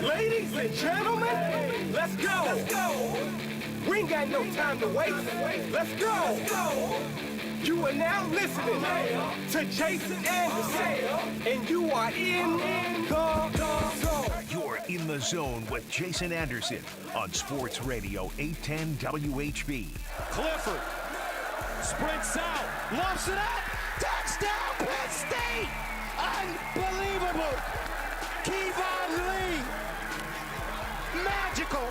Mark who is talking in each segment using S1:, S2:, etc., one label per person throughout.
S1: Ladies and gentlemen, let's go. We ain't got no time to waste. Let's go. You are now listening to Jason Anderson, and you are in the zone.
S2: You're in the zone with Jason Anderson on Sports Radio 810 WHB.
S3: Clifford sprints out, lofts it up, touchdown, Penn State! Unbelievable! Kevon Lee, magical!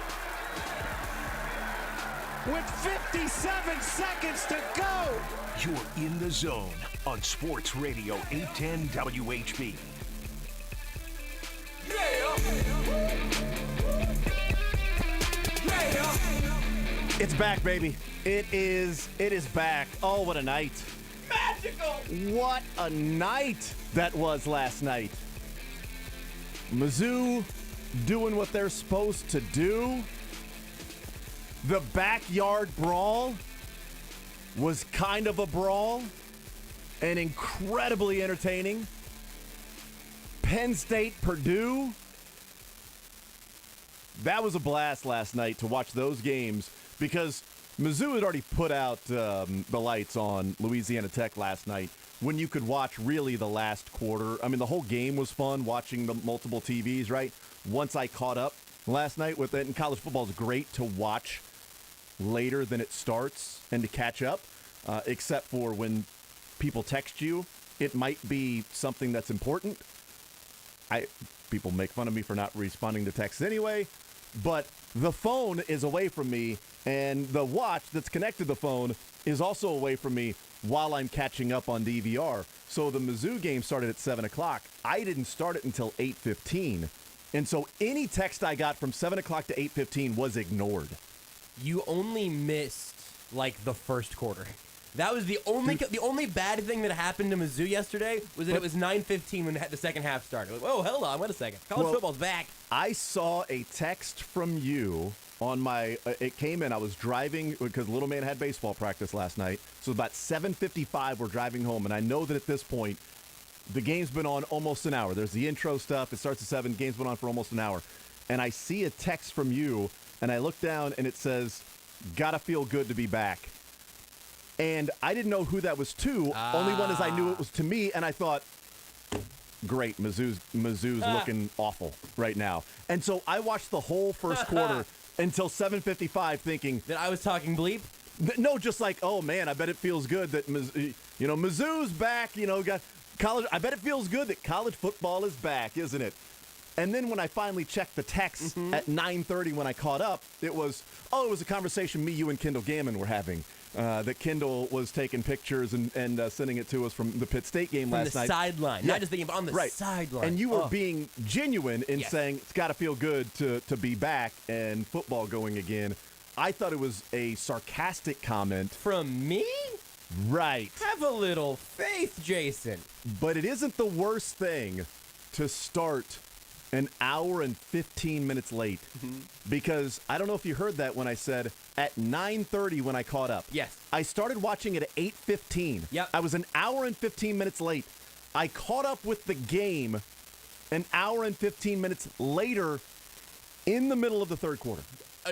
S3: With 57 seconds to go!
S2: You're in the zone on Sports Radio 810 WHB.
S4: It's back, baby. It is back. Oh, what a night.
S1: Magical!
S4: What a night that was last night. Mizzou doing what they're supposed to do. The backyard brawl was kind of a brawl and incredibly entertaining. Penn State, Purdue. That was a blast last night to watch those games because Mizzou had already put out the lights on Louisiana Tech last night when you could watch really the last quarter. I mean, the whole game was fun watching the multiple TVs, right? Once I caught up last night with it, and college football is great to watch later than it starts and to catch up, except for when people text you, it might be something that's important. People make fun of me for not responding to texts anyway, but the phone is away from me, and the watch that's connected to the phone is also away from me while I'm catching up on DVR. So the Mizzou game started at 7 o'clock. I didn't start it until 8:15, and so any text I got from 7 o'clock to 8:15 was ignored.
S5: You only missed, like, the first quarter. That was the only bad thing that happened to Mizzou yesterday was that it was 9:15 when the second half started. Like, whoa, hold on, wait a second. College football's back.
S4: I saw a text from you on my, it came in, I was driving, because Little Man had baseball practice last night, so about 7:55 we're driving home, and I know that at this point, the game's been on almost an hour. There's the intro stuff, it starts at 7, game's been on for almost an hour, and I see a text from you, and I look down, and it says, gotta feel good to be back. And I didn't know who that was to. Only one is I knew it was to me, and I thought, great, Mizzou's looking awful right now. And so I watched the whole first quarter until 7:55 thinking...
S5: That I was talking bleep?
S4: No, just like, oh, man, I bet it feels good that, Mizzou's back, got college. I bet it feels good that college football is back, isn't it? And then when I finally checked the text at 9:30 when I caught up, it was a conversation me, you, and Kendall Gammon were having. That Kendall was taking pictures and sending it to us from the Pitt State game last night.
S5: On the sideline.
S4: Yeah.
S5: Not just thinking, but on the sideline.
S4: And you were being genuine in saying it's got to feel good to be back and football going again. I thought it was a sarcastic comment.
S5: From me?
S4: Right.
S5: Have a little faith, Jason.
S4: But it isn't the worst thing to start an hour and 15 minutes late. Because I don't know if you heard that when I said at 9:30 when I caught up.
S5: Yes.
S4: I started watching it at 8:15.
S5: Yep.
S4: I was an hour and 15 minutes late. I caught up with the game an hour and 15 minutes later in the middle of the third quarter.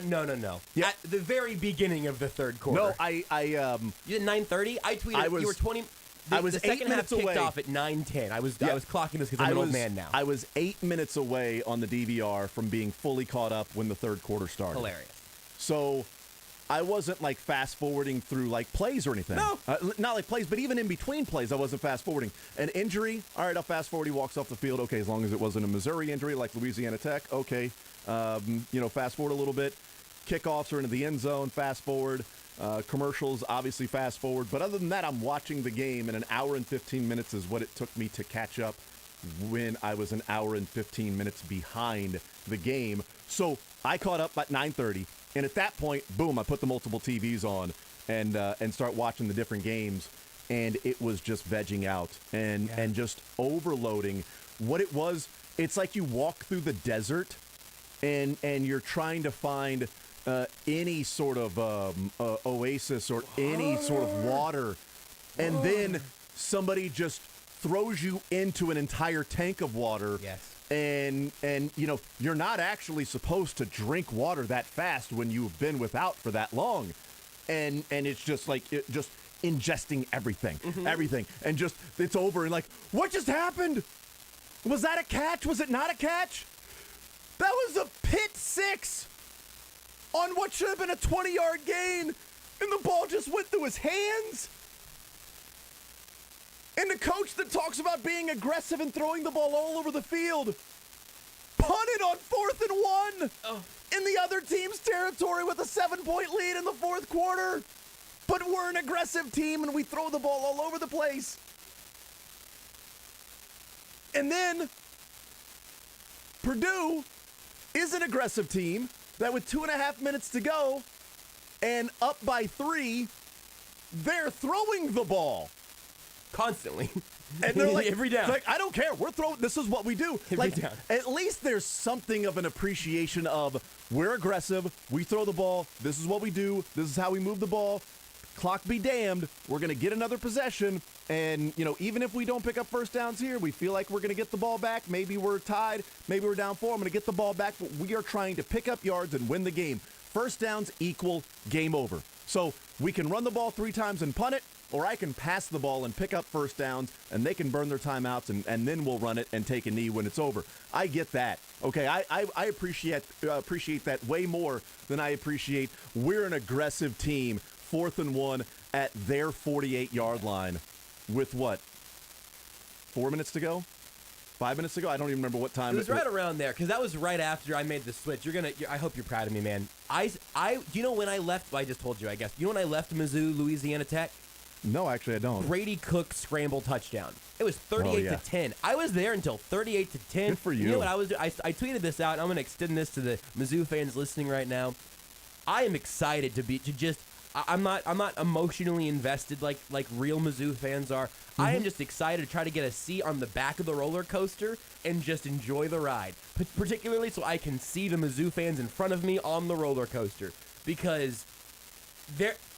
S5: No.
S4: Yeah.
S5: At the very beginning of the third quarter.
S4: No,
S5: You did 9:30. I tweeted you were 20.
S4: I was
S5: the
S4: 8
S5: second half
S4: minutes
S5: kicked
S4: away.
S5: off at 9:10. I was clocking this because I'm
S4: I
S5: an
S4: was
S5: old man now.
S4: I was 8 minutes away on the DVR from being fully caught up when the third quarter started.
S5: Hilarious.
S4: So I wasn't like fast forwarding through like plays or anything.
S5: No.
S4: Not like plays, but even in between plays, I wasn't fast forwarding. An injury, all right, I'll fast forward. He walks off the field. Okay, as long as it wasn't a Missouri injury like Louisiana Tech, okay. Fast forward a little bit. Kickoffs are into the end zone, fast forward. Commercials, obviously fast forward. But other than that, I'm watching the game, and an hour and 15 minutes is what it took me to catch up when I was an hour and 15 minutes behind the game. So I caught up at 9:30, and at that point, boom, I put the multiple TVs on and start watching the different games, and it was just vegging out and just overloading. What it was, it's like you walk through the desert, and you're trying to find any sort of oasis or any sort of water, and then somebody just throws you into an entire tank of water.
S5: Yes.
S4: And you're not actually supposed to drink water that fast when you've been without for that long, and it's just like just ingesting everything, and just it's over, and like, what just happened? Was that a catch? Was it not a catch? That was a pick six on what should have been a 20-yard gain, and the ball just went through his hands. And the coach that talks about being aggressive and throwing the ball all over the field punted on 4th and 1 in the other team's territory with a 7-point lead in the fourth quarter. But we're an aggressive team, and we throw the ball all over the place. And then Purdue is an aggressive team that with 2.5 minutes to go and up by 3, they're throwing the ball.
S5: Constantly.
S4: And they're like,
S5: every down.
S4: Like, I don't care. We're throwing. This is what we do.
S5: Every down.
S4: At least there's something of an appreciation of we're aggressive. We throw the ball. This is what we do. This is how we move the ball. Clock be damned. We're going to get another possession. And, even if we don't pick up first downs here, we feel like we're going to get the ball back. Maybe we're tied. Maybe we're down 4. I'm going to get the ball back. But we are trying to pick up yards and win the game. First downs equal game over. So we can run the ball 3 times and punt it, or I can pass the ball and pick up first downs, and they can burn their timeouts, and then we'll run it and take a knee when it's over. I get that. Okay, I appreciate that way more than I appreciate we're an aggressive team, 4th and 1 at their 48-yard line with what? 4 minutes to go? 5 minutes to go? I don't even remember what time.
S5: It was right around there, because that was right after I made the switch. I hope you're proud of me, man. Do you know when I left? Well, I just told you, I guess. Do you know when I left Mizzou, Louisiana Tech?
S4: No, actually, I don't.
S5: Brady Cook scramble touchdown. It was 38-10. I was there until 38-10.
S4: Good for you.
S5: You know what I was doing? I tweeted this out, and I'm going to extend this to the Mizzou fans listening right now. I am excited I'm not emotionally invested like real Mizzou fans are. I am just excited to try to get a seat on the back of the roller coaster and just enjoy the ride, particularly so I can see the Mizzou fans in front of me on the roller coaster, because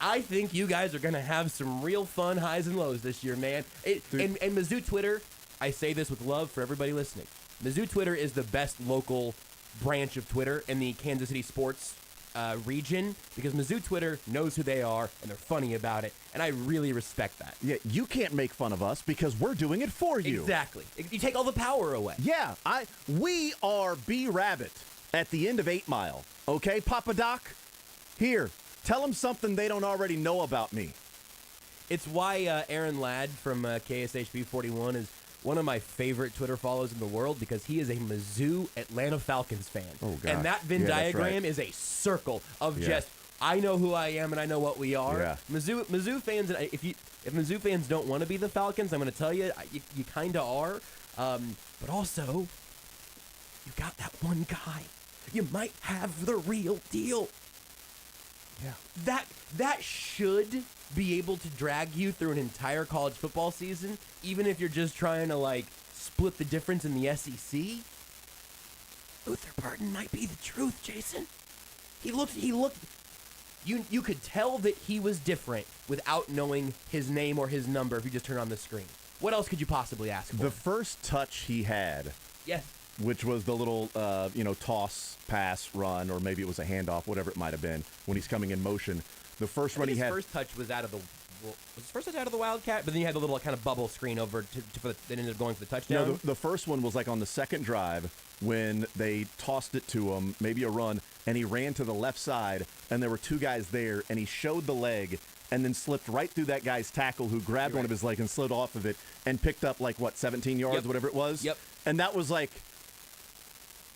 S5: I think you guys are going to have some real fun highs and lows this year, man. And Mizzou Twitter, I say this with love for everybody listening, Mizzou Twitter is the best local branch of Twitter in the Kansas City sports region, because Mizzou Twitter knows who they are, and they're funny about it, and I really respect that.
S4: Yeah, you can't make fun of us because we're doing it for you.
S5: Exactly. You take all the power away.
S4: Yeah, we are B Rabbit at the end of 8 Mile. Okay, Papa Doc? Here, tell them something they don't already know about me.
S5: It's why Aaron Ladd from KSHB 41 is one of my favorite Twitter follows in the world, because he is a Mizzou Atlanta Falcons fan.
S4: Oh, God.
S5: And that Venn diagram is a circle of just, I know who I am and I know what we are.
S4: Yeah.
S5: Mizzou fans, if Mizzou fans don't want to be the Falcons, I'm going to tell you, you kind of are. But also, you got that one guy. You might have the real deal. Yeah. That should be able to drag you through an entire college football season, even if you're just trying to split the difference in the SEC. Luther Burden might be the truth, Jason. He looked you could tell that he was different without knowing his name or his number if you just turn on the screen. What else could you possibly ask for?
S4: The first touch he had,
S5: Yes.
S4: which was the little, toss, pass, run, or maybe it was a handoff, whatever it might have been, when he's coming in motion. The first run he had.
S5: His first touch was out of the. Was his first touch out of the Wildcat? But then you had the little kind of bubble screen over that ended up going for the touchdown.
S4: No, the first one was like on the second drive when they tossed it to him, maybe a run, and he ran to the left side, and there were two guys there, and he showed the leg and then slipped right through that guy's tackle who grabbed one of his legs and slid off of it and picked up 17 yards, whatever it was.
S5: Yep.
S4: And that was like,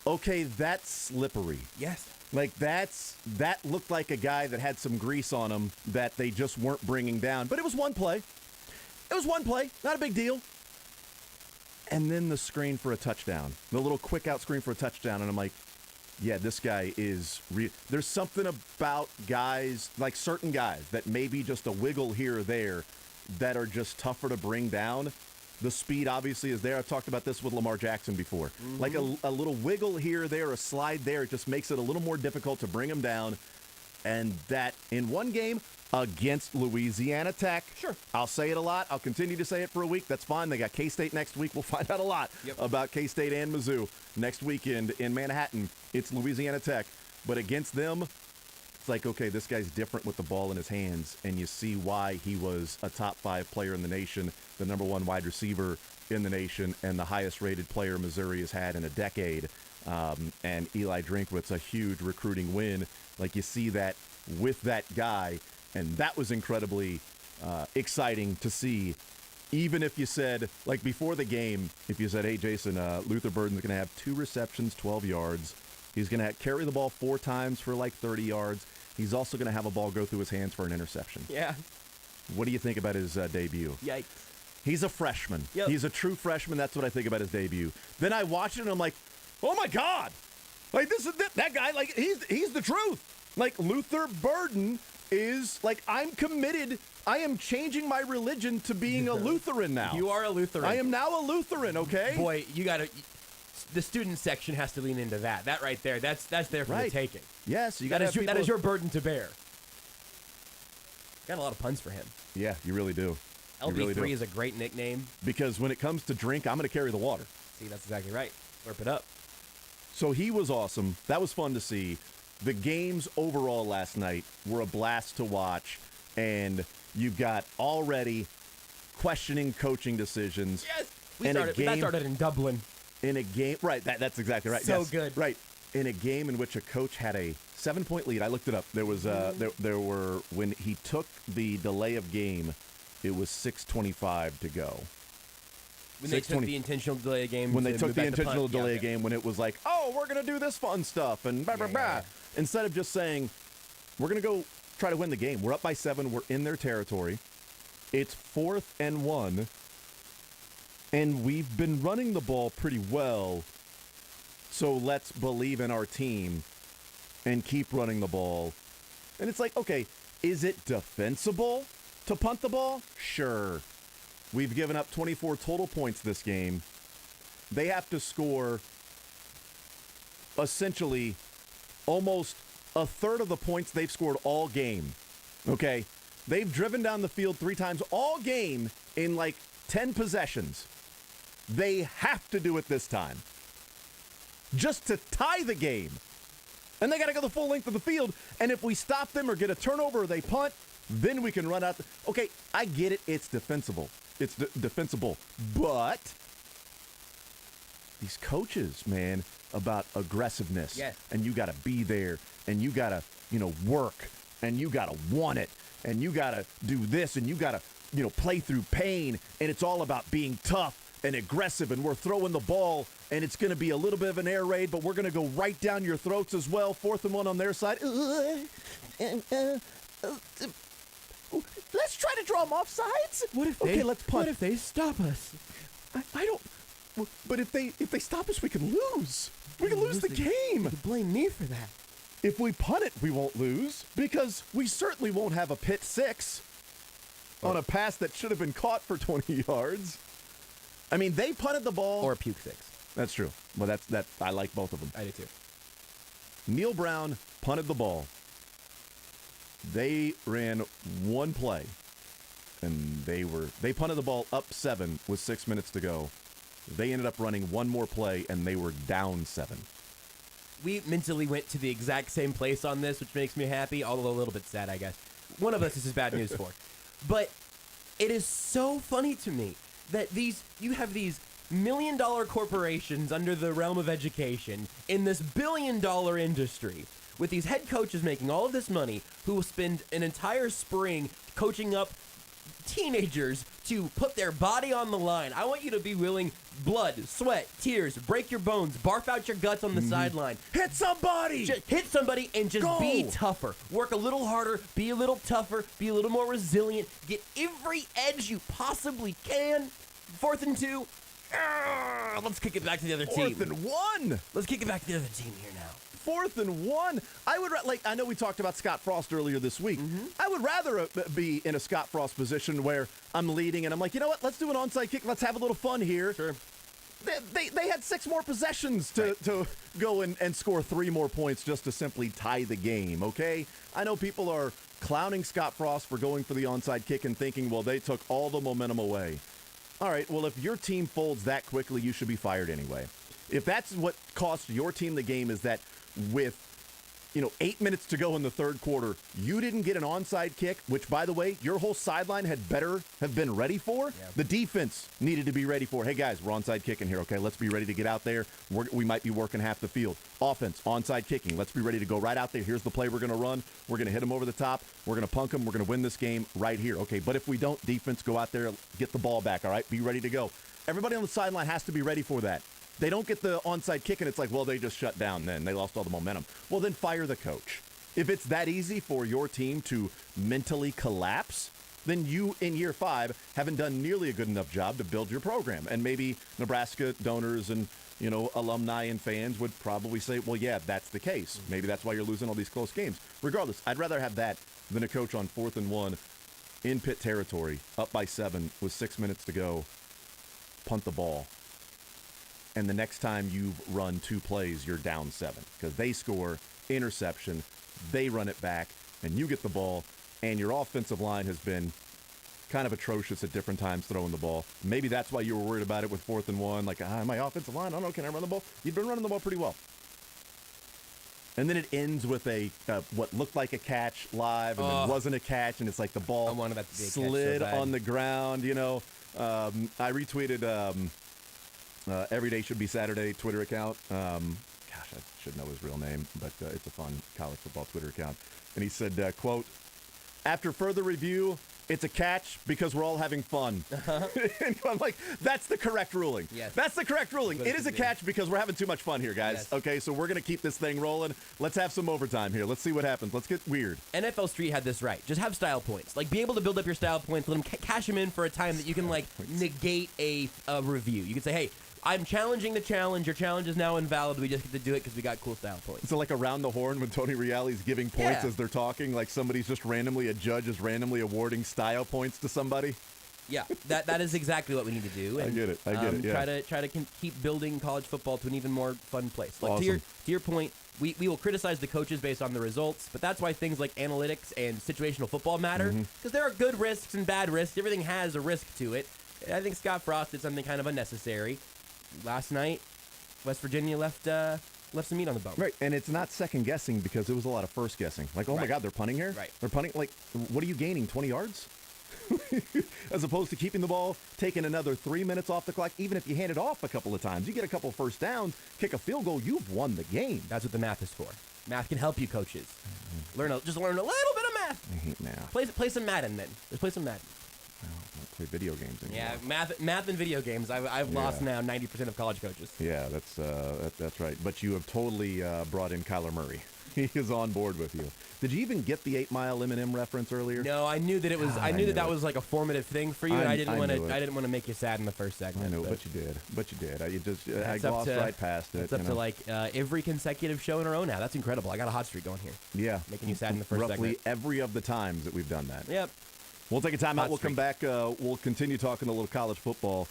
S4: okay, that's slippery.
S5: Yes.
S4: That looked like a guy that had some grease on him that they just weren't bringing down. But it was one play. Not a big deal. And then the screen for a touchdown. The little quick out screen for a touchdown. And I'm like, yeah, this guy is real. There's something about guys, like certain guys, that maybe just a wiggle here or there that are just tougher to bring down. The speed obviously is there. I've talked about this with Lamar Jackson before. Mm-hmm. Like a little wiggle here or there, a slide there, it just makes it a little more difficult to bring him down. And that in one game against Louisiana Tech.
S5: Sure.
S4: I'll say it a lot. I'll continue to say it for a week. That's fine. They got K-State next week. We'll find out a lot about K-State and Mizzou next weekend in Manhattan. It's Louisiana Tech. But against them, it's like, okay, this guy's different with the ball in his hands, and you see why he was a top 5 player in the nation, the number 1 wide receiver in the nation, and the highest rated player Missouri has had in a decade. And Eli Drinkwitz, a huge recruiting win. Like, you see that with that guy, and that was incredibly exciting to see. Even if you said, like before the game, if you said, hey, Jason, Luther Burden's going to have 2 receptions, 12 yards. He's going to carry the ball 4 times for 30 yards. He's also going to have a ball go through his hands for an interception.
S5: Yeah.
S4: What do you think about his debut?
S5: Yikes.
S4: He's a freshman.
S5: Yep.
S4: He's a true freshman. That's what I think about his debut. Then I watch it and I'm like, oh my God. Like this is that guy, like he's the truth. Like Luther Burden is like, I'm committed. I am changing my religion to being a Lutheran now.
S5: You are a Lutheran.
S4: I am now a Lutheran, okay?
S5: Boy, you got to. The student section has to lean into that. That right there, that's there for the taking.
S4: Yes, you got to.
S5: That is your burden to bear. Got a lot of puns for him.
S4: Yeah, you really do.
S5: LB3 is a great nickname.
S4: Because when it comes to drink, I'm going to carry the water.
S5: See, that's exactly right. Slurp it up.
S4: So he was awesome. That was fun to see. The games overall last night were a blast to watch, and you've got already questioning coaching decisions.
S5: Yes, that started in Dublin.
S4: In a game, right? That's exactly right.
S5: So
S4: yes,
S5: good,
S4: right? In a game in which a coach had a 7-point lead. I looked it up. There was there were when he took the delay of game, it was 6:25 to go.
S5: When they took the intentional delay of game.
S4: When they took the intentional delay of game, when it was like, oh, we're gonna do this fun stuff and blah blah blah. Instead of just saying, we're going to go try to win the game. We're up by 7. We're in their territory. It's 4th and 1. And we've been running the ball pretty well. So let's believe in our team and keep running the ball. And it's like, okay, is it defensible to punt the ball? Sure. We've given up 24 total points this game. They have to score essentially almost a third of the points they've scored all game. Okay? They've driven down the field 3 times all game in 10 possessions. They have to do it this time. Just to tie the game. And they got to go the full length of the field. And if we stop them or get a turnover or they punt, then we can run out. Okay, I get it. It's defensible. It's defensible. But these coaches, man, about aggressiveness.
S5: Yes.
S4: And you got to be there. And you got to, work. And you got to want it. And you got to do this. And you got to, play through pain. And it's all about being tough and aggressive. And we're throwing the ball. And it's going to be a little bit of an air raid. But we're going to go right down your throats as well. 4th and 1 on their side. Let's try to draw them off sides. Let's punt.
S5: What if they stop us?
S4: I don't. But if they stop us, we can lose. We can lose the game.
S5: You blame me for that.
S4: If we punt it, we won't lose because we certainly won't have a pick 6 on a pass that should have been caught for 20 yards. I mean, they punted the ball.
S5: Or a puke 6.
S4: That's true. Well, that I like both of them.
S5: I do too.
S4: Neil Brown punted the ball. They ran one play, and they punted the ball up 7 with 6 minutes to go. They ended up running one more play, and they were down 7.
S5: We mentally went to the exact same place on this, which makes me happy, although a little bit sad, I guess. One of us this is bad news for. But it is so funny to me that you have these million-dollar corporations under the realm of education in this billion-dollar industry with these head coaches making all of this money who will spend an entire spring coaching up teenagers to put their body on the line. I want you to be willing, blood, sweat, tears, break your bones, barf out your guts on the sideline.
S4: Hit somebody!
S5: Just hit somebody and just
S4: Go!
S5: be tougher. Work a little harder, be a little tougher, be a little more resilient, get every edge you possibly can. 4th and 2. Let's kick it back to the other team.
S4: 4th and 1!
S5: Let's kick it back to the other team here now.
S4: 4th and 1. I know we talked about Scott Frost earlier this week. I would rather be in a Scott Frost position where I'm leading and I'm like, you know what? Let's do an onside kick. Let's have a little fun here.
S5: Sure.
S4: They had 6 more possessions to go and score 3 more points just to simply tie the game, okay? I know people are clowning Scott Frost for going for the onside kick and thinking, well, they took all the momentum away. All right, well, if your team folds that quickly, you should be fired anyway. If that's what cost your team the game is that with 8 minutes to go in the third quarter, you didn't get an onside kick, which, by the way, your whole sideline had better have been ready for. Yeah. The defense needed to be ready for. Hey, guys, we're onside kicking here, okay? Let's be ready to get out there. We might be working half the field. Offense, onside kicking. Let's be ready to go right out there. Here's the play we're going to run. We're going to hit them over the top. We're going to punk them. We're going to win this game right here, okay? But if we don't, defense, go out there, get the ball back, all right? Be ready to go. Everybody on the sideline has to be ready for that. They don't get the onside kick, and it's like, well, they just shut down then. They lost all the momentum. Well, then fire the coach. If it's that easy for your team to mentally collapse, then you, in year 5, haven't done nearly a good enough job to build your program. And maybe Nebraska donors and, alumni and fans would probably say, well, yeah, that's the case. Maybe that's why you're losing all these close games. Regardless, I'd rather have that than a coach on 4th and 1 in pit territory, up by 7 with 6 minutes to go, punt the ball. And the next time you run 2 plays, you're down 7 because they score, interception, they run it back, and you get the ball, and your offensive line has been kind of atrocious at different times throwing the ball. Maybe that's why you were worried about it with 4th and 1. Like, my offensive line, I don't know, can I run the ball? You've been running the ball pretty well. And then it ends with a what looked like a catch live, and then wasn't a catch, and it's like the ball slid on the ground. I retweeted Every Day Should Be Saturday Twitter account. Gosh, I should know his real name, but it's a fun college football Twitter account. And he said, quote, "After further review, it's a catch because we're all having fun." And I'm like, that's the correct ruling. Yes. That's the correct ruling. It is a catch because we're having too much fun here, guys. Yes. Okay, so we're going to keep this thing rolling. Let's have some overtime here. Let's see what happens. Let's get weird.
S5: NFL Street had this right. Just have style points. Like, be able to build up your style points. Let them cash them in for a time that you can, negate a review. You can say, hey, I'm challenging the challenge. Your challenge is now invalid. We just get to do it because we got cool style points.
S4: So like around the horn when Tony Reali's giving points as they're talking, like somebody's just randomly, a judge is randomly awarding style points to somebody?
S5: Yeah, that is exactly what we need to do. And,
S4: I get it. Yeah.
S5: Try to keep building college football to an even more fun place. Like
S4: awesome.
S5: To your point, we will criticize the coaches based on the results, but that's why things like analytics and situational football matter, because there are good risks and bad risks. Everything has a risk to it. I think Scott Frost did something kind of unnecessary. Last night, West Virginia left some meat on the bone.
S4: Right, and it's not second guessing because it was a lot of first guessing. Like, oh my God, they're punting here?
S5: Right.
S4: They're punting, like, what are you gaining, 20 yards? As opposed to keeping the ball, taking another 3 minutes off the clock. Even if you hand it off a couple of times, you get a couple first downs, kick a field goal, you've won the game.
S5: That's what the math is for. Math can help you, coaches. Just learn a little bit of math.
S4: I hate math.
S5: Play some Madden, then. Just play some Madden.
S4: I don't play video games anymore.
S5: Yeah, math and video games. I've lost now 90% of college coaches.
S4: Yeah, that's right. But you have totally brought in Kyler Murray. He is on board with you. Did you even get the 8 Mile M&M reference earlier?
S5: No, I knew that it was. I knew that was like a formative thing for you, and I didn't want to make you sad in the first segment.
S4: I know, but you did. I glossed right past it.
S5: It's up to every consecutive show in a row now. That's incredible. I got a hot streak going here.
S4: Yeah,
S5: making you sad in the first segment.
S4: Roughly every of the times that we've done that.
S5: Yep.
S4: We'll take a time out. We'll come back. We'll continue talking a little college football.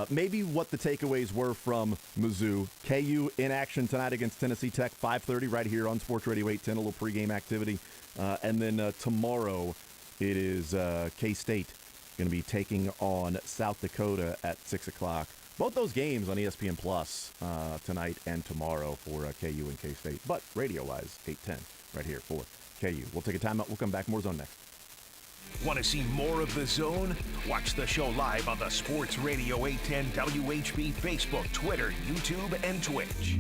S4: Maybe what the takeaways were from Mizzou. KU in action tonight against Tennessee Tech, 5:30 right here on Sports Radio 810, a little pregame activity. And then tomorrow it is K-State going to be taking on South Dakota at 6 o'clock Both those games on ESPN Plus tonight and tomorrow for KU and K-State. But radio-wise, 8:10 right here for KU. We'll take a timeout. We'll come back. More Zone next.
S2: Want to see more of The Zone? Watch the show live on the Sports Radio 810 WHB Facebook, Twitter, YouTube, and Twitch.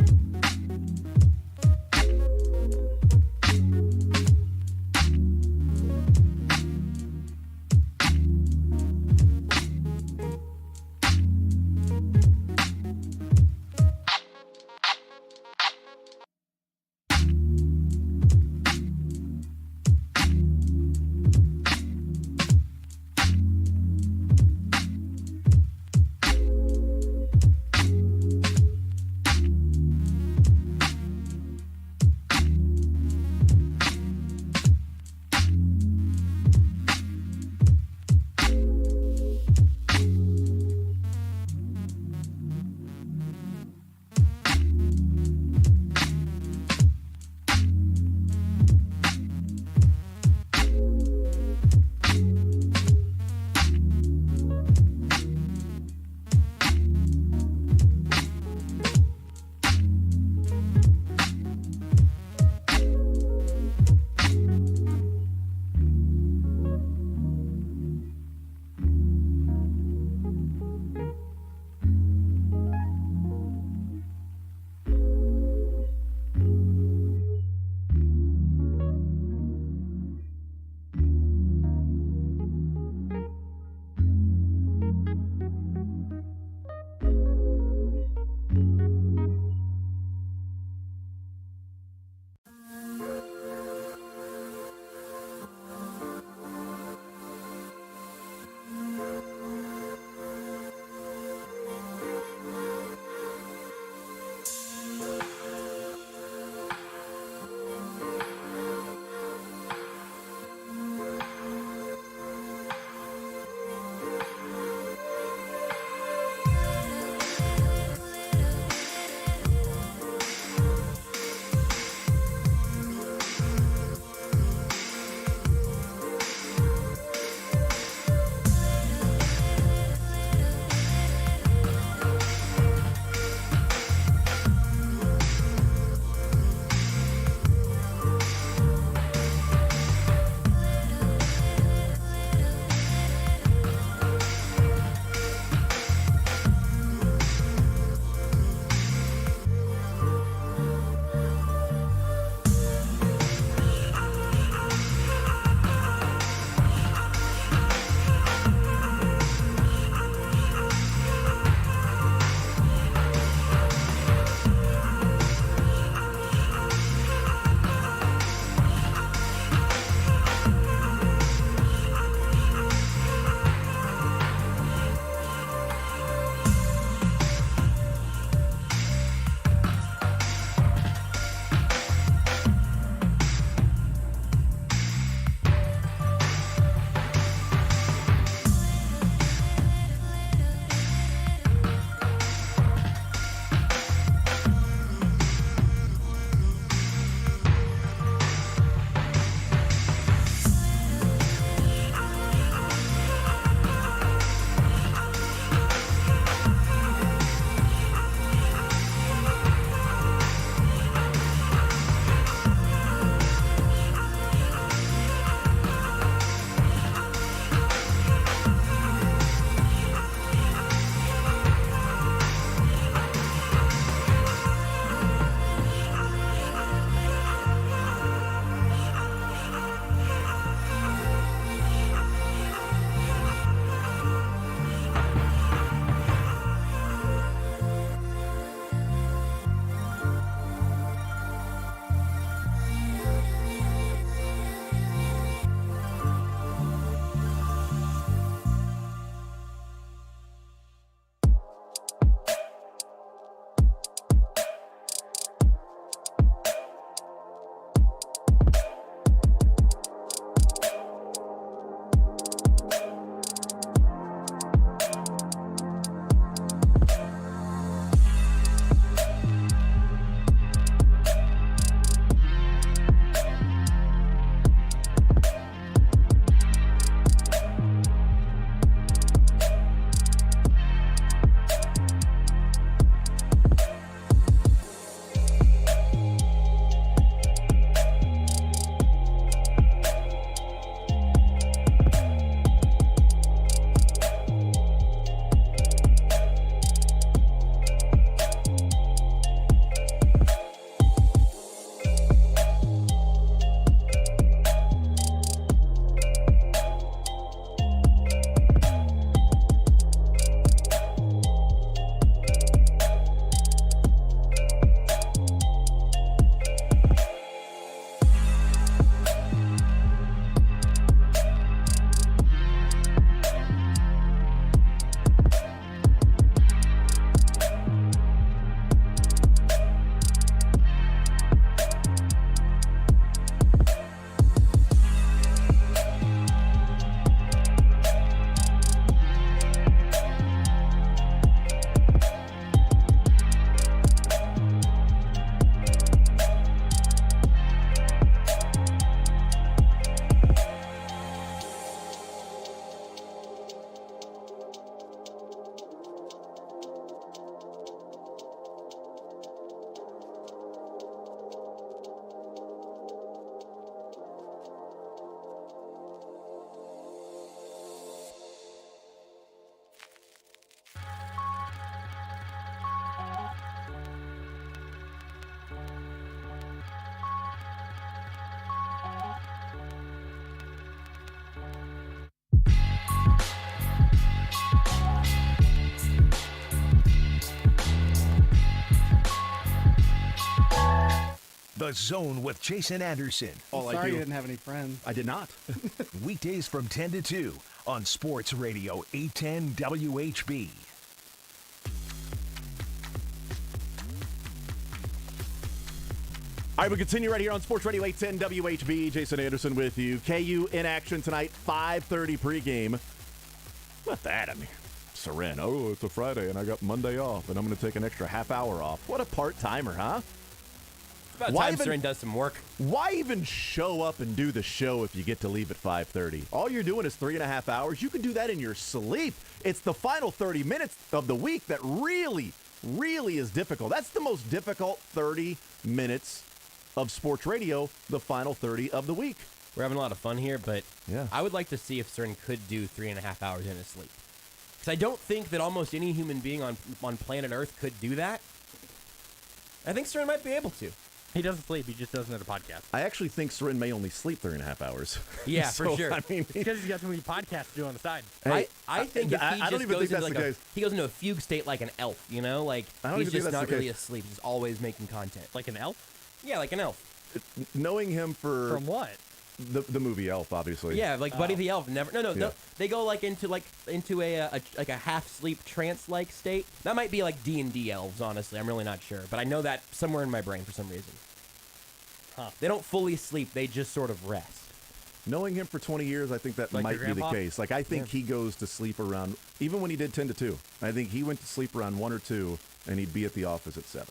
S2: The Zone with Jason Anderson.
S6: Sorry you didn't have any friends.
S4: I did not.
S2: Weekdays from 10 to 2 on Sports Radio 810 WHB.
S4: All right, we continue right here on Sports Radio 810 WHB. Jason Anderson with you. KU in action tonight, 5:30 pregame. Not that, I mean, Seren. Oh, it's a Friday and I got Monday off and I'm going to take an extra half hour off. What a part-timer, huh?
S5: It's about time Seren does some work.
S4: Why even show up and do the show if you get to leave at 5:30? All you're doing is 3.5 hours. You can do that in your sleep. It's the final 30 minutes of the week that really is difficult. That's the most difficult 30 minutes of sports radio, the final 30 of the week.
S5: We're having a lot of fun here, but
S4: Yeah.
S5: I would like to see if Seren could do 3.5 hours in his sleep. Because I don't think that almost any human being on planet Earth could do that. I think Seren might be able to.
S6: He doesn't sleep. He just doesn't have a podcast.
S4: I actually think Seren may only sleep 3.5 hours.
S5: Yeah,
S4: So,
S5: for sure.
S4: I mean,
S6: Because he's got so many podcasts to do on the side.
S4: Hey,
S5: I think if he
S4: I don't
S5: just
S4: even
S5: goes
S4: think that's
S5: into
S4: the
S5: like
S4: case.
S5: he goes into a fugue state like an elf, you know? Like
S4: I don't
S5: he's
S4: even think
S5: just
S4: that's
S5: not
S4: the
S5: really
S4: case.
S5: asleep. He's always making content.
S6: Like an elf?
S5: Yeah, like an elf.
S4: Knowing him for
S6: From what?
S4: the movie Elf, obviously.
S5: Yeah, like Buddy the Elf. Never. No.
S4: Yeah.
S5: They go into a half sleep trance like state. That might be like D&D elves. Honestly, I'm really not sure, but I know that somewhere in my brain for some reason.
S6: Huh.
S5: They don't fully sleep. They just sort of rest.
S4: Knowing him for 20 years, I think that
S6: Like
S4: might
S6: your
S4: be the
S6: grandpa?
S4: case. Like, I think he goes to sleep around, even when he did 10 to 2, I think he went to sleep around 1 or 2, and he'd be at the office at 7.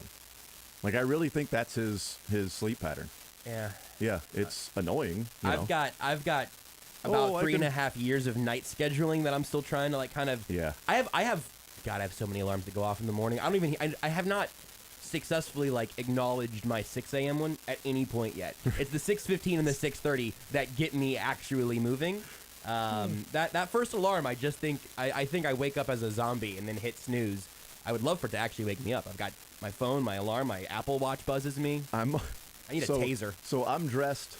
S4: Like, I really think that's his sleep pattern.
S5: Yeah.
S4: Yeah, it's annoying. You know?
S5: I've got
S4: Oh,
S5: about
S4: I
S5: 3.5 years of night scheduling that I'm still trying to like kind of.
S4: Yeah.
S5: I have so many alarms that go off in the morning. I have not successfully like acknowledged my 6 a.m. one at any point yet. It's the 6:15 and the 6:30 that get me actually moving. That first alarm, I just think I think I wake up as a zombie and then hit snooze. I would love for it to actually wake me up. I've got my phone, my alarm, my Apple Watch buzzes me. I need a taser.
S4: So I'm dressed,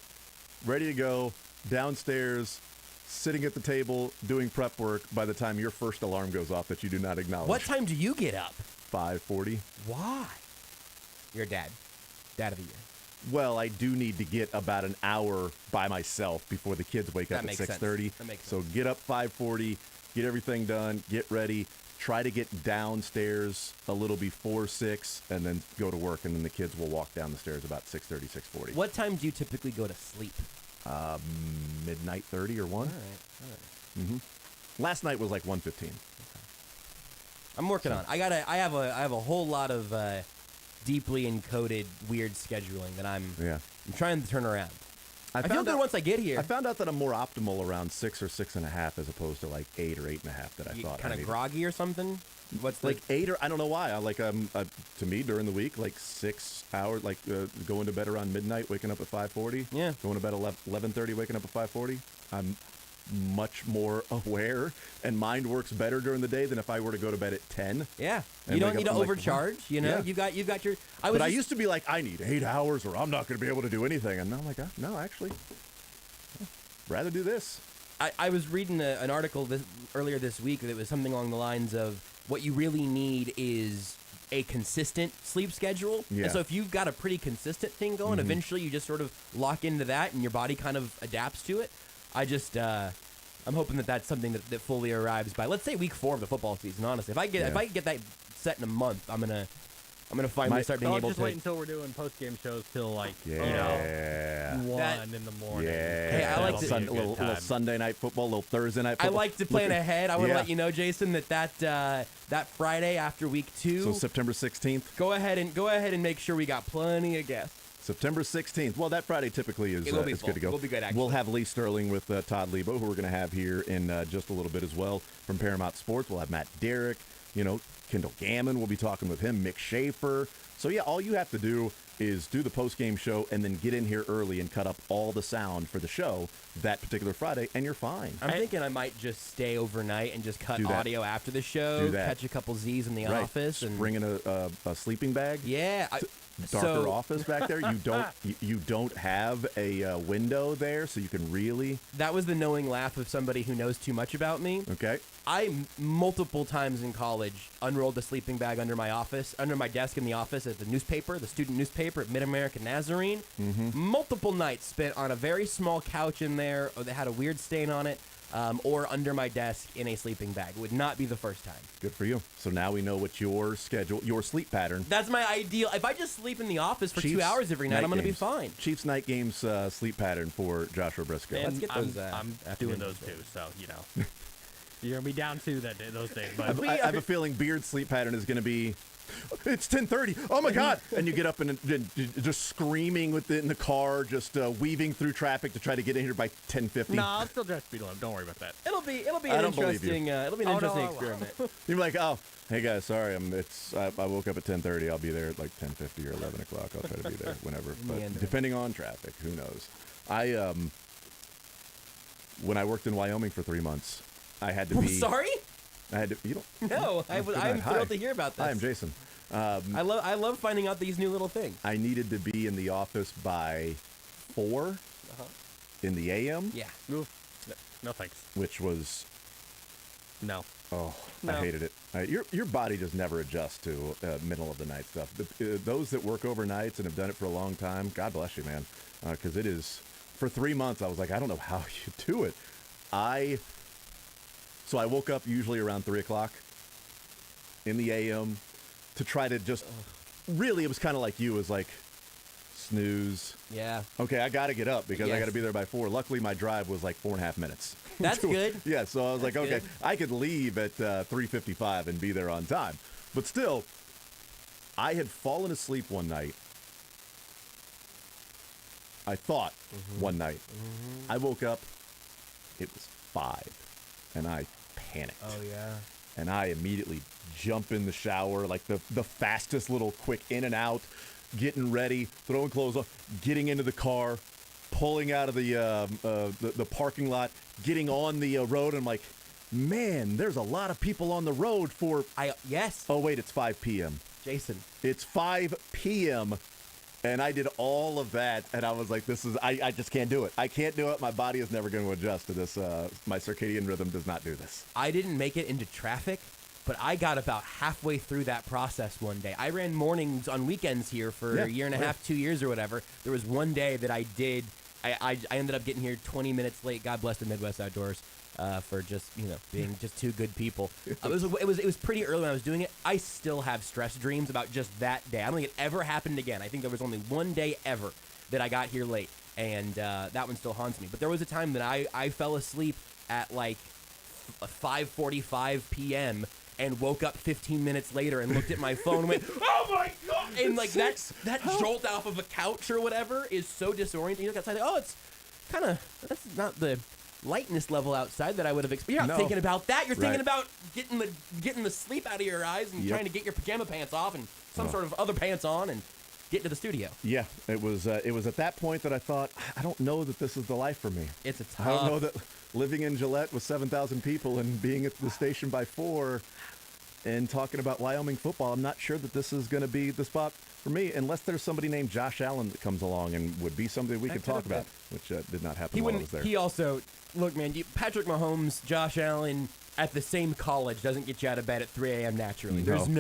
S4: ready to go, downstairs, sitting at the table, doing prep work by the time your first alarm goes off that you do not acknowledge.
S5: What time do you get up?
S4: 5:40.
S5: Why? You're a dad. Dad of the year.
S4: Well, I do need to get about an hour by myself before the kids wake
S5: That
S4: up at
S5: makes sense.
S4: 6:30.
S5: That makes
S4: So
S5: sense.
S4: get up 5:40, get everything done, get ready, try to get downstairs a little before 6, and then go to work, and then the kids will walk down the stairs about 6:30, 6:40.
S5: What time do you typically go to sleep?
S4: Midnight 30 or 1?
S5: All right.
S4: Last night was like 1:15.
S5: I'm working on it. I have a whole lot of deeply encoded weird scheduling that I'm trying to turn around. I feel
S4: found
S5: good
S4: out-
S5: once I get here.
S4: I found out that I'm more optimal around 6 or 6.5 as opposed to like 8 or 8.5 that I thought.
S5: Kind
S4: I
S5: of
S4: needed.
S5: groggy or something. What's
S4: Like 8 or I don't know why. I like to me during the week like 6 hours, like going to bed around midnight, waking up at 5:40.
S5: Yeah.
S4: Going to bed 11:30, waking up at 5:40. I'm much more aware, and mind works better during the day than if I were to go to bed at 10.
S5: Yeah,
S4: And
S5: you don't
S4: wake
S5: need to
S4: up, I'm like,
S5: overcharge. You know,
S4: Yeah.
S5: you got your.
S4: But I used to be like, I need 8 hours, or I'm not going to be able to do anything. And now I'm like, no, actually, rather do this.
S5: I was reading an article earlier this week that was something along the lines of what you really need is a consistent sleep schedule.
S4: Yeah.
S5: And so if you've got a pretty consistent thing going, eventually you just sort of lock into that and your body kind of adapts to it. I'm hoping that that's something that fully arrives by, let's say, week 4 of the football season. Honestly, if I get that set in a month, I'm gonna finally start being
S6: I'll
S5: able
S6: just
S5: to.
S6: wait until we're doing post-game shows till like,
S4: Yeah.
S6: 1 in the morning.
S4: Yeah.
S5: Hey, I like
S6: That'll
S5: to-
S6: be a
S4: little
S6: good time.
S4: Sunday night football, little Thursday night
S5: I
S4: football.
S5: like to plan ahead. I want to
S4: Yeah.
S5: let you know, Jason, that Friday after week 2.
S4: So September 16th.
S5: Go ahead and make sure we got plenty of guests.
S4: September 16th. Well, that Friday typically is
S5: It will be
S4: is
S5: full.
S4: good to go.
S5: We'll be good, actually.
S4: We'll have Lee Sterling with Todd Lebo, who we're going to have here in just a little bit as well from Paramount Sports. We'll have Matt Derrick, Kendall Gammon. We'll be talking with him, Mick Shaffer. So, yeah, all you have to do is do the post-game show and then get in here early and cut up all the sound for the show that particular Friday, and you're fine.
S5: I'm thinking I might just stay overnight and just cut
S4: Do that.
S5: audio after the show,
S4: Do that.
S5: catch a couple Z's in the
S4: Right.
S5: office, and
S4: Bring in a sleeping bag.
S5: yeah.
S4: darker office back there. You don't have a window there, so you can really.
S5: That was the knowing laugh of somebody who knows too much about me.
S4: Okay.
S5: I multiple times in college unrolled a sleeping bag under my desk in the office at the student newspaper at Mid-American Nazarene. Multiple nights spent on a very small couch in there, or that had a weird stain on it, or under my desk in a sleeping bag. It would not be the first time.
S4: Good for you. So now we know what your sleep pattern.
S5: That's my ideal. If I just sleep in the office for
S4: Chiefs
S5: 2 hours every night, I'm going to be
S4: games.
S5: fine.
S4: Chiefs night games sleep pattern for Joshua Brisco.
S5: Let's get those.
S6: I'm
S5: afternoon
S6: doing those
S5: days.
S6: too, so you're gonna be down to those days. But
S4: I have a feeling Beard's sleep pattern is going to be, it's 10:30. Oh my God! And you get up and just screaming in the car, just weaving through traffic to try to get in here by 10:50.
S6: no, I'll still drive speed limit. Don't worry about that.
S5: It'll be
S4: I
S5: an
S4: don't believe you.
S5: interesting experiment.
S4: You're like, oh, hey guys, sorry, I woke up at 10:30. I'll be there at like 10:50 or 11 o'clock. I'll try to be there whenever, but
S5: Meandering.
S4: depending on traffic, who knows? When I worked in Wyoming for 3 months, I had to be.
S5: Sorry?
S4: I had to. You don't.
S5: No, I'm
S4: Hi.
S5: thrilled to hear about this.
S4: Hi, I'm Jason.
S5: I love finding out these new little things.
S4: I needed to be in the office by 4 in the a.m.
S5: Yeah.
S6: Ooh, no thanks.
S4: which was
S6: No.
S4: I
S5: No.
S4: hated it. Your body just never adjusts to middle of the night stuff. Those that work overnights and have done it for a long time, God bless you, man. Because it is, for 3 months, I was like, I don't know how you do it. So I woke up usually around 3 o'clock in the a.m. to try to just, really, it was kind of like you, it was like, snooze.
S5: Yeah.
S4: Okay, I got to get up because I
S5: Yes.
S4: got to be there by 4. Luckily, my drive was like 4.5 minutes.
S5: That's good.
S4: Yeah, so I was like,
S5: That's
S4: okay,
S5: good.
S4: I could leave at 3:55 and be there on time. But still, I had fallen asleep one night. I thought one night. I woke up, it was 5, and I panicked.
S5: Oh, yeah.
S4: And I immediately jump in the shower, like the fastest little quick in and out, getting ready, throwing clothes off, getting into the car, pulling out of the parking lot, getting on the road. And I'm like, man, there's a lot of people on the road for.
S5: Yes.
S4: Oh wait, it's 5 p.m.
S5: Jason.
S4: It's 5 p.m. And I did all of that, and I was like, I just can't do it. I can't do it. My body is never going to adjust to this. My circadian rhythm does not do this.
S5: I didn't make it into traffic, but I got about halfway through that process one day. I ran mornings on weekends here for a year and a half, 2 years or whatever. There was one day that I did. I ended up getting here 20 minutes late. God bless the Midwest Outdoors for just being just two good people. It was pretty early when I was doing it. I still have stress dreams about just that day. I don't think it ever happened again. I think there was only one day ever that I got here late, and that one still haunts me. But there was a time that I fell asleep at like 5:45 p.m. and woke up 15 minutes later and looked at my phone and went, oh my God! And like that jolt off of a couch or whatever is so disorienting. You look outside, it's that's not the lightness level outside that I would have expected. You're not thinking about that. You're thinking about getting the sleep out of your eyes and trying to get your pajama pants off and some sort of other pants on and get to the studio.
S4: Yeah, it was at that point that I thought, I don't know that this is the life for me.
S5: It's a tough.
S4: I don't know that living in Gillette with 7,000 people and being at the station by 4 and talking about Wyoming football, I'm not sure that this is going to be the spot for me, unless there's somebody named Josh Allen that comes along and would be something we could talk about, which did not happen while I was there.
S5: He also, look, man, Patrick Mahomes, Josh Allen at the same college doesn't get you out of bed at 3 a.m. naturally. There's just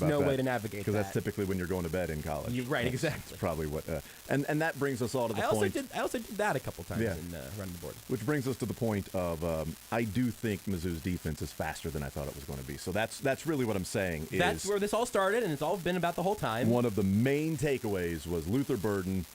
S5: no way to navigate that.
S4: Because that's typically when you're going to bed in college.
S5: You're right, exactly.
S4: That's probably what, and that brings us all to the point.
S5: I also did that a couple times in running the board.
S4: Which brings us to the point of, I do think Mizzou's defense is faster than I thought it was going to be. So that's really what I'm saying.
S5: That's where this all started, and it's all been about the whole time.
S4: One of the main takeaways was Luther Burden,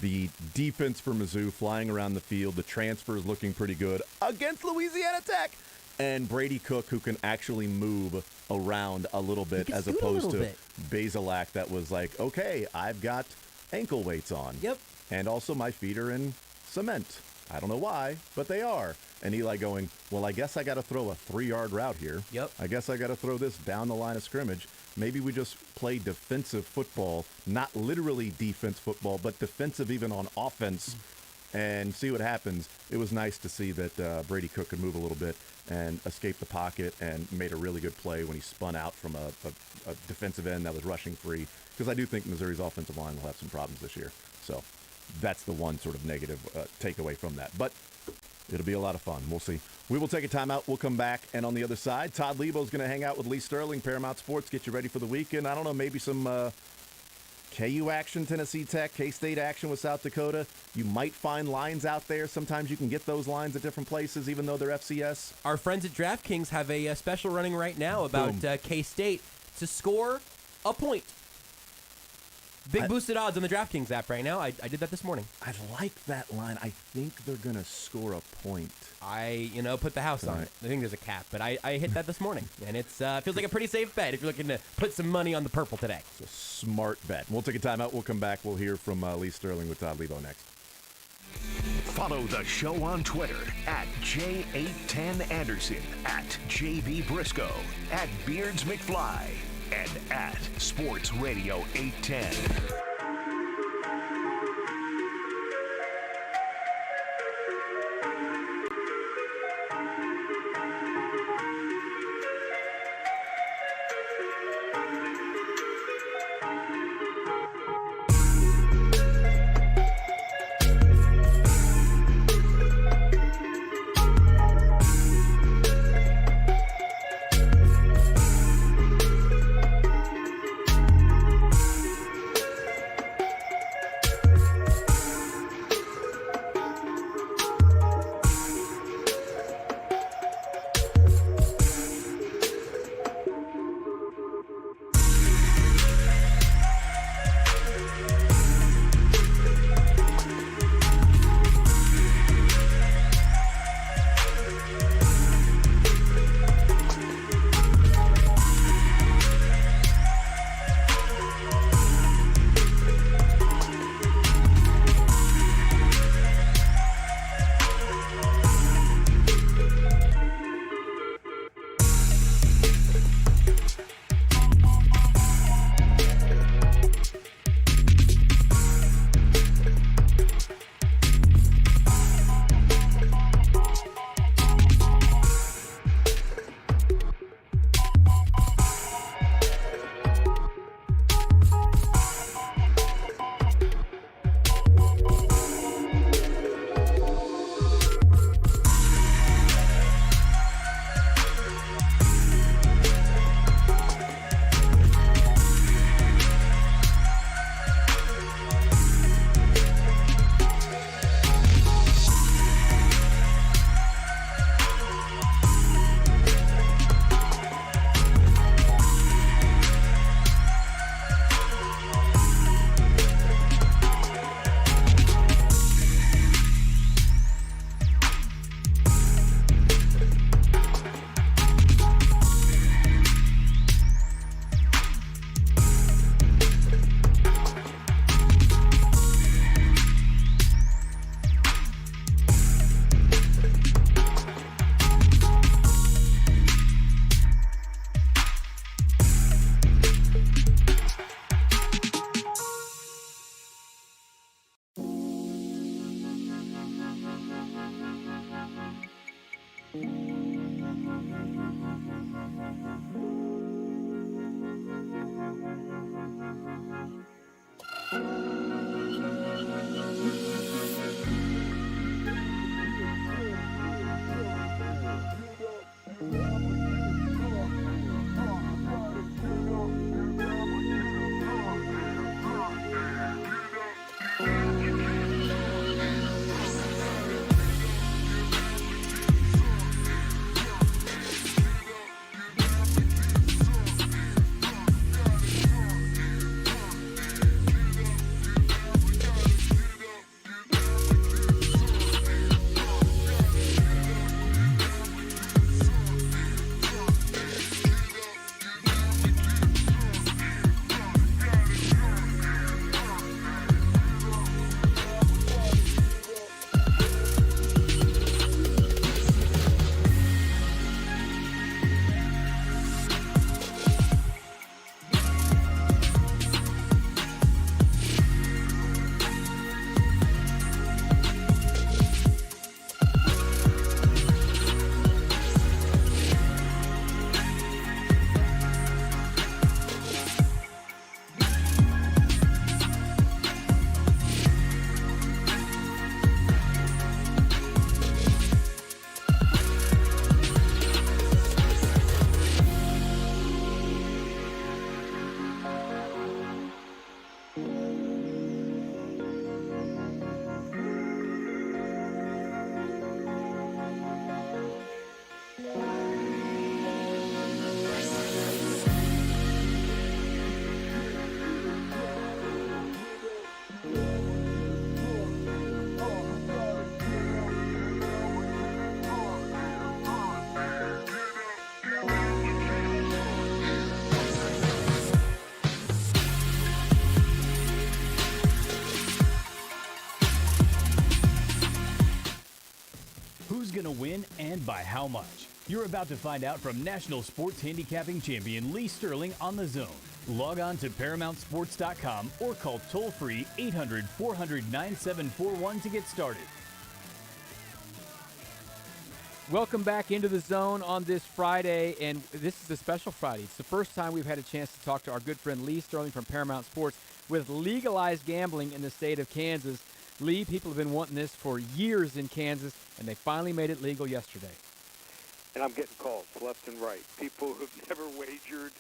S4: the defense for Mizzou flying around the field, the transfers looking pretty good against Louisiana Tech, and Brady Cook, who can actually move around a little bit as opposed to Basilak that was like, okay, I've got ankle weights on.
S5: Yep.
S4: And also my feet are in cement. I don't know why, but they are. And Eli going, well, I guess I got to throw a 3-yard route here.
S5: Yep.
S4: I guess I got to throw this down the line of scrimmage. Maybe we just play defensive football, not literally defense football, but defensive even on offense and see what happens. It was nice to see that Brady Cook could move a little bit and escape the pocket and made a really good play when he spun out from a defensive end that was rushing free, because I do think Missouri's offensive line will have some problems this year. So that's the one sort of negative takeaway from that. But it'll be a lot of fun. We'll see. We will take a timeout. We'll come back. And on the other side, Todd Lebo's going to hang out with Lee Sterling, Paramount Sports, get you ready for the weekend. I don't know, maybe some KU action, Tennessee Tech, K-State action with South Dakota. You might find lines out there. Sometimes you can get those lines at different places, even though they're FCS.
S5: Our friends at DraftKings have a special running right now about K-State to score a point. Big boosted odds on the DraftKings app right now. I did that this morning.
S4: I like that line. I think they're going to score a point.
S5: I put the house on it. I think there's a cap, but I hit that this morning, and it feels like a pretty safe bet if you're looking to put some money on the purple today.
S4: It's a smart bet. We'll take a timeout. We'll come back. We'll hear from Lee Sterling with Todd Lebo next.
S2: Follow the show on Twitter at J810Anderson, at JB Brisco, at Beards McFly, and at Sports Radio 810.
S7: who's going to win and by how much. You're about to find out from National Sports Handicapping Champion Lee Sterling on The Zone. Log on to ParamountSports.com or call toll-free 800-400-9741 to get started.
S8: Welcome back into The Zone on this Friday, and this is a special Friday. It's the first time we've had a chance to talk to our good friend Lee Sterling from Paramount Sports with legalized gambling in the state of Kansas. Lee, people have been wanting this for years in Kansas, and they finally made it legal yesterday.
S9: And I'm getting calls left and right. People who've never wagered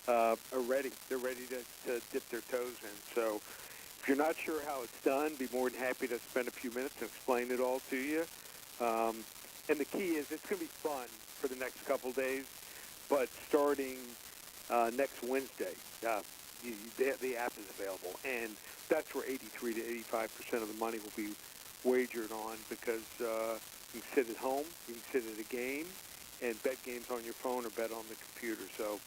S9: are ready. They're ready to dip their toes in. So if you're not sure how it's done, be more than happy to spend a few minutes and explain it all to you. And the key is it's going to be fun for the next couple days, but starting next Wednesday, the app is available, and that's where 83 to 85% of the money will be wagered on, because you can sit at home, you can sit at a game, and bet games on your phone or bet on the computer. So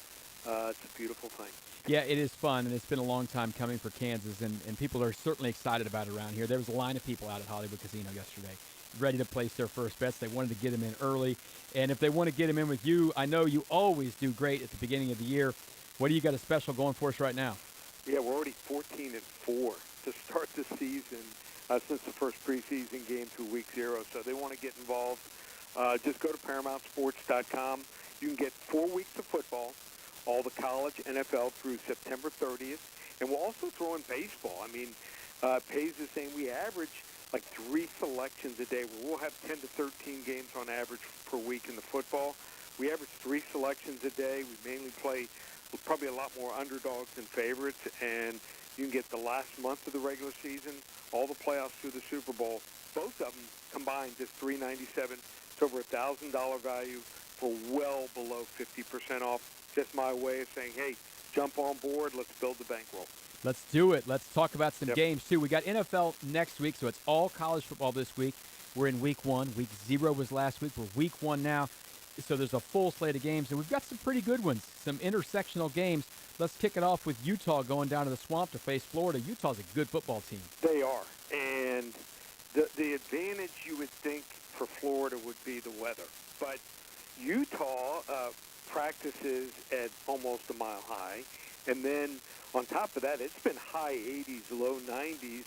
S9: it's a beautiful thing.
S8: Yeah, it is fun, and it's been a long time coming for Kansas, and people are certainly excited about it around here. There was a line of people out at Hollywood Casino yesterday ready to place their first bets. They wanted to get them in early, and if they want to get them in with you, I know you always do great at the beginning of the year. What do you got a special going for us right now?
S9: Yeah, we're already 14-4 to start the season since the first preseason game through week 0. So they want to get involved. Just go to ParamountSports.com. You can get 4 weeks of football, all the college, NFL through September 30th. And we'll also throw in baseball. I mean, pays the same. We average like 3 selections a day. We'll have 10 to 13 games on average per week in the football. We average 3 selections a day. We mainly play probably a lot more underdogs than favorites, and you can get the last month of the regular season, all the playoffs through the Super Bowl. Both of them combined just $397. It's over $1,000 value for well below 50% off. Just my way of saying, hey, jump on board. Let's build the bankroll.
S8: Let's do it. Let's talk about some games, too. We got NFL next week, so it's all college football this week. We're in week 1. Week 0 was last week. We're week 1 now. So there's a full slate of games, and we've got some pretty good ones, some intersectional games. Let's kick it off with Utah going down to the Swamp to face Florida. Utah's a good football team.
S9: They are. And the advantage you would think for Florida would be the weather. But Utah practices at almost a mile high. And then on top of that, it's been high 80s, low 90s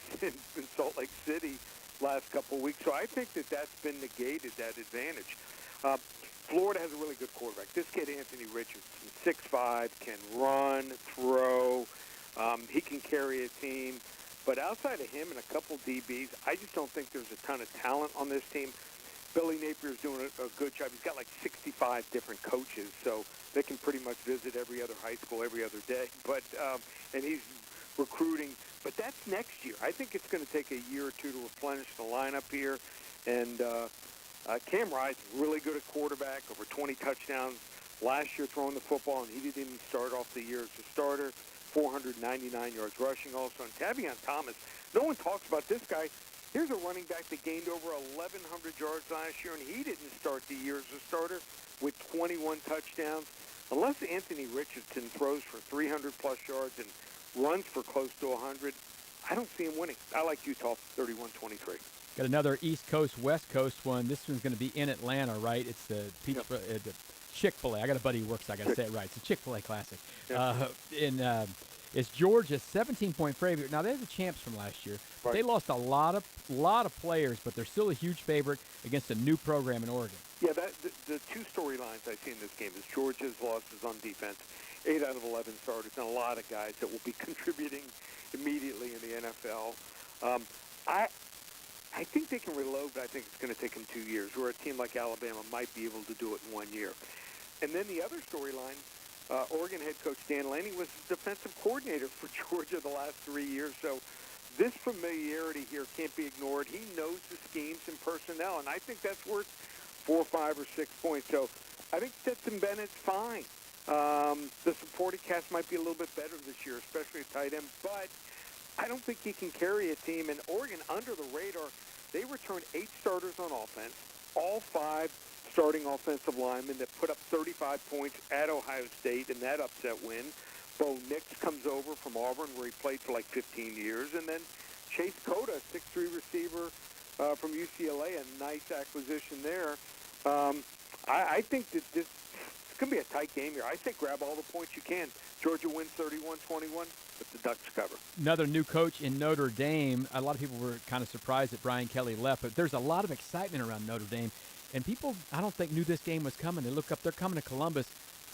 S9: in Salt Lake City last couple of weeks. So I think that's been negated, that advantage. Florida has a really good quarterback. This kid, Anthony Richardson, 6'5", can run, throw. He can carry a team. But outside of him and a couple DBs, I just don't think there's a ton of talent on this team. Billy Napier's doing a good job. He's got like 65 different coaches, so they can pretty much visit every other high school every other day. But and he's recruiting. But that's next year. I think it's going to take a year or two to replenish the lineup here. And Cam Rice, really good at quarterback, over 20 touchdowns last year throwing the football, and he didn't even start off the year as a starter. 499 yards rushing also. And Tavion Thomas, no one talks about this guy. Here's a running back that gained over 1,100 yards last year, and he didn't start the year as a starter with 21 touchdowns. Unless Anthony Richardson throws for 300-plus yards and runs for close to 100, I don't see him winning. I like Utah 31-23.
S8: Got another East Coast, West Coast one. This one's going to be in Atlanta, right? It's the the Chick-fil-A. I got a buddy who works. I got to say it right. It's a Chick-fil-A Classic. Yep. It's Georgia, 17-point favorite. Now they're the champs from last year. Right. They lost a lot of players, but they're still a huge favorite against a new program in Oregon.
S9: Yeah, the two storylines I see in this game is Georgia's losses on defense, 8 out of 11 starters, and a lot of guys that will be contributing immediately in the NFL. I think they can reload, but I think it's going to take them 2 years, where a team like Alabama might be able to do it in 1 year. And then the other storyline, Oregon head coach Dan Lanning was the defensive coordinator for Georgia the last 3 years. So this familiarity here can't be ignored. He knows the schemes and personnel, and I think that's worth 4, 5, or 6 points. So I think Stetson Bennett's fine. The supporting cast might be a little bit better this year, especially at tight end, but I don't think he can carry a team. And Oregon, under the radar, they returned 8 starters on offense, all 5 starting offensive linemen that put up 35 points at Ohio State in that upset win. Bo Nix comes over from Auburn, where he played for like 15 years. And then Chase Cota, 6'3 receiver, from UCLA, a nice acquisition there. I think that this is going to be a tight game here. I say grab all the points you can. Georgia wins 31-21, but the Ducks cover.
S8: Another new coach in Notre Dame. A lot of people were kind of surprised that Brian Kelly left, but there's a lot of excitement around Notre Dame. And people, I don't think, knew this game was coming. They look up, they're coming to Columbus.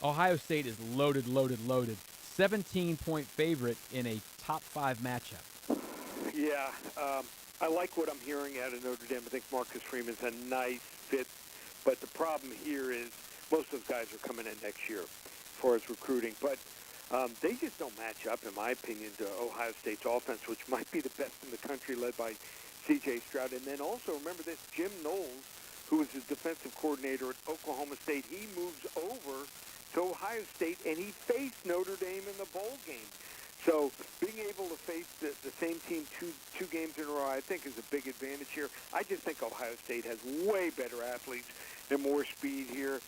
S8: Ohio State is loaded. 17-point favorite in a top 5 matchup.
S9: Yeah, I like what I'm hearing out of Notre Dame. I think Marcus Freeman's a nice fit. But the problem here is most of those guys are coming in next year as far as recruiting. But they just don't match up, in my opinion, to Ohio State's offense, which might be the best in the country, led by C.J. Stroud. And then also, remember this, Jim Knowles, who was the defensive coordinator at Oklahoma State, he moves over to Ohio State, and he faced Notre Dame in the bowl game. So being able to face the same team two games in a row, I think, is a big advantage here. I just think Ohio State has way better athletes and more speed here.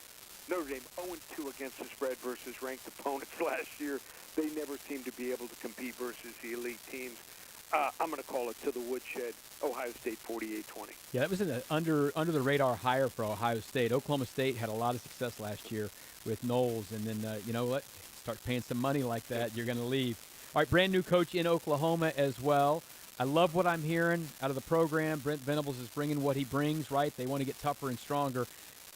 S9: Notre Dame 0-2 against the spread versus ranked opponents last year. They never seem to be able to compete versus the elite teams. I'm going to call it to the woodshed. Ohio State 48-20.
S8: Yeah, that was an under the radar hire for Ohio State. Oklahoma State had a lot of success last year with Knowles, and then you know what? Start paying some money like that, you're going to leave. All right, brand new coach in Oklahoma as well. I love what I'm hearing out of the program. Brent Venables is bringing what he brings, right? They want to get tougher and stronger.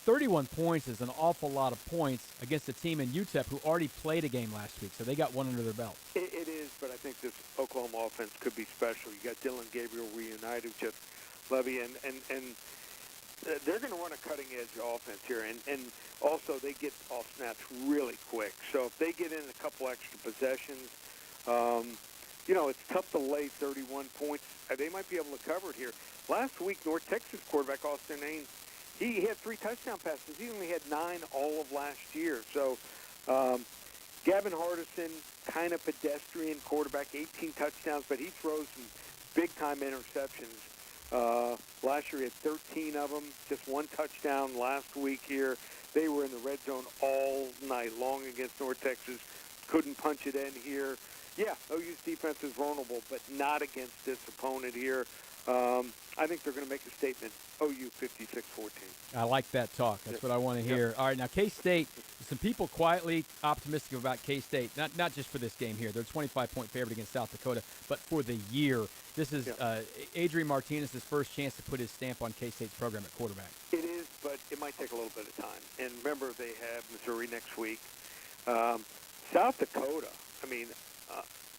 S8: 31 points is an awful lot of points against a team in UTEP who already played a game last week, so they got one under their belt.
S9: It is, but I think this Oklahoma offense could be special. You got Dylan Gabriel reunited with Jeff Levy, and they're going to run a cutting-edge offense here, and also they get off snaps really quick. So if they get in a couple extra possessions, you know, it's tough to lay 31 points. They might be able to cover it here. Last week, North Texas quarterback Austin Ames, he had 3 touchdown passes. He only had 9 all of last year. So Gavin Hardison, kind of pedestrian quarterback, 18 touchdowns, but he throws some big-time interceptions. Last year he had 13 of them, just 1 touchdown last week here. They were in the red zone all night long against North Texas. Couldn't punch it in here. Yeah, OU's defense is vulnerable, but not against this opponent here. I think they're going to make a statement. OU 56-14.
S8: I like that talk. That's what I want to hear. All right, now K-State, some people quietly optimistic about K-State, not just for this game here. They're a 25-point favorite against South Dakota, but for the year. This is Adrian Martinez's first chance to put his stamp on K-State's program at quarterback.
S9: It is, but it might take a little bit of time. And remember, they have Missouri next week. South Dakota, I mean,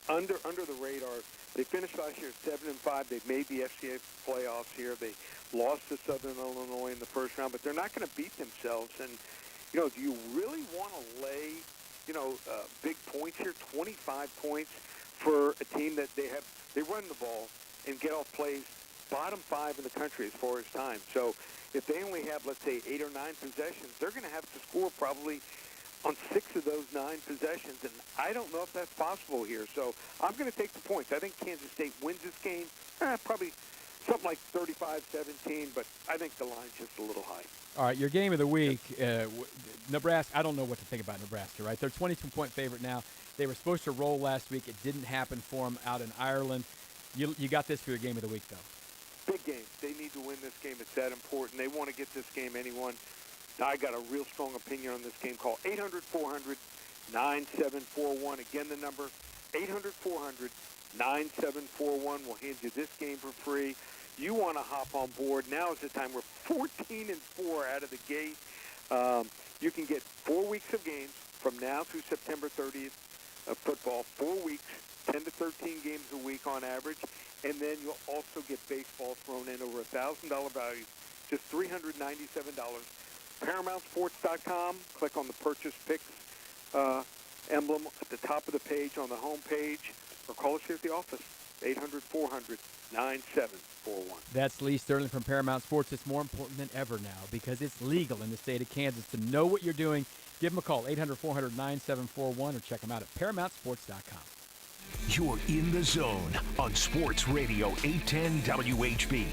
S9: under the radar. They finished last year at 7-5. They made the FCA playoffs here. They lost to Southern Illinois in the first round, but they're not going to beat themselves. And you know, do you really want to lay, big points here? 25 points for a team that they run the ball and get off plays bottom 5 in the country as far as time. So if they only have, let's say, 8 or 9 possessions, they're going to have to score probably on 6 of those 9 possessions, and I don't know if that's possible here. So I'm going to take the points. I think Kansas State wins this game, probably something like 35-17, but I think the line's just a little high.
S8: All right, your game of the week, Nebraska. I don't know what to think about Nebraska, right? They're 22-point favorite now. They were supposed to roll last week. It didn't happen for them out in Ireland. You got this for your game of the week, though.
S9: Big game. They need to win this game. It's that important. They want to get this game anyone. I got a real strong opinion on this game. Call 800-400-9741. Again, the number 800-400-9741. We'll hand you this game for free. You want to hop on board. Now is the time. We're 14-4 out of the gate. You can get 4 weeks of games from now through September 30th of football. 4 weeks, 10 to 13 games a week on average. And then you'll also get baseball thrown in over $1,000 value, just $397. ParamountSports.com. Click on the Purchase Picks emblem at the top of the page on the home page, or call us here at the office, 800-400-9741.
S8: That's Lee Sterling from Paramount Sports. It's more important than ever now because it's legal in the state of Kansas to know what you're doing. Give them a call, 800-400-9741, or check them out at ParamountSports.com.
S2: You're in the zone on Sports Radio 810 WHB.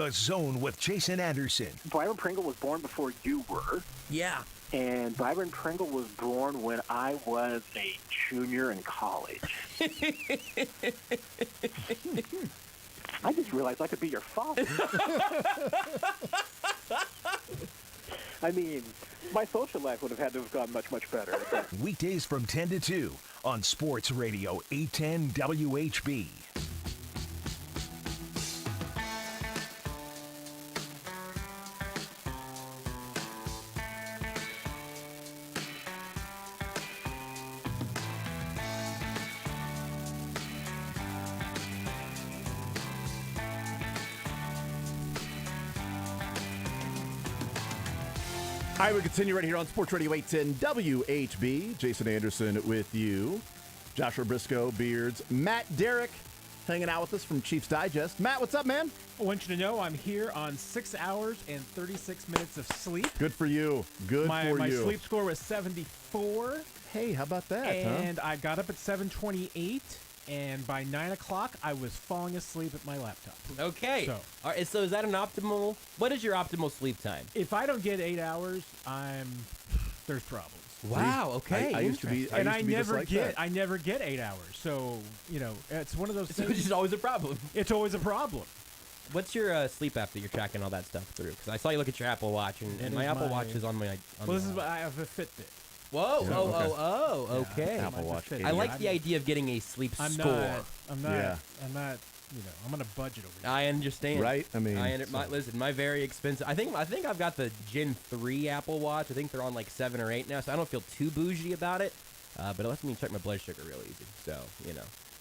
S2: The Zone with Jason Anderson.
S10: Byron Pringle was born before you were.
S5: Yeah.
S10: And Byron Pringle was born when I was a junior in college. I just realized I could be your father. I mean, my social life would have had to have gone much, much better. But
S2: Weekdays from 10 to 2 on Sports Radio 810 WHB.
S4: All right, we continue right here on Sports Radio 810 WHB. Jason Anderson with you. Joshua Brisco, Beards, Matt Derrick hanging out with us from Chiefs Digest. Matt, what's up, man?
S6: I want you to know I'm here on 6 hours and 36 minutes of sleep.
S4: Good for you. Good for you.
S6: My sleep score was 74.
S4: Hey, how about that,
S6: And I got up at 7:28, and by 9 o'clock, I was falling asleep at my laptop.
S5: Okay.
S6: So,
S5: All right, so is that an optimal? What is your optimal sleep time?
S6: if I don't get 8 hours, there's problems.
S5: Wow. Okay.
S4: I used to be,
S6: And
S4: I
S6: never get 8 hours. So, it's one of those
S5: So
S6: things.
S5: it's just always a problem.
S6: It's always a problem.
S5: What's your sleep app that you're tracking all that stuff through? Because I saw you look at your Apple Watch, and
S6: It
S5: my
S6: is
S5: Apple
S6: my-
S5: Watch is on my.
S6: Well, I have a Fitbit.
S5: Whoa!
S4: Yeah,
S5: Okay.
S4: Apple Watch.
S6: Fitbit.
S5: I like the idea of getting a sleep score.
S6: I'm not.
S4: Yeah.
S6: I'm on a budget over here.
S5: I understand.
S4: Right? I mean,
S5: listen, my very expensive. I think I've got the Gen 3 Apple Watch. I think they're on like 7 or 8 now, so I don't feel too bougie about it. But it lets me check my blood sugar real easy. So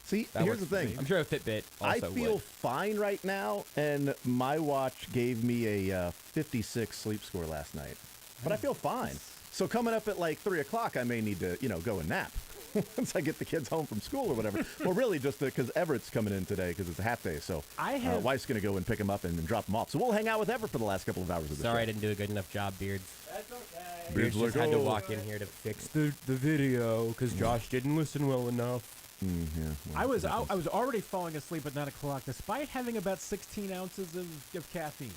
S4: See,
S5: that
S4: here's
S5: works
S4: the
S5: for me.
S4: thing.
S5: I'm sure a Fitbit also
S4: I feel
S5: would.
S4: fine right now, and my watch gave me a 56 sleep score last night. But I feel fine. So coming up at like 3 o'clock, I may need to, go and nap once I get the kids home from school or whatever. Well, really just because Everett's coming in today because it's a half day. So wife's going to go and pick him up and drop him off. So we'll hang out with Everett for the last couple of hours of the show.
S5: Sorry, I didn't do a good enough job, Beards.
S6: That's okay.
S5: Beards just had to walk in here to fix the video because Josh didn't listen well enough.
S4: Yeah,
S6: I was already falling asleep at 9 o'clock despite having about 16 ounces of caffeine.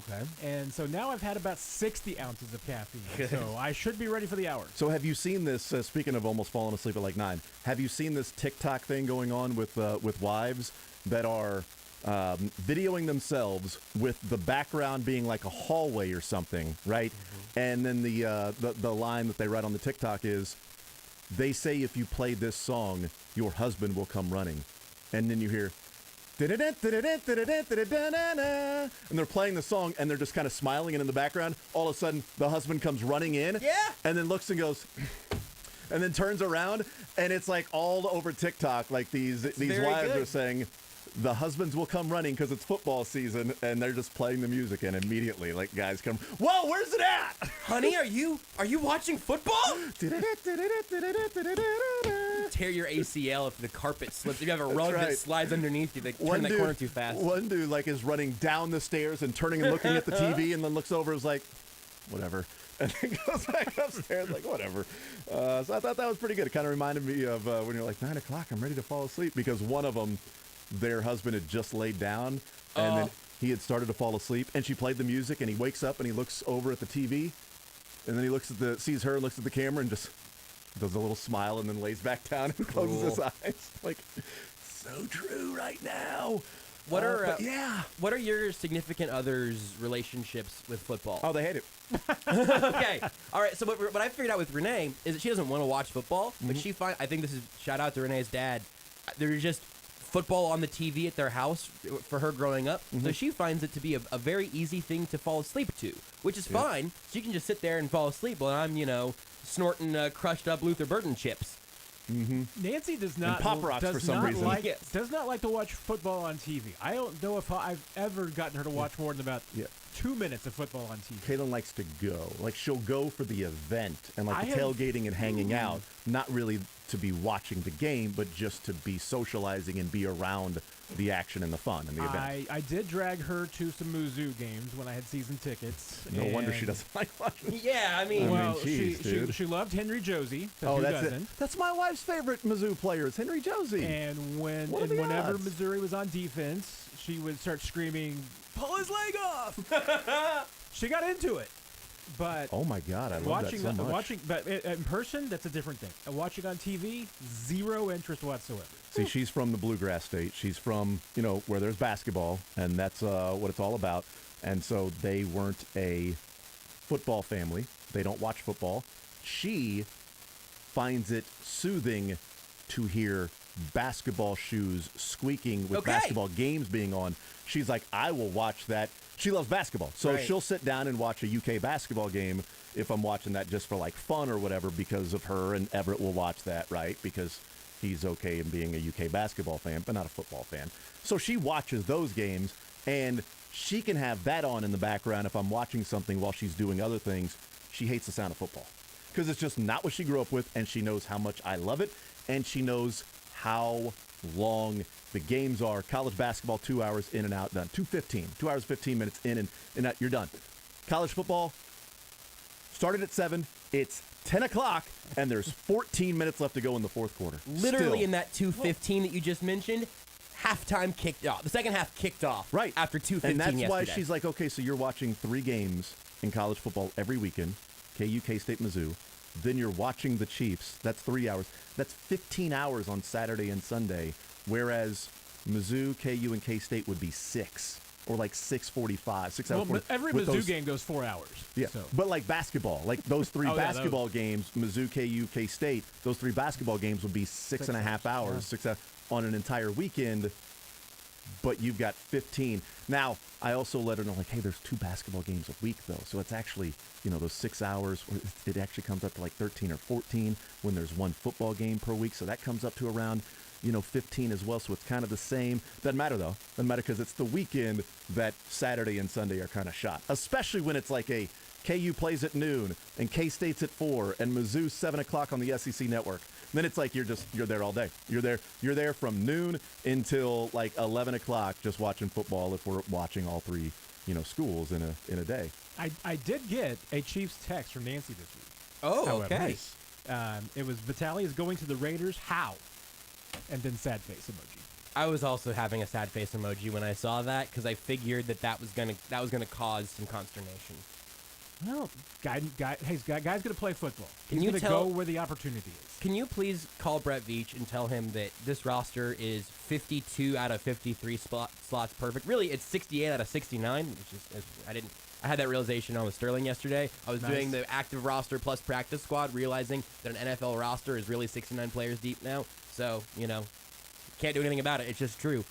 S5: Okay.
S6: And so now I've had about 60 ounces of caffeine. So I should be ready for the hour.
S4: So have you seen this, speaking of almost falling asleep at like 9, have you seen this TikTok thing going on with wives that are videoing themselves with the background being like a hallway or something, right? Mm-hmm. And then the line that they write on the TikTok is, they say if you play this song, your husband will come running. And then you hear, and they're playing the song, and they're just kind of smiling, and in the background, all of a sudden, the husband comes running in, and then looks and goes, and then turns around, and it's like all over TikTok, like these wives are saying, the husbands will come running because it's football season, and they're just playing the music, and immediately, like, guys come, whoa, where's it at?
S5: Honey, are you watching football? Tear your ACL if the carpet slips. If you have a rug that slides underneath you, they turn that corner too fast.
S4: One dude like is running down the stairs and turning and looking at the TV, and then looks over and is like, whatever, and then goes back upstairs like, whatever. So I thought that was pretty good. It kind of reminded me of when you're like 9 o'clock, I'm ready to fall asleep, because one of them, their husband had just laid down, and then he had started to fall asleep, and she played the music, and he wakes up and he looks over at the TV, and then he sees her, looks at the camera, and just does a little smile, and then lays back down and closes his eyes. Like, so true right now.
S5: What are your significant other's relationships with football?
S4: Oh, they hate it.
S5: Okay. All right. So what I figured out with Renee is that she doesn't want to watch football, but I think this is shout out to Renee's dad. There's just football on the TV at their house for her growing up. So she finds it to be a very easy thing to fall asleep to, which is fine. She can just sit there and fall asleep while I'm, snorting crushed up Luther Burton chips.
S6: Nancy does not
S4: Pop Rocks for some reason.
S6: Does not like to watch football on TV. I don't know if I've ever gotten her to watch more than about 2 minutes of football on TV.
S4: Kaylin likes to go. Like, she'll go for the event and like the tailgating and hanging out, not really to be watching the game, but just to be socializing and be around the action and the fun and the event.
S6: I did drag her to some Mizzou games when I had season tickets.
S4: No wonder she doesn't like watching.
S5: Yeah, I mean,
S4: geez,
S6: she loved Henry Josie.
S4: Oh, that's it. That's my wife's favorite Mizzou player. It's Henry Josie.
S6: And whenever Missouri was on defense, she would start screaming, "Pull his leg off!" She got into it, but
S4: oh my God, I love that so much.
S6: But in person, that's a different thing. Watching on TV, zero interest whatsoever.
S4: See, she's from the bluegrass state. She's from, where there's basketball, and that's what it's all about. And so they weren't a football family. They don't watch football. She finds it soothing to hear basketball shoes squeaking with basketball games being on. She's like, I will watch that. She loves basketball. So she'll sit down and watch a UK basketball game if I'm watching that just for like fun or whatever because of her, and Everett will watch that, right? Because he's okay in being a UK basketball fan, but not a football fan. So she watches those games, and she can have that on in the background if I'm watching something while she's doing other things. She hates the sound of football because it's just not what she grew up with, and she knows how much I love it, and she knows how long the games are. College basketball, 2 hours in and out, done. 2:15, 2 hours, 15 minutes in and out, you're done. College football started at 7. It's 10 o'clock, and there's 14 minutes left to go in the fourth quarter.
S5: Literally in that 2:15 that you just mentioned, halftime kicked off. The second half kicked off
S4: right
S5: after 2:15
S4: And that's
S5: yesterday.
S4: why she's like, okay, so you're watching 3 games in college football every weekend, KU, K-State, Mizzou. Then you're watching the Chiefs. That's 3 hours. That's 15 hours on Saturday and Sunday, whereas Mizzou, KU, and K-State would be 6 or like 6:45, 6 hours.
S6: Well, every Mizzou game goes 4 hours.
S4: Yeah,
S6: so.
S4: but like basketball, like those 3 basketball games, Mizzou, KU, K-State, those 3 basketball games would be 6.5 hours,
S6: yeah.
S4: 6 hours on an entire weekend. But you've got 15. Now, I also let her know, like, hey, there's 2 basketball games a week, though. So it's actually, those 6 hours, it actually comes up to like 13 or 14 when there's 1 football game per week. So that comes up to around, 15 as well. So it's kind of the same. Doesn't matter, though. Doesn't matter because it's the weekend that Saturday and Sunday are kind of shot. Especially when it's like a KU plays at noon and K-State's at 4 and Mizzou 7 o'clock on the SEC network. Then it's like you're there all day. You're there from noon until like 11 o'clock just watching football if we're watching all 3 schools in a day.
S6: I did get a Chiefs text from Nancy this week.
S5: Oh,
S6: however.
S5: okay.
S6: It was Vitaly is going to the Raiders. How? And then sad face emoji.
S5: I was also having a sad face emoji when I saw that because I figured that was gonna cause some consternation.
S6: Well, guy's going to play football.
S5: He's
S6: going to go where the opportunity is.
S5: Can you please call Brett Veach and tell him that this roster is 52 out of 53 slots perfect? Really, it's 68 out of 69, which is I had that realization on with Sterling yesterday. I was doing the active roster plus practice squad, realizing that an NFL roster is really 69 players deep now. So, can't do anything about it. It's just true.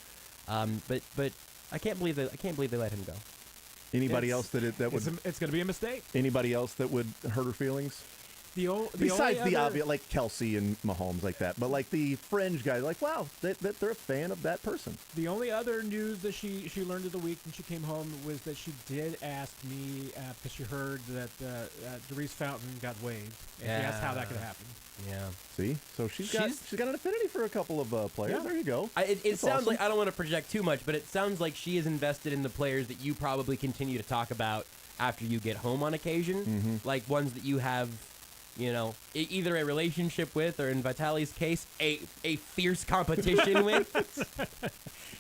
S5: But I can't believe they let him go.
S4: Anybody else that would?
S6: It's going to be a mistake.
S4: Anybody else that would hurt her feelings? Besides the obvious, like Kelsey and Mahomes, like that, but like the fringe guys, like wow, that they're a fan of that person.
S6: The only other news that she learned of the week when she came home was that she did ask me because she heard that Darius Fountain got waived, and she asked how that could happen.
S5: Yeah.
S4: See, so she's got an affinity for a couple of players. Yeah. There you go.
S5: It sounds awesome. Like I don't want to project too much, but it sounds like she is invested in the players that you probably continue to talk about after you get home on occasion, like ones that you have. Either a relationship with, or in Vitaly's case, a fierce competition with.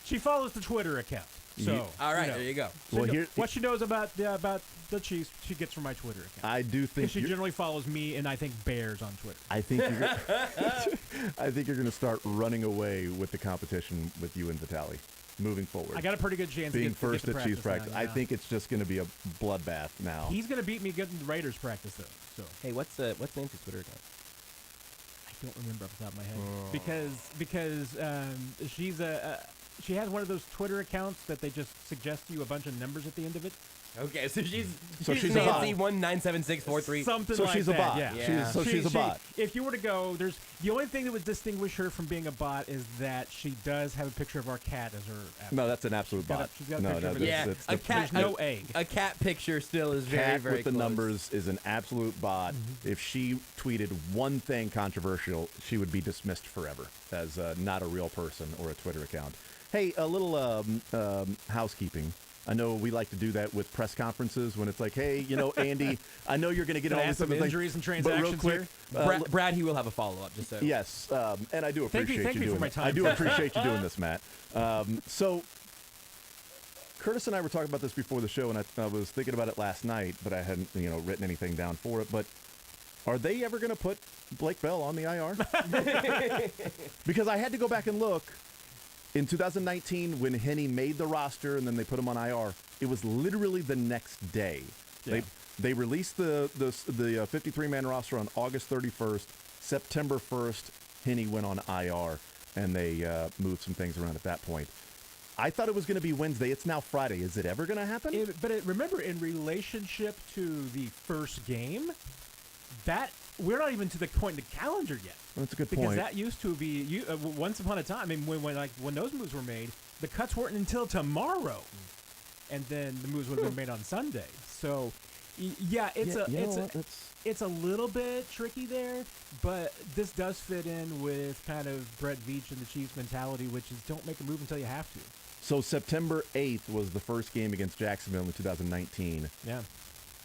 S6: She follows the Twitter account. So,
S5: all right, there you go.
S6: Well, what she knows about the Chiefs, she gets from my Twitter account.
S4: I do think
S6: she generally follows me and I think Bears on Twitter.
S4: I think you're going to start running away with the competition with you and Vitaly. Moving forward,
S6: I got a pretty good chance
S4: being
S6: to get
S4: first at Chiefs practice. I think it's just going to be a bloodbath now.
S6: He's going to beat me good in the Raiders practice though. So
S5: hey, what's Nancy's Twitter account?
S6: I don't remember off the top of my head because she has one of those Twitter accounts that they just suggest you a bunch of numbers at the end of it.
S5: Okay, so she's
S6: Nancy
S5: Nancy 197643.
S6: Something
S4: so
S6: like
S4: she's
S6: that.
S4: A bot.
S6: Yeah.
S4: She's a bot.
S6: If you were to go, the only thing that would distinguish her from being a bot is that she does have a picture of our cat as her avatar.
S4: No, that's an absolute bot.
S6: She's got a picture of it.
S5: A cat.
S6: There's no egg.
S5: A cat picture still is
S4: cat
S5: very
S4: with the
S5: close.
S4: numbers is an absolute bot. If she tweeted one thing controversial, she would be dismissed forever as not a real person or a Twitter account. Hey, a little housekeeping. I know we like to do that with press conferences when it's like, hey, Andy, I know you're going to get all these
S6: some injuries and transactions
S4: but real quick,
S6: here.
S5: Brad, he will have a follow-up, just so.
S4: Yes, and I do appreciate
S6: thank you
S4: doing
S6: for my
S4: this.
S6: time.
S4: I do appreciate you doing this, Matt. So Curtis and I were talking about this before the show, and I was thinking about it last night, but I hadn't, written anything down for it. But are they ever going to put Blake Bell on the IR? Because I had to go back and look. In 2019, when Henne made the roster and then they put him on IR, it was literally the next day.
S6: Yeah.
S4: They released the 53-man roster on August 31st. September 1st, Henne went on IR, and they moved some things around at that point. I thought it was going to be Wednesday. It's now Friday. Is it ever going to happen?
S6: Remember, in relationship to the first game, that we're not even to the point in the calendar yet.
S4: Well, that's a good
S6: because
S4: point.
S6: that used to be once upon a time. I mean, when those moves were made, the cuts weren't until tomorrow, and then the moves would have been made on Sunday. So, yeah, it's a little bit tricky there, but this does fit in with kind of Brett Veach and the Chiefs' mentality, which is don't make a move until you have to.
S4: So September 8th was the first game against Jacksonville in 2019.
S6: Yeah.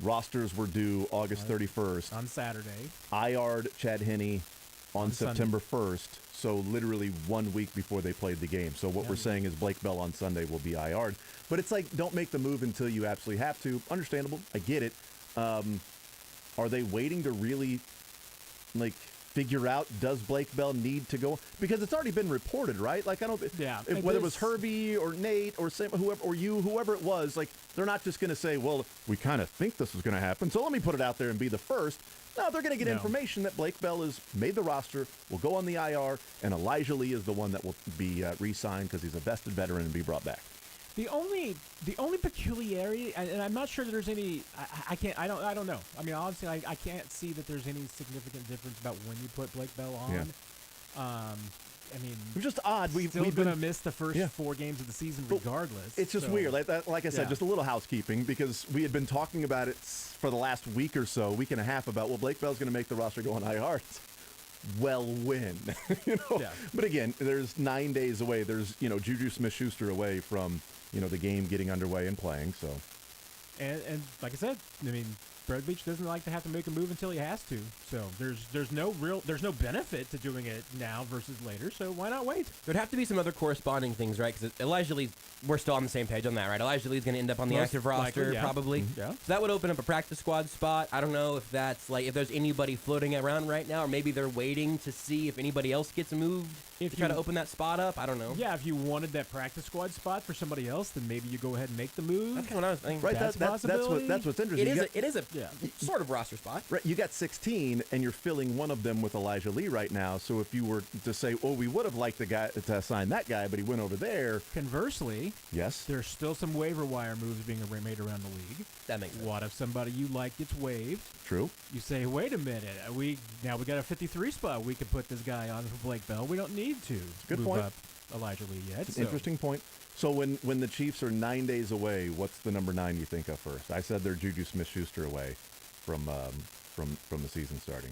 S4: Rosters were due August 31st.
S6: On Saturday.
S4: IR'd Chad Henne on September 1st, so literally 1 week before they played the game. So what we're saying is Blake Bell on Sunday will be IR'd. But it's like, don't make the move until you absolutely have to. Understandable. I get it. Are they waiting to really, figure out, does Blake Bell need to go? Because it's already been reported, right? Like, I don't...
S6: Yeah.
S4: Whether it was Herbie or Nate or Sam, whoever it was, they're not just going to say, well, we kind of think this is going to happen, so let me put it out there and be the first. No, they're going to get information that Blake Bell has made the roster, will go on the IR, and Elijah Lee is the one that will be re-signed because he's a vested veteran and be brought back.
S6: The only peculiarity, and I'm not sure that there's any. I don't know. I mean, obviously, I can't see that there's any significant difference about when you put Blake Bell on.
S4: Yeah.
S6: I mean,
S4: it's just odd. We've
S6: going to miss the first 4 games of the season regardless.
S4: It's just weird. Like I said, just a little housekeeping, because we had been talking about it for the last week or so, week and a half, about, well, Blake Bell's going to make the roster go on IR. Well, when?
S6: Yeah.
S4: But again, there's 9 days away. There's, Juju Smith-Schuster away from, the game getting underway and playing. So,
S6: and like I said, I mean, Brett Veach doesn't like to have to make a move until he has to. So there's no benefit to doing it now versus later. So why not wait?
S5: There'd have to be some other corresponding things, right? Because Elijah Lee, we're still on the same page on that, right? Elijah Lee's going to end up on the active roster, probably.
S6: Mm-hmm. Yeah.
S5: So that would open up a practice squad spot. I don't know if that's if there's anybody floating around right now, or maybe they're waiting to see if anybody else gets moved to try to open that spot up. I don't know.
S6: Yeah, if you wanted that practice squad spot for somebody else, then maybe you go ahead and make the move.
S5: That's kind of what I was thinking.
S4: right,
S6: That's
S4: that's what's interesting.
S5: It is a sort of roster spot.
S4: Right, you got 16, and you're filling one of them with Elijah Lee right now. So if you were to say, oh, we would have liked the guy to sign that guy, but he went over there.
S6: Conversely,
S4: yes,
S6: there's still some waiver wire moves being made around the league.
S5: That makes sense.
S6: What if somebody you like gets waived?
S4: True.
S6: You say, wait a minute, we got a 53 spot. We could put this guy on for Blake Bell. We don't need to
S4: good
S6: move
S4: point.
S6: up Elijah Lee yet.
S4: That's an interesting point. So when the Chiefs are 9 days away, what's the number 9 you think of first? I said they're Juju Smith-Schuster away from the season starting.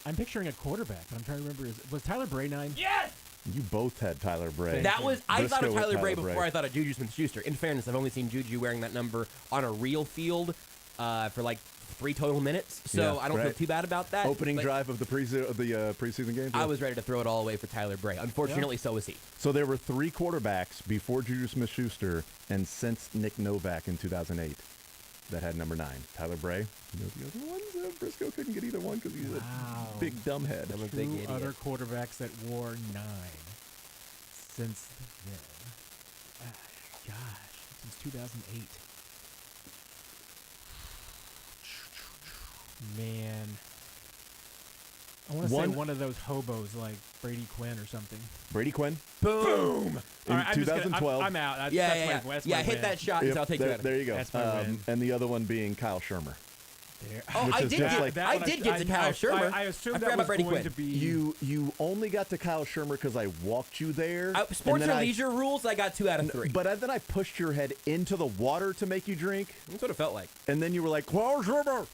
S6: I'm picturing a quarterback, but I'm trying to remember. Was Tyler Bray 9?
S5: Yes!
S4: You both had Tyler Bray.
S5: I thought of
S4: Brisco
S5: Tyler
S4: with
S5: Bray before I thought of Juju Smith-Schuster. In fairness, I've only seen Juju wearing that number on a real field for 3 total minutes, so I don't feel too bad about that.
S4: Opening drive of the preseason game.
S5: I was ready to throw it all away for Tyler Bray. Unfortunately, so was he.
S4: So there were 3 quarterbacks before Juju Smith-Schuster and since Nick Novak in 2008 that had number 9. Tyler Bray. The other ones, Brisco couldn't get either one because he's a big dumbhead.
S5: I'm a big idiot.
S6: Other quarterbacks that wore 9 since then. Gosh, since 2008. Man. I want to say one of those hobos like Brady Quinn or something.
S4: Brady Quinn?
S5: Boom!
S4: In 2012.
S6: I'm out. That's
S5: Yeah,
S6: my
S5: hit
S6: win.
S5: that shot and I'll take you out of it.
S4: There you go.
S6: That's my win.
S4: And the other one being Kyle Shermer.
S5: Oh, I did get to Kyle Shermer.
S6: I assumed
S5: forgot
S6: that was
S5: about Brady
S6: going
S5: Quinn.
S6: to be...
S4: You only got to Kyle Shermer because I walked you there.
S5: Sports and leisure rules, I got 2 out of 3.
S4: But then I pushed your head into the water to make you drink.
S5: That's what it felt like.
S4: And then you were like, Kyle Shermer!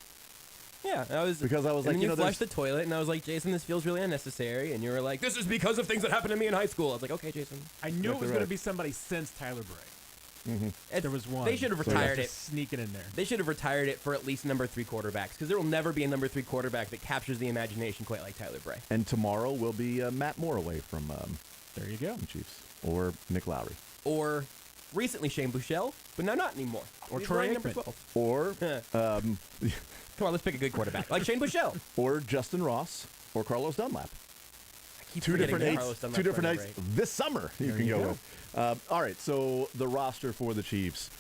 S5: Yeah,
S4: because I was like,
S5: and you flushed the toilet, and I was like, Jason, this feels really unnecessary. And you were like, this is because of things that happened to me in high school. I was like, okay, Jason.
S6: I knew it was going to be somebody since Tyler Bray.
S4: Mm-hmm.
S6: There was one.
S5: They should have retired it.
S6: Sneaking in there.
S5: They should have retired it for at least number 3 quarterbacks, because there will never be a number 3 quarterback that captures the imagination quite like Tyler Bray.
S4: And tomorrow will be Matt Moore away from
S6: there you go.
S4: the Chiefs, or Nick Lowry.
S5: Or Recently Shane Buechele, but now not anymore.
S6: Or
S5: He's
S6: Troy
S5: wearing number
S6: Aikman.
S5: 12.
S4: Or
S5: Come on, let's pick a good quarterback. Like Shane Buechele.
S4: or Justin Ross or Carlos Dunlap.
S5: Keep
S4: Two
S5: forgetting
S4: different
S5: that Carlos
S4: nights.
S5: Dunlap's
S4: Two different
S5: running
S4: nights
S5: great.
S4: this summer. You
S6: There
S4: can
S6: you
S4: go
S6: go.
S4: with. All right. So the roster for the Chiefs.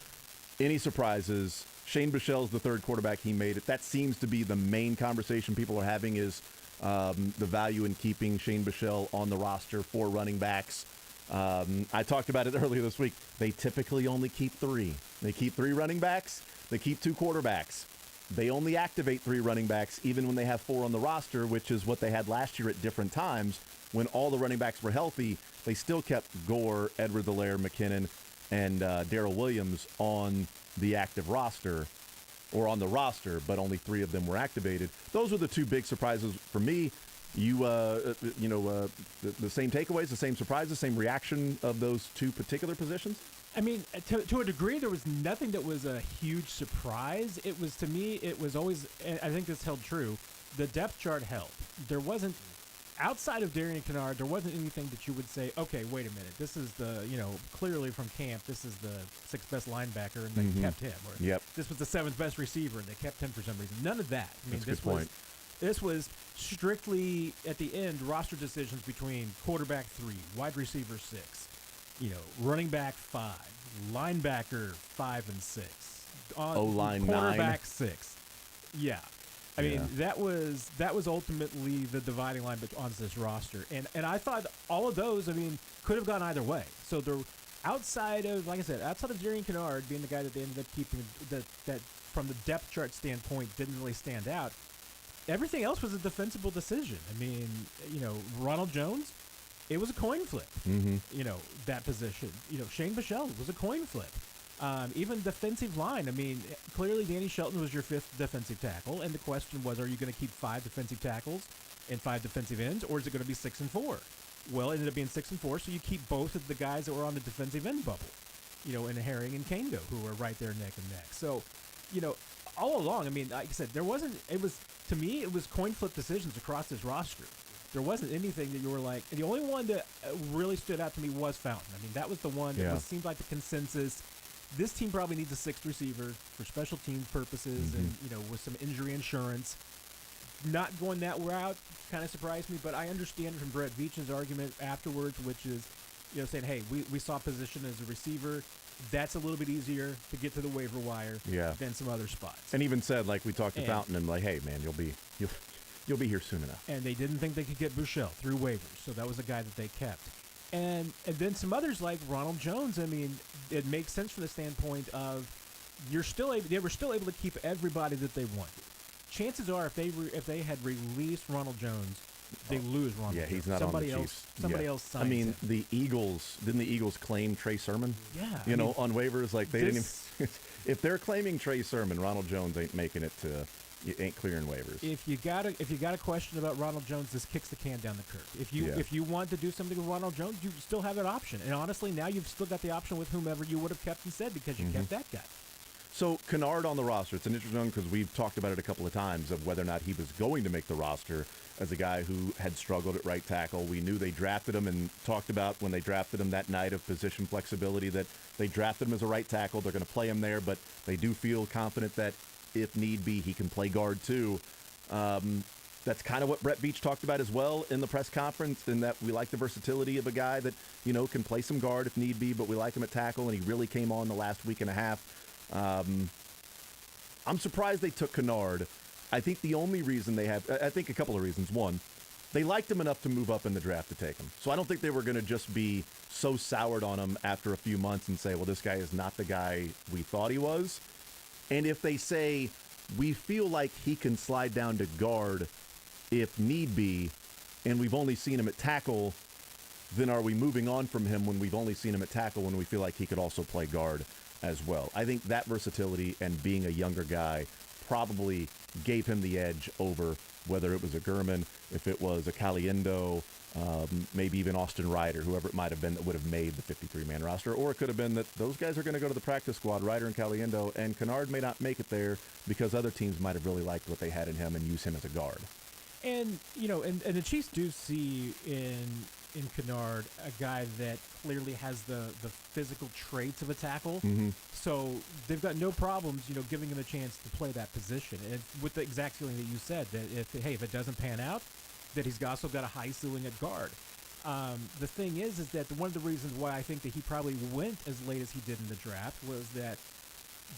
S4: Any surprises? Shane Buechele's the third quarterback. He made it. That seems to be the main conversation people are having is the value in keeping Shane Buechele on the roster for running backs. I talked about it earlier this week. They typically only keep 3. They keep 3 running backs. They keep 2 quarterbacks. They only activate 3 running backs even when they have 4 on the roster, which is what they had last year at different times. When all the running backs were healthy, they still kept Gore, Edwards-Helaire, McKinnon, and Darrell Williams on the active roster, or on the roster, but only 3 of them were activated. Those are the 2 big surprises for me. The same takeaways, the same surprises, same reaction of those 2 particular positions?
S6: I mean, to a degree, there was nothing that was a huge surprise. It was, to me, it was always, and I think this held true, the depth chart held. There wasn't, outside of Darian Kennard, there wasn't anything that you would say, okay, wait a minute, this is the, clearly from camp, this is the 6th best linebacker, and they kept him. Or this was the 7th best receiver, and they kept him for some reason. None of that. I mean,
S4: That's a good point.
S6: This was strictly, at the end, roster decisions between quarterback 3, wide receiver 6, running back 5, linebacker 5 and 6,
S4: O-line
S6: quarterback
S4: 9.
S6: 6. Yeah. I mean, that was ultimately the dividing line on this roster. And I thought all of those, could have gone either way. So they're outside of, like I said, outside of Darian Kennard being the guy that they ended up keeping, that from the depth chart standpoint didn't really stand out, everything else was a defensible decision. Ronald Jones, it was a coin flip. That position. Shane Buechele was a coin flip. Even defensive line. Clearly Danny Shelton was your 5th defensive tackle, and the question was, are you going to keep 5 defensive tackles and 5 defensive ends, or is it going to be 6 and 4? Well, it ended up being 6 and 4, so you keep both of the guys that were on the defensive end bubble. In Herring and Kango, who were right there neck and neck. So, all along, like I said, to me, it was coin flip decisions across this roster. There wasn't anything that you were like, and the only one that really stood out to me was Fountain. That was the one that seemed like the consensus. This team probably needs a 6th receiver for special team purposes and, with some injury insurance. Not going that route kind of surprised me, but I understand from Brett Veach's argument afterwards, which is, saying, hey, we saw position as a receiver. That's a little bit easier to get to the waiver wire than some other spots.
S4: And even said, like, we talked to Fountain, and like, hey, man, you'll be here soon enough.
S6: And they didn't think they could get Buechele through waivers, so that was a guy that they kept. And then some others like Ronald Jones. It makes sense from the standpoint of they were still able to keep everybody that they wanted. Chances are, if they had released Ronald Jones, they lose Ronald.
S4: Yeah,
S6: Jones.
S4: he's not
S6: somebody
S4: on the
S6: else.
S4: Chiefs.
S6: Somebody else signs him.
S4: the Eagles didn't the Eagles claim Trey Sermon?
S6: Yeah,
S4: on waivers, like they didn't. Even, if they're claiming Trey Sermon, Ronald Jones ain't making it to. Ain't clearing waivers.
S6: If you got a question about Ronald Jones, this kicks the can down the curb. If you want to do something with Ronald Jones, you still have that option. And honestly, now you've still got the option with whomever you would have kept instead because you kept that guy.
S4: So Kennard on the roster, it's an interesting one because we've talked about it a couple of times of whether or not he was going to make the roster as a guy who had struggled at right tackle. We knew they drafted him and talked about when they drafted him that night of position flexibility that they drafted him as a right tackle. They're going to play him there, but they do feel confident that if need be, he can play guard too. That's kind of what Brett Veach talked about as well in the press conference, in that we like the versatility of a guy that, can play some guard if need be, but we like him at tackle, and he really came on the last week and a half. I'm surprised they took Kennard. I think the only reason a couple of reasons. One, they liked him enough to move up in the draft to take him. So I don't think they were going to just be so soured on him after a few months and say, well, this guy is not the guy we thought he was. And if they say, we feel like he can slide down to guard if need be, and we've only seen him at tackle, then are we moving on from him when we've only seen him at tackle when we feel like he could also play guard as well? I think that versatility and being a younger guy probably gave him the edge over whether it was a Gurman, if it was a Caliendo, maybe even Austin Ryder, whoever it might have been that would have made the 53-man roster. Or it could have been that those guys are going to go to the practice squad, Ryder and Caliendo, and Kennard may not make it there because other teams might have really liked what they had in him and use him as a guard.
S6: And and the Chiefs do see in Kennard a guy that clearly has the physical traits of a tackle.
S4: Mm-hmm.
S6: So they've got no problems, giving him a chance to play that position. And with the exact feeling that you said, that if it doesn't pan out, that he's also got a high ceiling at guard. The thing is that one of the reasons why I think that he probably went as late as he did in the draft was that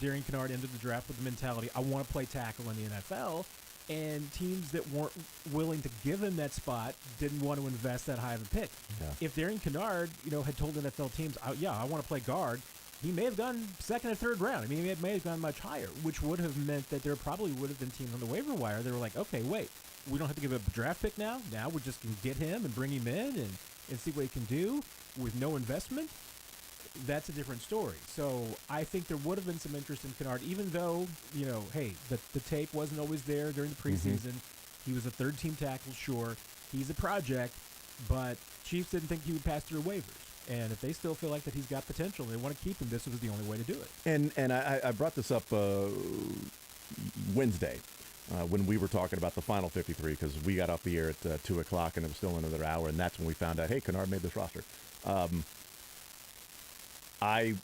S6: Darian Kennard ended the draft with the mentality, I want to play tackle in the NFL. And teams that weren't willing to give him that spot didn't want to invest that high of a pick.
S4: Yeah.
S6: If Darian Kennard, had told NFL teams, I want to play guard, he may have gone second or third round. I mean, he may have gone much higher, which would have meant that there probably would have been teams on the waiver wire that were like, okay, wait, we don't have to give up a draft pick now. Now we're just going to get him and bring him in and see what he can do with no investment. That's a different story. So I think there would have been some interest in Kennard, even though, hey, the tape wasn't always there during the preseason. He was a third-team tackle, sure. He's a project, but Chiefs didn't think he would pass through waivers. And if they still feel like that he's got potential, they want to keep him, this was the only way to do it.
S4: And I brought this up Wednesday when we were talking about the final 53 because we got off the air at 2 o'clock and it was still another hour, and that's when we found out, hey, Kennard made this roster. I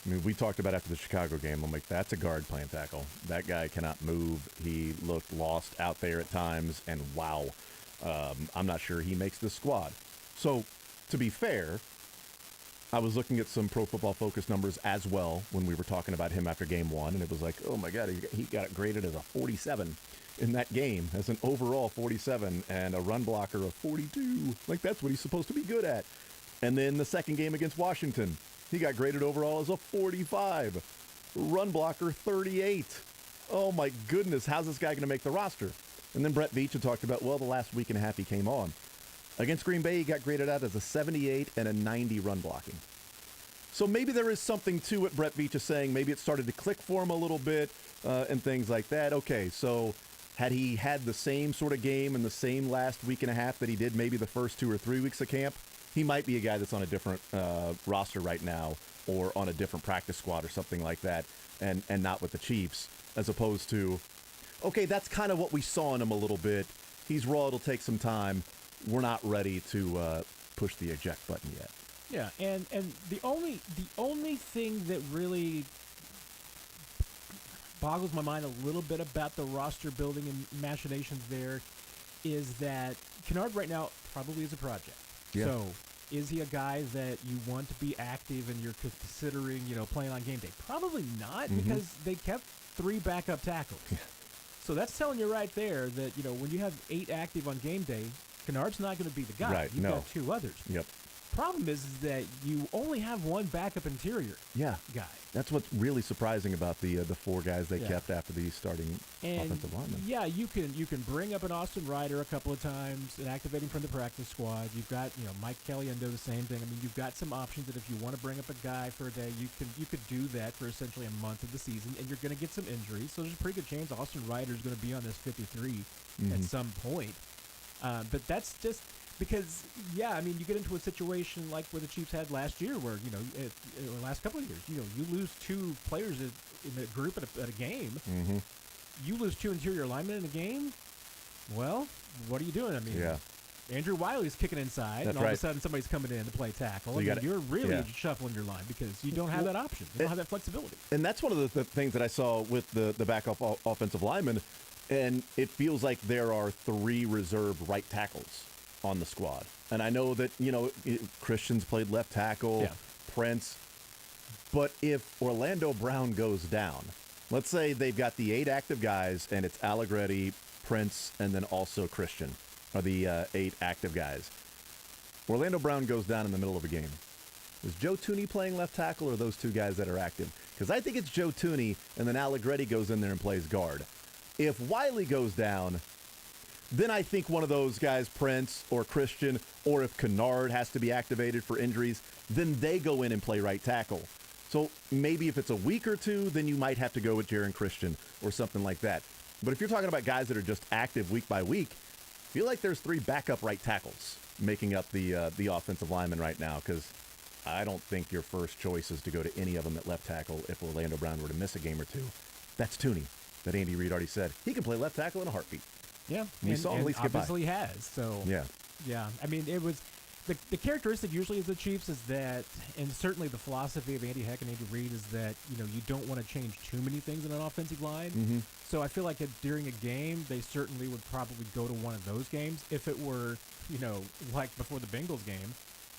S4: mean, we talked about after the Chicago game, I'm like, that's a guard playing tackle. That guy cannot move. He looked lost out there at times, and wow, I'm not sure he makes this squad. So, to be fair, I was looking at some Pro Football Focus numbers as well when we were talking about him after game one, and it was like, oh my God, he got graded as a 47 in that game, as an overall 47, and a run blocker of 42. Like, that's what he's supposed to be good at. And then the second game against Washington, he got graded overall as a 45. Run blocker, 38. Oh, my goodness. How's this guy going to make the roster? And then Brett Veach had talked about, well, the last week and a half he came on. Against Green Bay, he got graded out as a 78 and a 90 run blocking. So maybe there is something to what Brett Veach is saying. Maybe it started to click for him a little bit and things like that. Okay, so had he had the same sort of game in the same last week and a half that he did maybe the first 2 or 3 weeks of camp, he might be a guy that's on a different roster right now or on a different practice squad or something like that and not with the Chiefs, as opposed to, okay, that's kind of what we saw in him a little bit. He's raw. It'll take some time. We're not ready to push the eject button yet.
S6: Yeah, and the only thing that really boggles my mind a little bit about the roster building and machinations there is that Kennard right now probably is a project.
S4: Yeah.
S6: So is he a guy that you want to be active and you're considering, playing on game day? Probably not, because they kept 3 backup tackles.
S4: Yeah.
S6: So that's telling you right there that, when you have 8 active on game day, Kennard's not going to be the guy.
S4: Right,
S6: You've got 2 others.
S4: Yep.
S6: Problem is that you only have 1 backup interior guy.
S4: That's what's really surprising about the 4 guys they kept after the starting offensive lineman.
S6: Yeah, you can bring up an Austin Ryder a couple of times and activate him from the practice squad. You've got Mike Caliendo, the same thing. I mean, you've got some options that if you want to bring up a guy for a day, you could do that for essentially a month of the season, and you're going to get some injuries. So there's a pretty good chance Austin Ryder is going to be on this 53 at some point. But that's just because, you get into a situation like where the Chiefs had last year where, the last couple of years, you lose 2 players in a group at a game.
S4: Mm-hmm.
S6: You lose 2 interior linemen in a game. Well, what are you doing? I mean, Andrew Wiley's kicking inside, and all of a sudden somebody's coming in to play tackle. So you're really shuffling your line because you don't have that option. You don't have that flexibility.
S4: And that's one of the things that I saw with the backup offensive lineman, and it feels like there are 3 reserve right tackles on the squad. And I know that, Christian's played left tackle, Prince. But if Orlando Brown goes down, let's say they've got the 8 active guys, and it's Allegretti, Prince, and then also Christian are the 8 active guys. Orlando Brown goes down in the middle of a game. Is Joe Tooney playing left tackle or those 2 guys that are active? Because I think it's Joe Tooney, and then Allegretti goes in there and plays guard. If Wiley goes down, then I think one of those guys, Prince or Christian, or if Kennard has to be activated for injuries, then they go in and play right tackle. So maybe if it's a week or 2, then you might have to go with Jaron Christian or something like that. But if you're talking about guys that are just active week by week, I feel like there's 3 backup right tackles making up the offensive lineman right now, because I don't think your first choice is to go to any of them at left tackle if Orlando Brown were to miss a game or 2. That's Tooney, that Andy Reid already said. He can play left tackle in a heartbeat.
S6: Yeah,
S4: We saw him at least get by.
S6: obviously has. So yeah. I mean, it was the characteristic usually of the Chiefs is that, and certainly the philosophy of Andy Heck and Andy Reid is that you don't want to change too many things in an offensive line.
S4: Mm-hmm.
S6: So I feel like during a game, they certainly would probably go to one of those games. If it were, like before the Bengals game,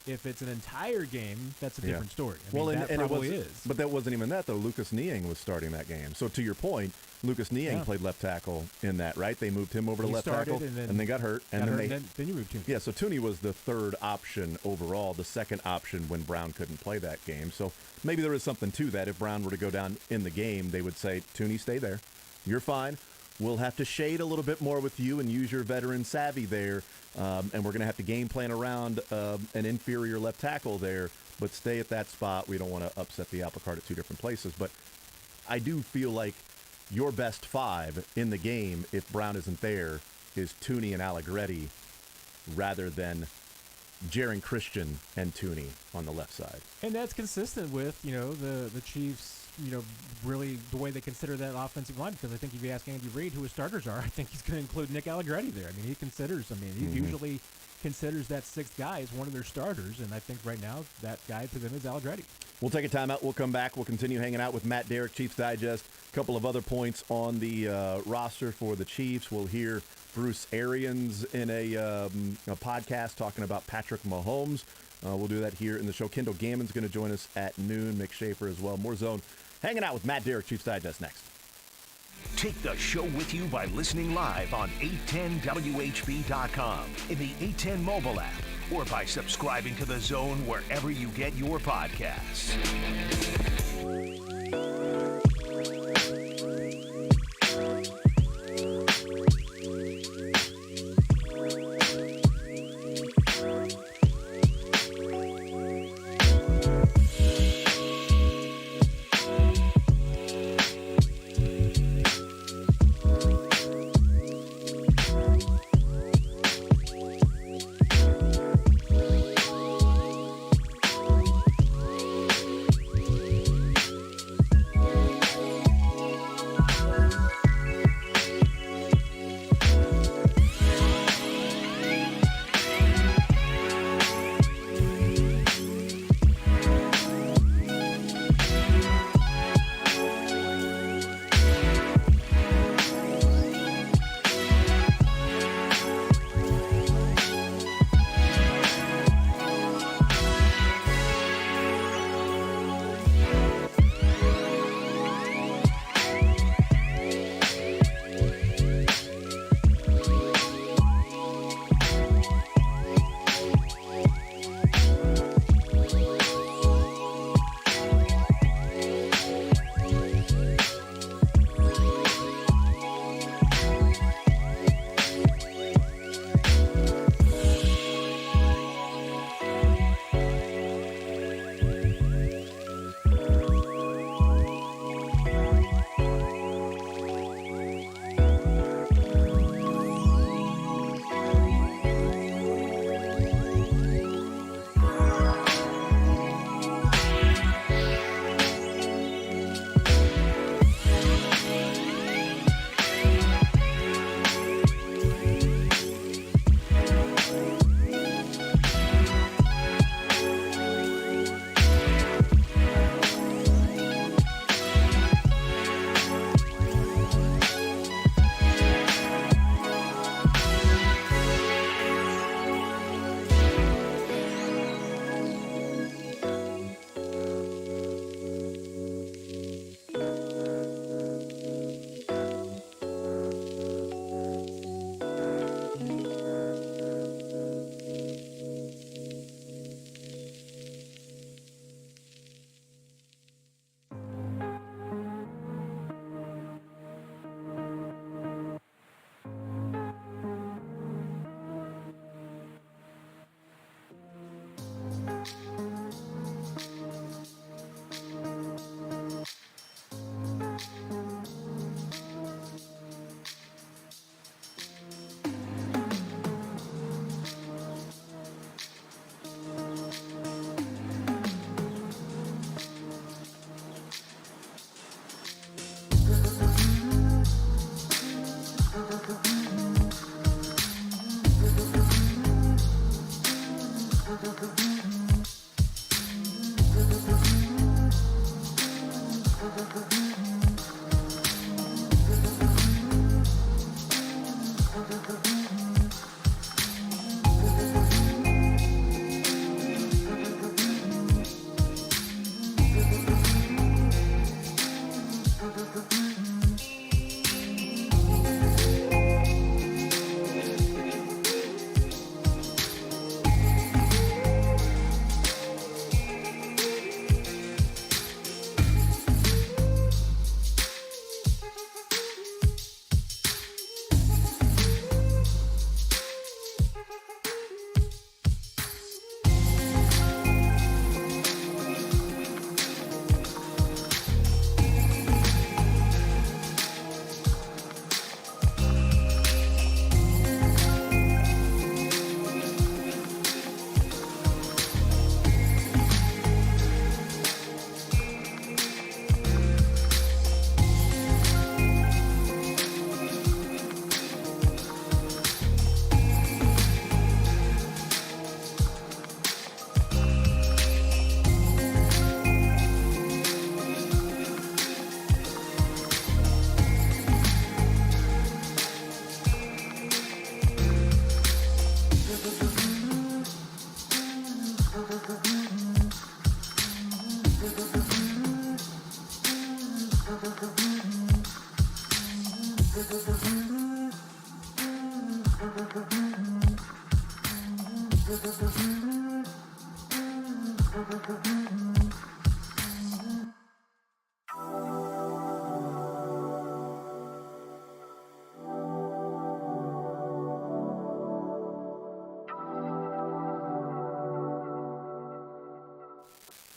S6: if it's an entire game, that's a different story. I mean, that probably is.
S4: But that wasn't even that, though. Lucas Niang was starting that game. So to your point, Lucas Niang played left tackle in that, right? They moved him over to left tackle, and then got hurt. And
S6: then you moved Tooney.
S4: Yeah, so Tooney was the third option overall, the second option when Brown couldn't play that game. So maybe there is something to that. If Brown were to go down in the game, they would say, Tooney, stay there. You're fine. We'll have to shade a little bit more with you and use your veteran savvy there. And we're going to have to game plan around an inferior left tackle there, but stay at that spot. We don't want to upset the apple cart at two different places. But I do feel like your best five in the game, if Brown isn't there, is Tooney and Allegretti rather than Jaron Christian and Tooney on the left side.
S6: And that's consistent with, the Chiefs, really the way they consider that offensive line, because I think if you ask Andy Reid who his starters are, I think he's going to include Nick Allegretti there. I mean, he usually considers that sixth guy as one of their starters, and I think right now that guy to them is Allegretti.
S4: We'll take a timeout. We'll come back. We'll continue hanging out with Matt Derrick, Chiefs Digest. A couple of other points on the roster for the Chiefs. We'll hear Bruce Arians in a podcast talking about Patrick Mahomes. We'll do that here in the show. Kendall Gammon's going to join us at noon. Mick Shaffer as well. More Zone. Hanging out with Matt Derrick, Chiefs Digest next.
S2: Take the show with you by listening live on 810WHB.com, in the 810 mobile app, or by subscribing to The Zone wherever you get your podcasts.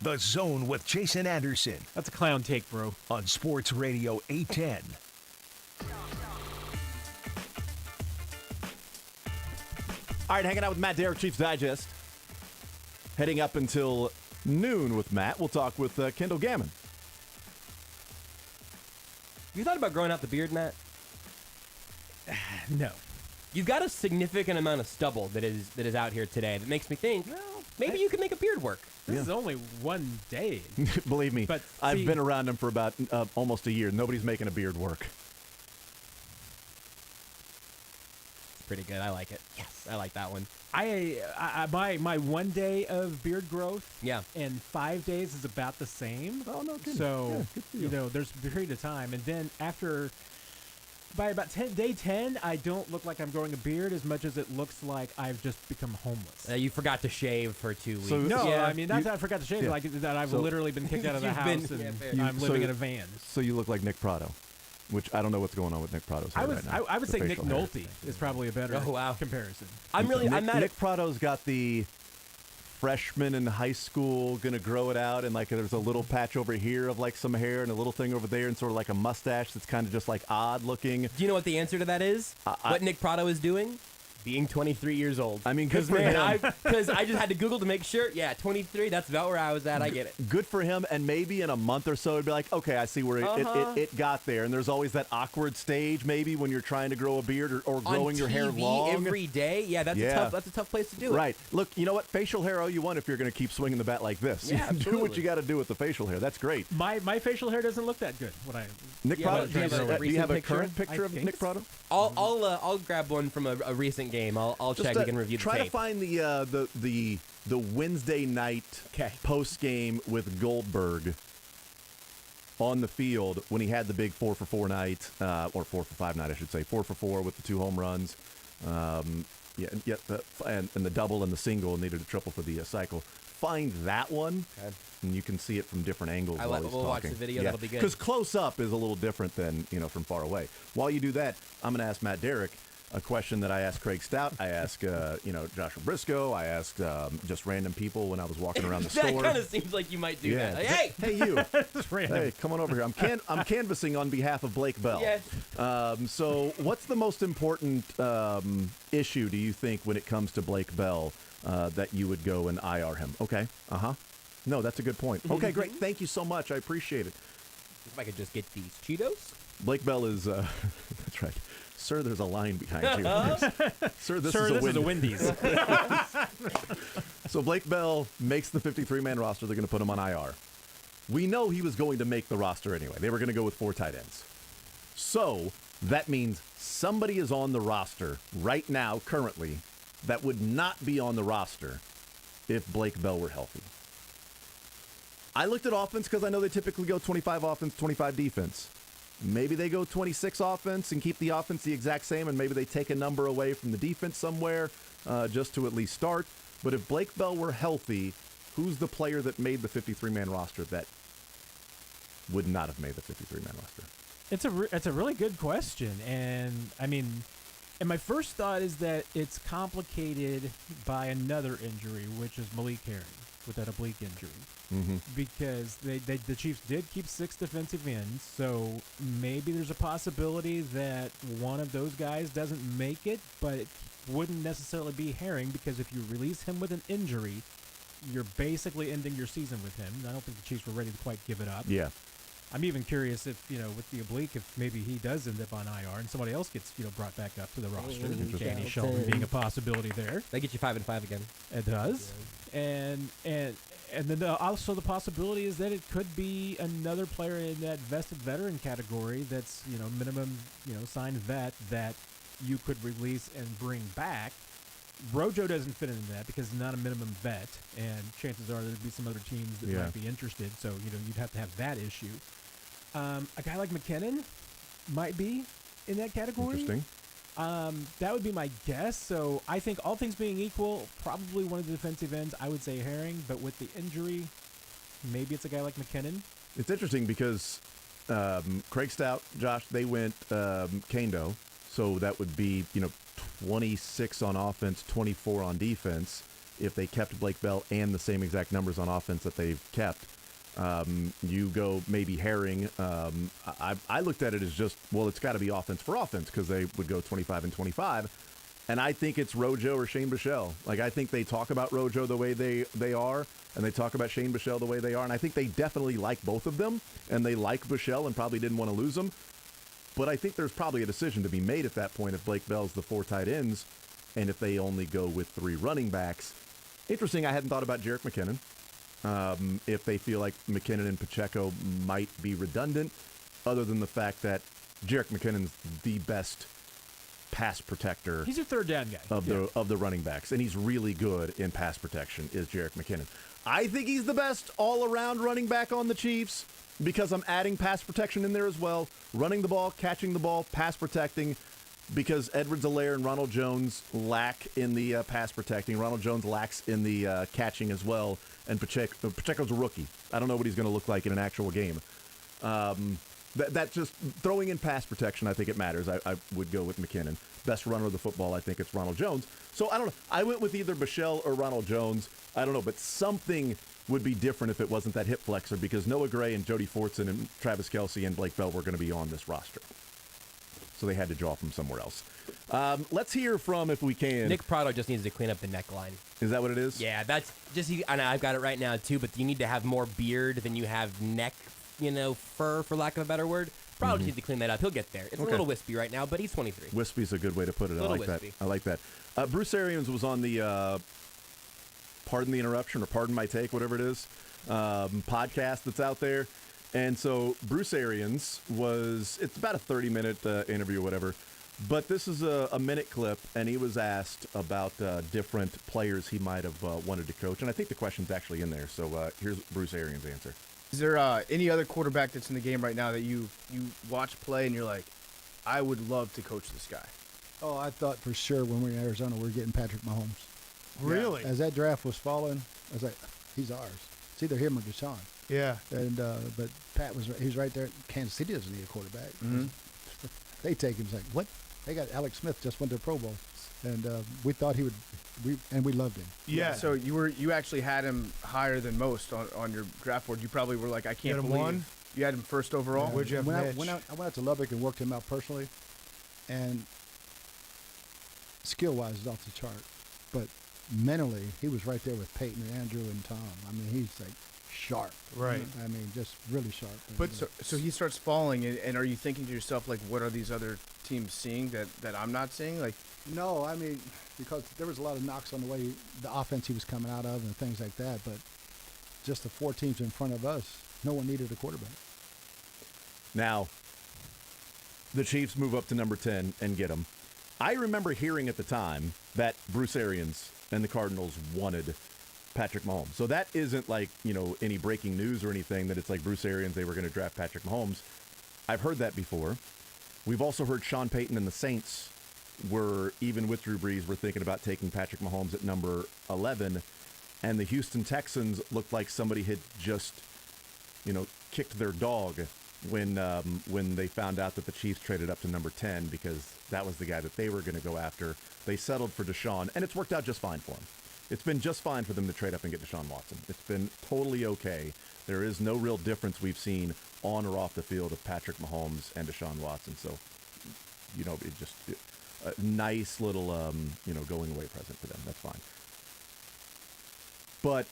S2: The Zone with Jason Anderson
S6: That's a clown take, bro.
S2: on Sports Radio 810.
S4: All right, hanging out with Matt Derrick, Chiefs Digest. Heading up until noon with Matt. We'll talk with Kendall Gammon.
S5: You thought about growing out the beard, Matt?
S6: No.
S5: You've got a significant amount of stubble that is out here today that makes me think, well, maybe you can make a beard work.
S6: This is only one day.
S4: Believe me,
S6: But
S4: I've
S6: see-
S4: been around him for about almost a year. Nobody's making a beard work.
S5: It's pretty good. I like it. Yes, I like that one.
S6: My 1 day of beard growth,
S5: Yeah.
S6: and 5 days is about the same.
S4: Oh, no kidding.
S6: So
S4: Yeah, good for
S6: you
S4: you.
S6: know, there's a period of time, and then by about day 10, I don't look like I'm growing a beard as much as it looks like I've just become homeless.
S5: You forgot to shave for 2 weeks.
S4: So-
S6: No,
S5: yeah.
S6: I mean, not that I forgot to shave,
S4: Yeah.
S6: like that I've
S4: So-
S6: literally been kicked out of the
S5: You've
S6: house
S5: been-
S6: and
S5: yeah, fair.
S6: I'm living in a van.
S4: So you look like Nick Prado, which I don't know what's going on with Nick Prado's hair right now.
S6: I would
S4: The
S6: say Nick
S4: facial hair.
S6: Nolte is probably a better
S5: Oh, wow.
S6: comparison.
S5: I'm
S4: Nick,
S5: mad at
S4: Nick Prado's got the freshman in high school gonna grow it out, and like there's a little patch over here of like some hair and a little thing over there and sort of like a mustache that's kind of just like odd looking.
S5: Do you know what the answer to that is? What Nick Prado is doing? Being 23 years old.
S4: I mean, good
S5: Because
S4: for him.
S5: because I just had to Google to make sure. Yeah, 23. That's about where I was at. I get it.
S4: Good for him, and maybe in a month or so it'd be like, okay, I see where it got there. And there's always that awkward stage maybe when you're trying to grow a beard or growing
S5: On
S4: your hair
S5: TV
S4: long.
S5: every day. Yeah, that's a tough place to do it.
S4: Right. Look, you know what? Facial hair all you want if you're going to keep swinging the bat like this.
S5: Yeah,
S4: do what
S5: absolutely.
S4: you got to do with the facial hair. That's great.
S6: My facial hair doesn't look that good.
S4: Nick
S5: Yeah,
S4: Prado,
S5: but
S4: do you
S5: do you have a
S4: have a
S5: recent
S4: current
S6: picture?
S4: picture
S6: I
S4: of
S6: think
S4: Nick
S6: so.
S4: Prado?
S5: I'll grab one from a recent game. I'll check. We can review the
S4: try
S5: tape.
S4: to find the Wednesday night post game with Goldberg on the field when he had the big 4-for-4 night, or 4-for-5 night, I should say, 4-for-4 with the 2 home runs, and the double and the single, and needed a triple for the cycle. Find that one, and you can see it from different angles. While he's
S5: we'll watch
S4: talking.
S5: the video. That'll be good.
S4: Because close up is a little different than from far away. While you do that, I'm going to ask Matt Derrick a question that I asked Craig Stout. I asked Joshua Brisco. I asked just random people when I was walking around the
S5: That
S4: store.
S5: kind of seems like you might do
S4: Yeah.
S5: that. Like, hey,
S4: you!
S6: Just random.
S4: Hey, come on over here. I'm canvassing on behalf of Blake Bell.
S5: Yes.
S4: So, what's the most important issue do you think when it comes to Blake Bell that you would go and IR him? Okay. No, that's a good point. Okay, great. Thank you so much. I appreciate it.
S5: if I could just get these Cheetos.
S4: Blake Bell is. That's right. Sir, there's a line behind you. Sir, this is a
S6: Wendy's.
S4: So Blake Bell makes the 53-man roster. They're going to put him on IR. We know he was going to make the roster anyway. They were going to go with 4 tight ends. So that means somebody is on the roster right now, currently, that would not be on the roster if Blake Bell were healthy. I looked at offense because I know they typically go 25 offense, 25 defense. Maybe they go 26 offense and keep the offense the exact same, and maybe they take a number away from the defense somewhere just to at least start. But if Blake Bell were healthy, who's the player that made the 53-man roster that would not have made the 53-man roster?
S6: It's a really good question, and I mean, and my first thought is that it's complicated by another injury, which is Malik Herring with that oblique injury.
S4: Mm-hmm.
S6: Because the Chiefs did keep 6 defensive ends, so maybe there's a possibility that one of those guys doesn't make it, but it wouldn't necessarily be Herring, because if you release him with an injury, you're basically ending your season with him. I don't think the Chiefs were ready to quite give it up.
S4: Yeah.
S6: I'm even curious if, with the oblique, if maybe he does end up on IR and somebody else gets, brought back up to the roster. Danny Shelton being a possibility there.
S5: They get you 5-5 again.
S6: It does. Yeah. And then also the possibility is that it could be another player in that vested veteran category that's, minimum, signed vet that you could release and bring back. Rojo doesn't fit into that because he's not a minimum vet, and chances are there'd be some other teams that might be interested. So, you'd have to have that issue. A guy like McKinnon might be in that category.
S4: Interesting.
S6: That would be my guess. So I think all things being equal, probably one of the defensive ends, I would say Herring. But with the injury, maybe it's a guy like McKinnon.
S4: It's interesting because Craig Stout, Josh, they went Kendo. So that would be, 26 on offense, 24 on defense if they kept Blake Bell and the same exact numbers on offense that they've kept. You go maybe Herring. I looked at it as just, it's got to be offense for offense because they would go 25 and 25. And I think it's Rojo or Shane Buechele. Like, I think they talk about Rojo the way they are, and they talk about Shane Buechele the way they are. And I think they definitely like both of them, and they like Buechele and probably didn't want to lose him. But I think there's probably a decision to be made at that point if Blake Bell's the 4 tight ends and if they only go with 3 running backs. Interesting, I hadn't thought about Jerick McKinnon. If they feel like McKinnon and Pacheco might be redundant, other than the fact that Jerick McKinnon's the best pass protector.
S6: He's your third down guy
S4: of the running backs, and he's really good in pass protection. Is Jerick McKinnon? I think he's the best all-around running back on the Chiefs because I'm adding pass protection in there as well, running the ball, catching the ball, pass protecting. Because Edwards-Helaire and Ronald Jones lack in the pass protecting. Ronald Jones lacks in the catching as well. And Pacheco's a rookie. I don't know what he's going to look like in an actual game. That just throwing in pass protection, I think it matters. I would go with McKinnon. Best runner of the football, I think it's Ronald Jones. So I don't know. I went with either Buechele or Ronald Jones. I don't know, but something would be different if it wasn't that hip flexor because Noah Gray and Jody Fortson and Travis Kelce and Blake Bell were going to be on this roster. So they had to draw from somewhere else. Let's hear from, if we can.
S5: Nick Prado just needs to clean up the neckline.
S4: Is that what it is?
S5: Yeah, that's just, and I've got it right now too, but you need to have more beard than you have neck, fur, for lack of a better word. Prado just needs to clean that up. He'll get there. It's a little wispy right now, but he's 23.
S4: Wispy's a good way to put it. I like
S5: wispy.
S4: that. I like that. Bruce Arians was on the Pardon the Interruption or Pardon My Take, whatever it is, podcast that's out there. And so Bruce Arians it's about a 30-minute interview or whatever, but this is a minute clip, and he was asked about different players he might have wanted to coach. And I think the question's actually in there. So here's Bruce Arians' answer.
S11: Is there any other quarterback that's in the game right now that you watch play and you're like, I would love to coach this guy?
S12: Oh, I thought for sure when we were in Arizona we were getting Patrick Mahomes.
S6: Really?
S12: As that draft was falling, I was like, he's ours. It's either him or Deshaun.
S6: Yeah.
S12: And but Pat he's right there. Kansas City doesn't need a quarterback. Mm-hmm. They take him. It's like, what? They got Alex Smith just went to the Pro Bowl, and we thought he would. We loved him.
S11: Yeah. So you actually had him higher than most on your draft board. You probably were like, I can't believe you had him first overall.
S12: Where'd you have I went out to Lubbock and worked him out personally, and skill-wise is off the chart, but mentally he was right there with Peyton and Andrew and Tom. I mean, he's like sharp.
S6: Right.
S12: I mean, just really sharp.
S11: But so he starts falling, and are you thinking to yourself, like, what are these other teams seeing that I'm not seeing? Like,
S12: no, I mean, because there was a lot of knocks on the way the offense he was coming out of and things like that, but just the 4 teams in front of us, no one needed a quarterback.
S4: Now, the Chiefs move up to number 10 and get him. I remember hearing at the time that Bruce Arians and the Cardinals wanted Patrick Mahomes. So that isn't like, any breaking news or anything that it's like Bruce Arians, they were going to draft Patrick Mahomes. I've heard that before. We've also heard Sean Payton and the Saints were, even with Drew Brees, were thinking about taking Patrick Mahomes at number 11. And the Houston Texans looked like somebody had just, kicked their dog when they found out that the Chiefs traded up to number 10 because that was the guy that they were going to go after. They settled for Deshaun, and it's worked out just fine for them. It's been just fine for them to trade up and get Deshaun Watson. It's been totally okay. There is no real difference we've seen on or off the field of Patrick Mahomes and Deshaun Watson. So, it just a nice little, going away present for them. That's fine. But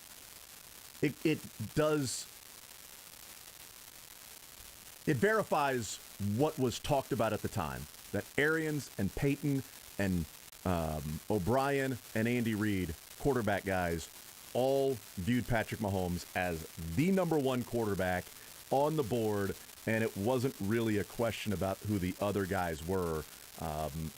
S4: it does... It verifies what was talked about at the time, that Arians and Peyton and O'Brien and Andy Reid, quarterback guys, all viewed Patrick Mahomes as the number 1 quarterback on the board, and it wasn't really a question about who the other guys were.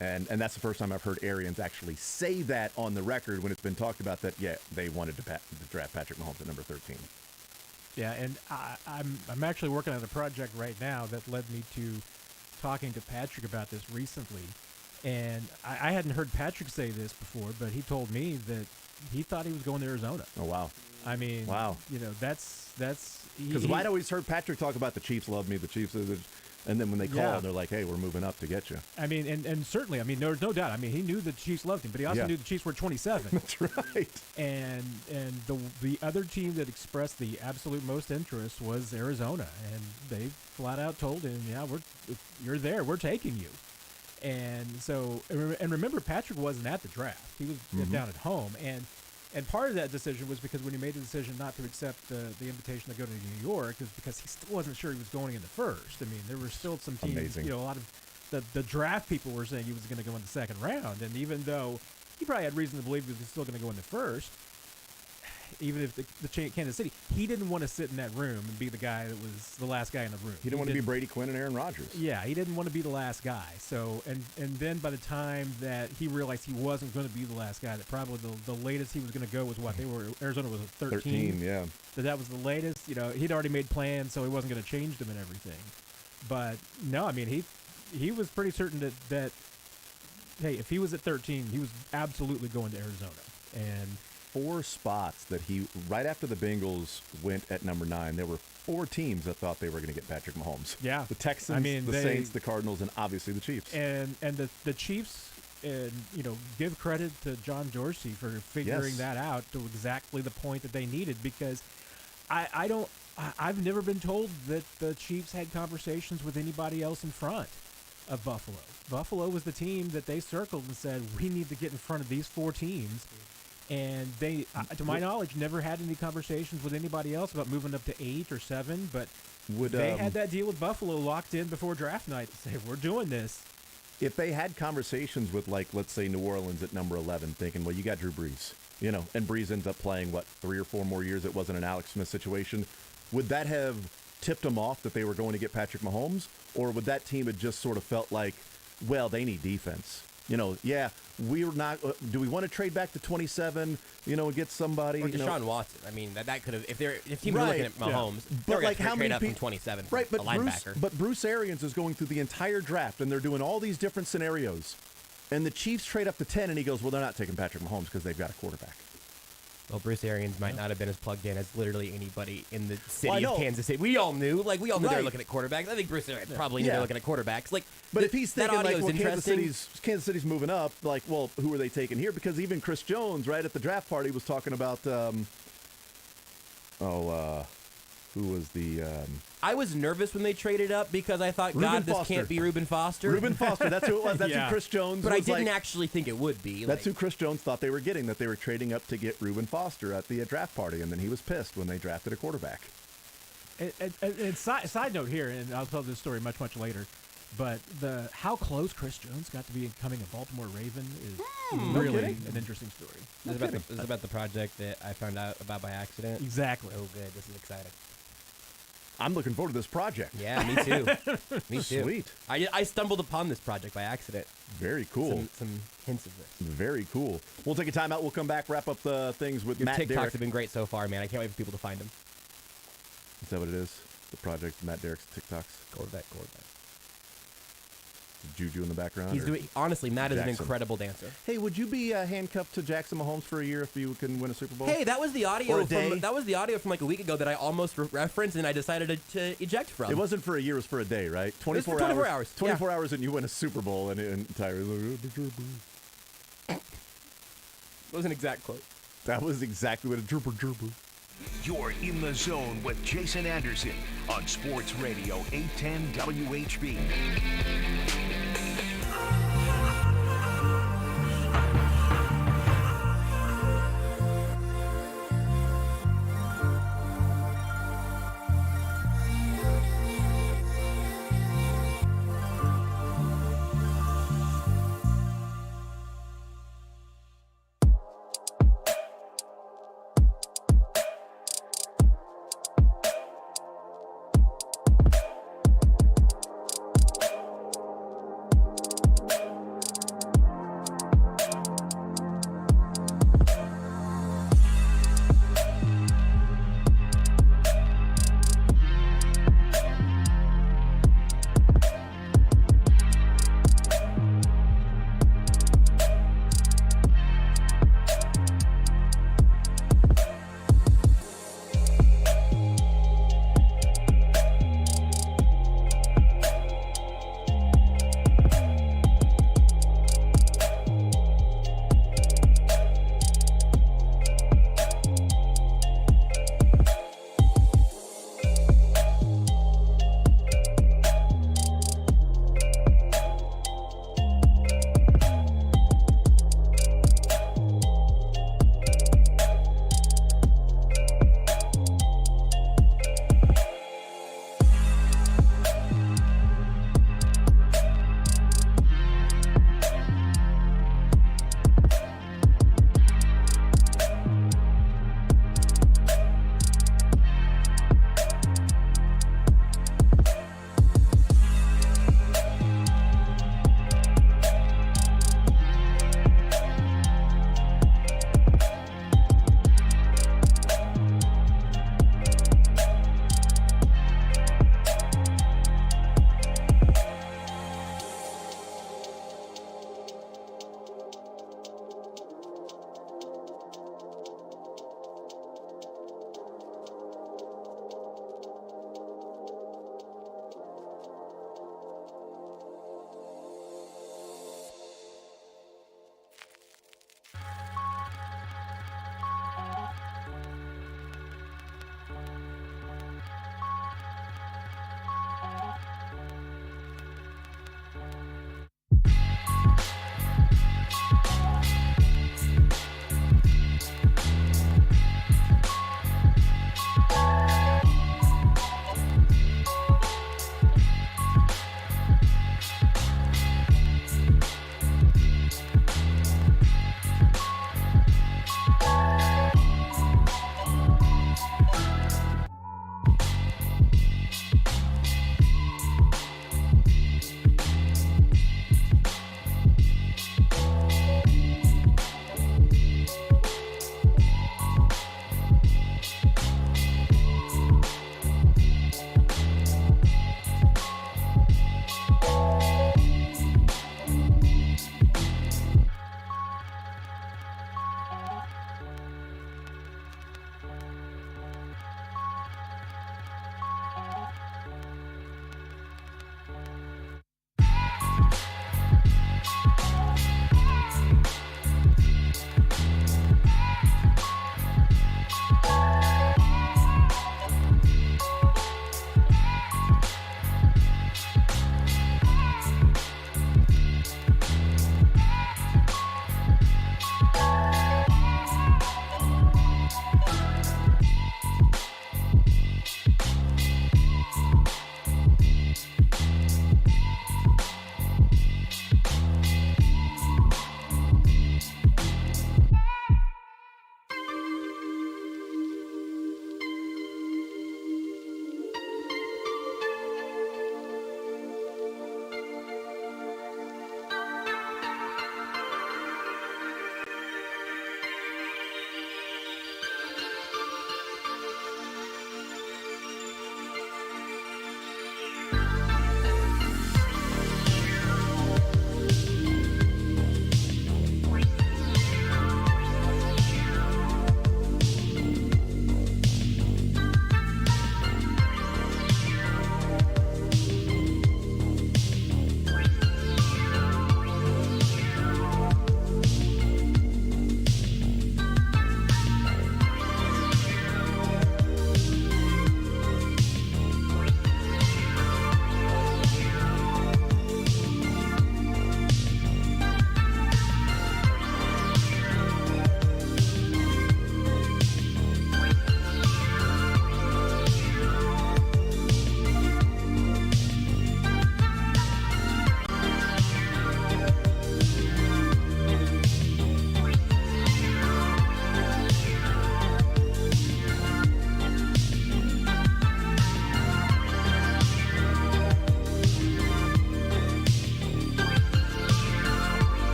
S4: And that's the first time I've heard Arians actually say that on the record when it's been talked about that, they wanted to draft Patrick Mahomes at number 13.
S6: Yeah, and I'm actually working on a project right now that led me to talking to Patrick about this recently. And I hadn't heard Patrick say this before, but he told me that he thought he was going to Arizona.
S4: Oh, wow.
S6: I mean,
S4: wow.
S6: That's
S4: because I'd always heard Patrick talk about the Chiefs love me, the Chiefs, and then when they called, they're like, hey, we're moving up to get you.
S6: I mean, and certainly, I mean, there's no doubt. I mean, he knew the Chiefs loved him, but he also knew the Chiefs were 27.
S4: That's right.
S6: And the other team that expressed the absolute most interest was Arizona, and they flat out told him, you're there, we're taking you. And so, and remember, Patrick wasn't at the draft; he was down at home, and part of that decision was because when he made the decision not to accept the invitation to go to New York, is because he still wasn't sure he was going in the first. I mean, there were still some teams, a lot of the draft people were saying he was going to go in the second round, and even though he probably had reason to believe he was still going to go in the first, even if the Kansas City, he didn't want to sit in that room and be the guy that was the last guy in the room.
S4: He didn't want to be Brady Quinn and Aaron Rodgers.
S6: Yeah, he didn't want to be the last guy. So, and then by the time that he realized he wasn't going to be the last guy, that probably the latest he was going to go was what Arizona was at 13.
S4: 13, yeah.
S6: So that was the latest. He'd already made plans, so he wasn't going to change them and everything. But no, I mean, he was pretty certain that hey, if he was at 13, he was absolutely going to Arizona. And
S4: 4 spots that right after the Bengals went at number 9, there were 4 teams that thought they were going to get Patrick Mahomes.
S6: Yeah.
S4: The Texans, the Saints, the Cardinals, and obviously the Chiefs.
S6: And the Chiefs, give credit to John Dorsey for figuring that out to exactly the point that they needed, because I've never been told that the Chiefs had conversations with anybody else in front of Buffalo. Buffalo was the team that they circled and said, we need to get in front of these 4 teams. And they, to my knowledge, never had any conversations with anybody else about moving up to 8 or 7. But they had that deal with Buffalo locked in before draft night to say, we're doing this.
S4: If they had conversations with, let's say, New Orleans at number 11, thinking, well, you got Drew Brees, and Brees ends up playing, 3 or 4 more years, it wasn't an Alex Smith situation, would that have tipped them off that they were going to get Patrick Mahomes? Or would that team have just sort of felt like, well, they need defense? We're not. Do we want to trade back to 27? And get somebody.
S5: Or Deshaun Watson. I mean, that could have. If teams were looking at Mahomes,
S4: but
S5: how many trade up from 27?
S4: Right, but
S5: a linebacker.
S4: Bruce Arians is going through the entire draft, and they're doing all these different scenarios, and the Chiefs trade up to 10, and he goes, well, they're not taking Patrick Mahomes because they've got a quarterback.
S5: Well, Bruce Arians might not have been as plugged in as literally anybody in the city of Kansas City. We all knew. They were looking at quarterbacks. I think Bruce Arians probably knew they were looking at quarterbacks.
S4: But if he's thinking,
S5: Kansas
S4: City's moving up, who are they taking here? Because even Chris Jones, right at the draft party, was talking about, who was the?
S5: I was nervous when they traded up because I thought,
S4: Reuben
S5: God, this
S4: Foster.
S5: can't be Reuben Foster.
S4: Reuben Foster, that's who it was. That's who Chris Jones.
S5: But I
S4: was
S5: didn't
S4: like,
S5: actually think it would be.
S4: That's who Chris Jones thought they were getting. That they were trading up to get Reuben Foster at the draft party, and then he was pissed when they drafted a quarterback.
S6: And side note here, and I'll tell this story much later, but how close Chris Jones got to becoming a Baltimore Raven is really an interesting story.
S5: This is about the project that I found out about by accident.
S6: Exactly.
S5: Oh, good. This is exciting.
S4: I'm looking forward to this project.
S5: Yeah, me too. Me too.
S4: Sweet.
S5: I stumbled upon this project by accident.
S4: Very cool.
S5: Some hints of this.
S4: Very cool. We'll take a timeout. We'll come back, wrap up the things with
S5: Your
S4: Matt
S5: TikToks
S4: Derrick.
S5: have been great so far, man. I can't wait for people to find them.
S4: Is that what it is? The project, Matt Derrick's TikToks?
S5: Corvette.
S4: Juju in the background?
S5: He's doing. Honestly, Matt is an
S4: Jackson?
S5: incredible dancer.
S4: Hey, would you be handcuffed to Jackson Mahomes for a year if you can win a Super Bowl?
S5: Hey, that was the audio.
S4: Or a day?
S5: That was the audio from like a week ago that I almost referenced and I decided to eject from.
S4: It wasn't for a year; it was for a day, right? 24
S5: for 24 hours.
S4: 24 hours, and you win a Super Bowl, and Tyree's like,
S5: That was an exact quote.
S4: that was exactly what a gerber.
S2: You're in the zone with Jason Anderson on Sports Radio 810 WHB.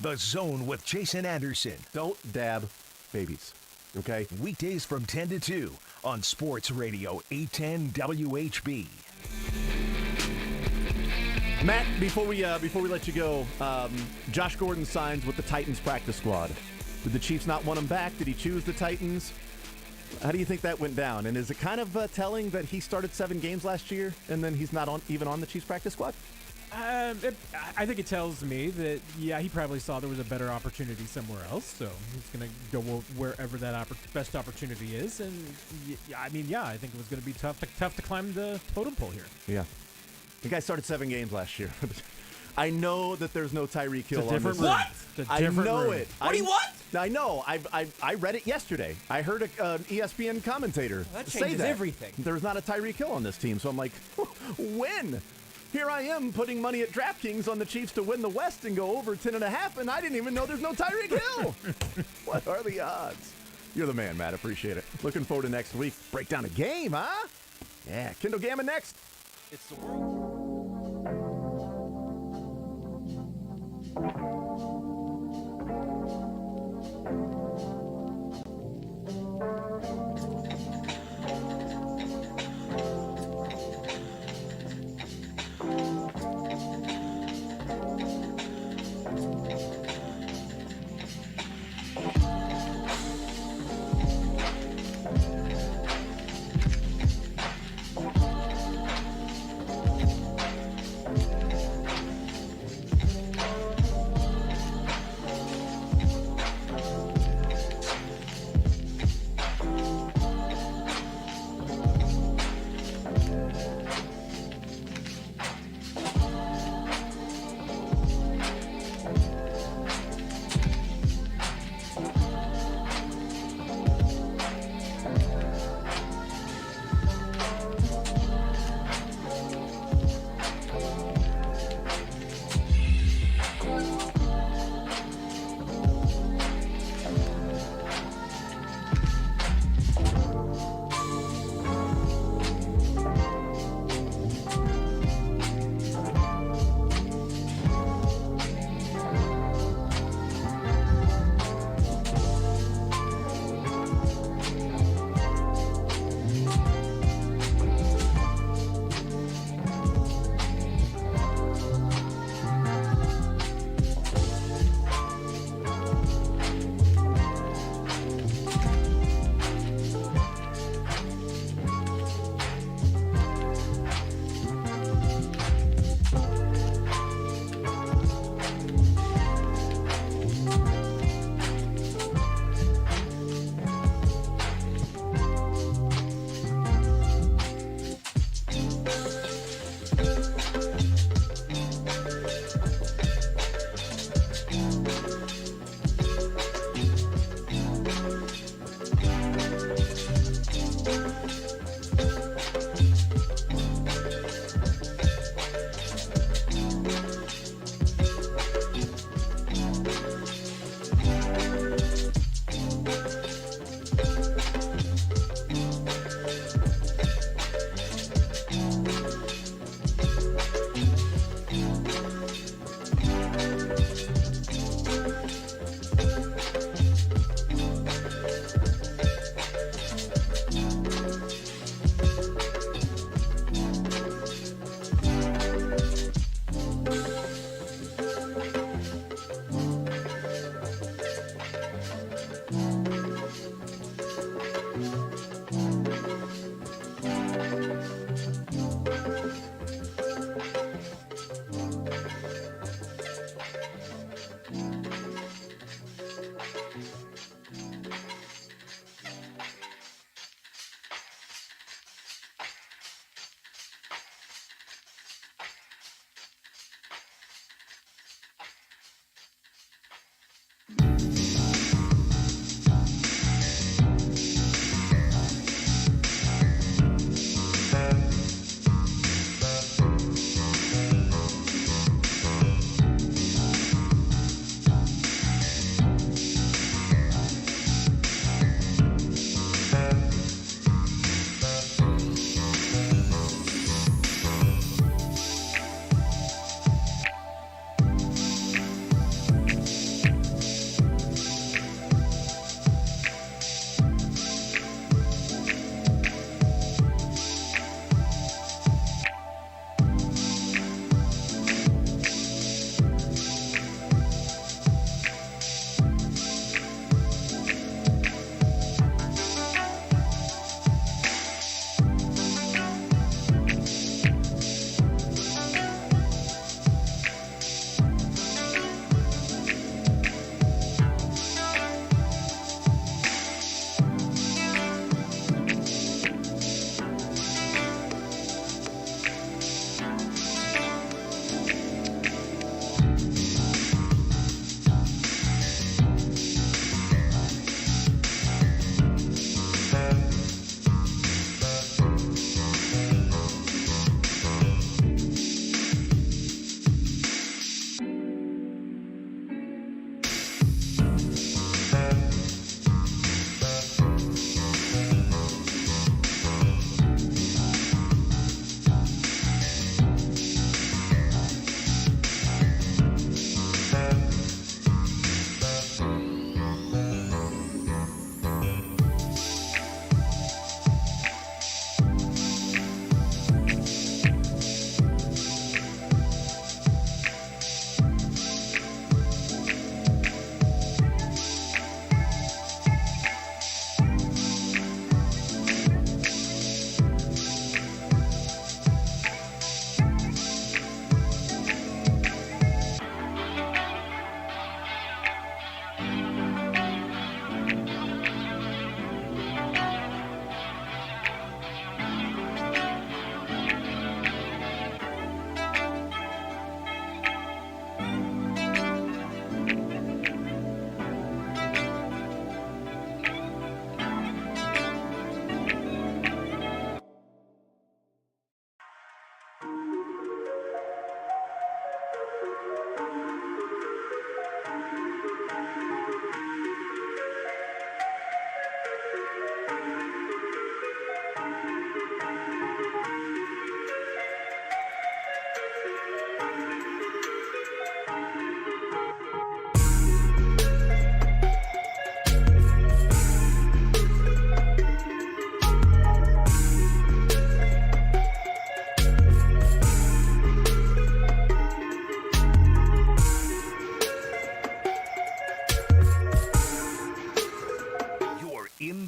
S2: The Zone with Jason Anderson.
S4: Don't dab babies, okay?
S2: Weekdays from 10 to 2 on Sports Radio 810 WHB.
S4: Matt, before we let you go, Josh Gordon signs with the Titans practice squad. Did the Chiefs not want him back? Did he choose the Titans? How do you think that went down? And is it kind of telling that he started 7 games last year and then he's not even on the Chiefs practice squad?
S6: I think it tells me that, he probably saw there was a better opportunity somewhere else, so he's going to go wherever that best opportunity is. And, I think it was going to be tough to climb the totem pole here.
S4: Yeah. The guy started 7 games last year. I know that there's no Tyreek Hill on this.
S5: What?
S4: I know it.
S5: What?
S4: I know. I read it yesterday. I heard an ESPN commentator
S5: That
S4: say
S5: changes
S4: that.
S5: everything.
S4: There's not a Tyreek Hill on this team, so I'm like, when? Here I am putting money at DraftKings on the Chiefs to win the West and go over 10.5, and I didn't even know there's no Tyreek Hill. What are the odds? You're the man, Matt. Appreciate it. Looking forward to next week. Break down a game, huh? Yeah. Kendall Gammon next.
S5: It's the world.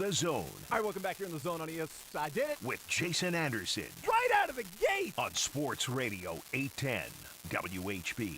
S2: The Zone.
S4: All right, welcome back here in The Zone on ES. I did it.
S2: With Jason Anderson.
S4: Right out of the gate.
S2: On Sports Radio 810 WHB.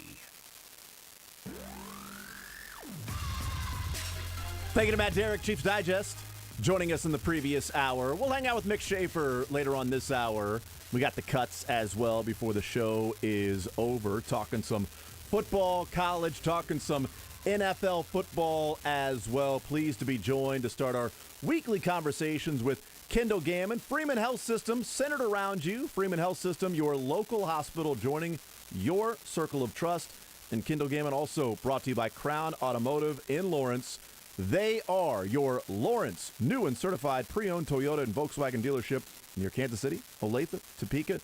S4: Thank you to Matt Derrick, Chiefs Digest, joining us in the previous hour. We'll hang out with Mick Shaffer later on this hour. We got the cuts as well before the show is over, talking some football, college, talking some NFL football as well. Pleased to be joined to start our weekly conversations with Kendall Gammon. Freeman Health System, centered around you. Freeman Health System, your local hospital, joining your circle of trust. And Kendall Gammon also brought to you by Crown Automotive in Lawrence. They are your Lawrence new and certified pre-owned Toyota and Volkswagen dealership near Kansas City, Olathe, Topeka.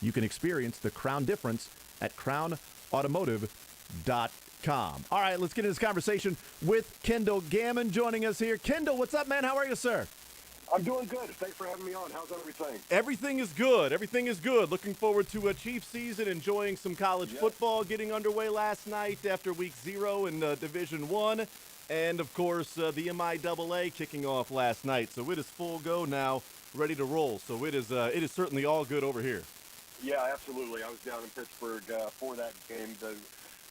S4: You can experience the Crown difference at crownautomotive.com. All right, let's get into this conversation with Kendall Gammon joining us here. Kendall, what's up, man? How are you, sir?
S13: I'm doing good. Thanks for having me on. How's everything?
S4: Everything is good. Everything is good. Looking forward to a Chiefs season, enjoying some college football getting underway last night after week 0 in Division 1. And, of course, the MIAA kicking off last night. So it is full go now, ready to roll. So it is certainly all good over here.
S13: Yeah, absolutely. I was down in Pittsburgh for that game. The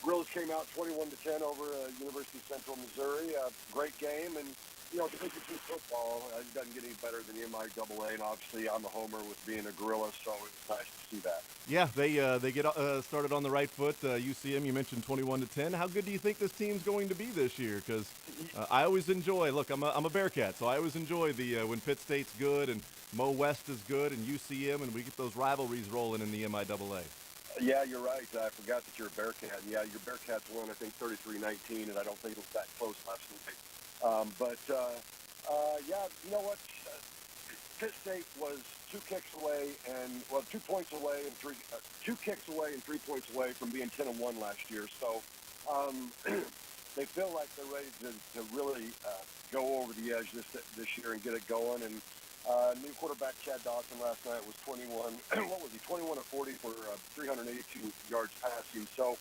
S13: Grills came out 21-10 over University of Central Missouri. Great game. And, you know, Division II football doesn't get any better than the MIAA. And, obviously, I'm a homer with being a Gorilla, so it was nice to see that.
S4: Yeah, they get started on the right foot. UCM, you mentioned 21-10. How good do you think this team's going to be this year? Because I always enjoy. Look, I'm a Bearcat, so I always enjoy the when Pitt State's good and Mo West is good and UCM, and we get those rivalries rolling in the MIAA.
S13: Yeah, you're right. I forgot that you're a Bearcat. Yeah, your Bearcats won, I think, 33-19, and I don't think it was that close last night. Yeah, you know what? Pitt State was 2 kicks away and 2 points away and 2 kicks away and 3 points away from being 10-1 last year. So they feel like they're ready to really go over the edge this year and get it going. And new quarterback Chad Dawson last night was 21. What was he? 21 of 40 for 382 yards passing. So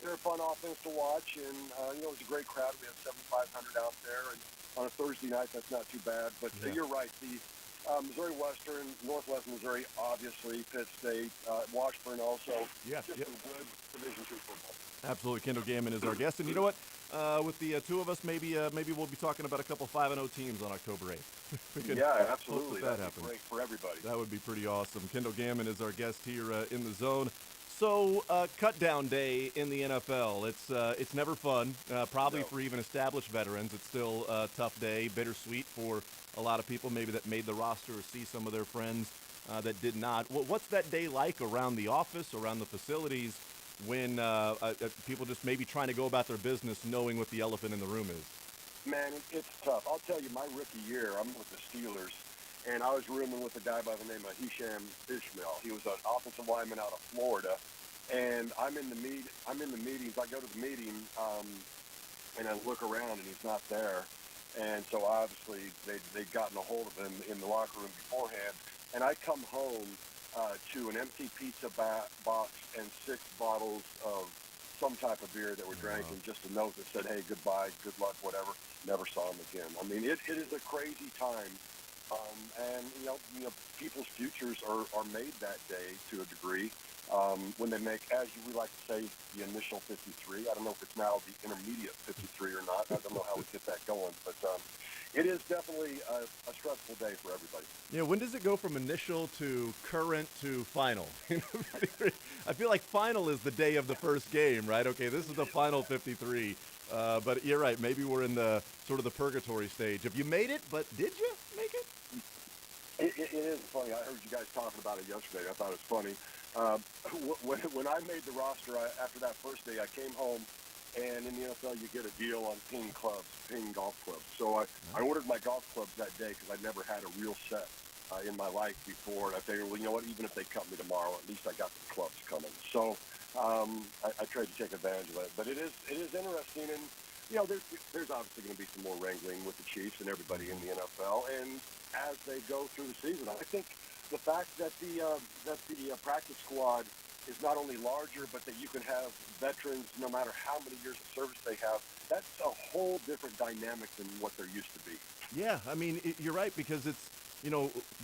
S13: they're a fun offense to watch, and it was a great crowd. We had 7,500 out there, and on a Thursday night, that's not too bad. But you're right. The Missouri Western, Northwest Missouri, obviously, Pitt State, Washburn also. Just a good Division II football.
S4: Absolutely. Kendall Gammon is our guest. And you know what? With the two of us, maybe we'll be talking about a couple 5-0 teams on October 8th.
S13: Yeah, absolutely.
S4: That
S13: would be great for everybody.
S4: That would be pretty awesome. Kendall Gammon is our guest here in the zone. So, cut down day in the NFL. It's never fun. Probably for even established veterans. It's still a tough day, bittersweet for a lot of people maybe that made the roster or see some of their friends that did not. What's that day like around the office, around the facilities, when people just maybe trying to go about their business knowing what the elephant in the room is?
S13: Man, it's tough. I'll tell you, my rookie year, I'm with the Steelers, and I was rooming with a guy by the name of Hisham Ishmael. He was an offensive lineman out of Florida, and I'm in the meetings. I go to the meeting, and I look around, and he's not there. And so obviously they'd gotten a hold of him in the locker room beforehand. And I come home to an empty pizza box and 6 bottles of some type of beer that we're drinking, just a note that said, hey, goodbye, good luck, whatever. Never saw him again. I mean, it is a crazy time. And, you know, people's futures are made that day to a degree. When they make, as we like to say, the initial 53. I don't know if it's now the intermediate 53 or not. I don't know how we get that going. But it is definitely a stressful day for everybody.
S4: Yeah, when does it go from initial to current to final? I feel like final is the day of the first game, right? Okay, this is the final 53. But you're right. Maybe we're in the sort of the purgatory stage. Have you made it? But did you make it?
S13: It is funny. I heard you guys talking about it yesterday. I thought it was funny. When I made the roster after that first day, I came home, and in the NFL you get a deal on ping golf clubs. So I ordered my golf clubs that day because I'd never had a real set in my life before. And I figured, well, you know what? Even if they cut me tomorrow, at least I got the clubs coming. So I tried to take advantage of it. But it is interesting, and you know, there's obviously going to be some more wrangling with the Chiefs and everybody in the NFL, and as they go through the season, I think the fact that the practice squad is not only larger, but that you can have veterans, no matter how many years of service they have. That's a whole different dynamic than what there used to be.
S4: Yeah, I mean, you're right, because it's,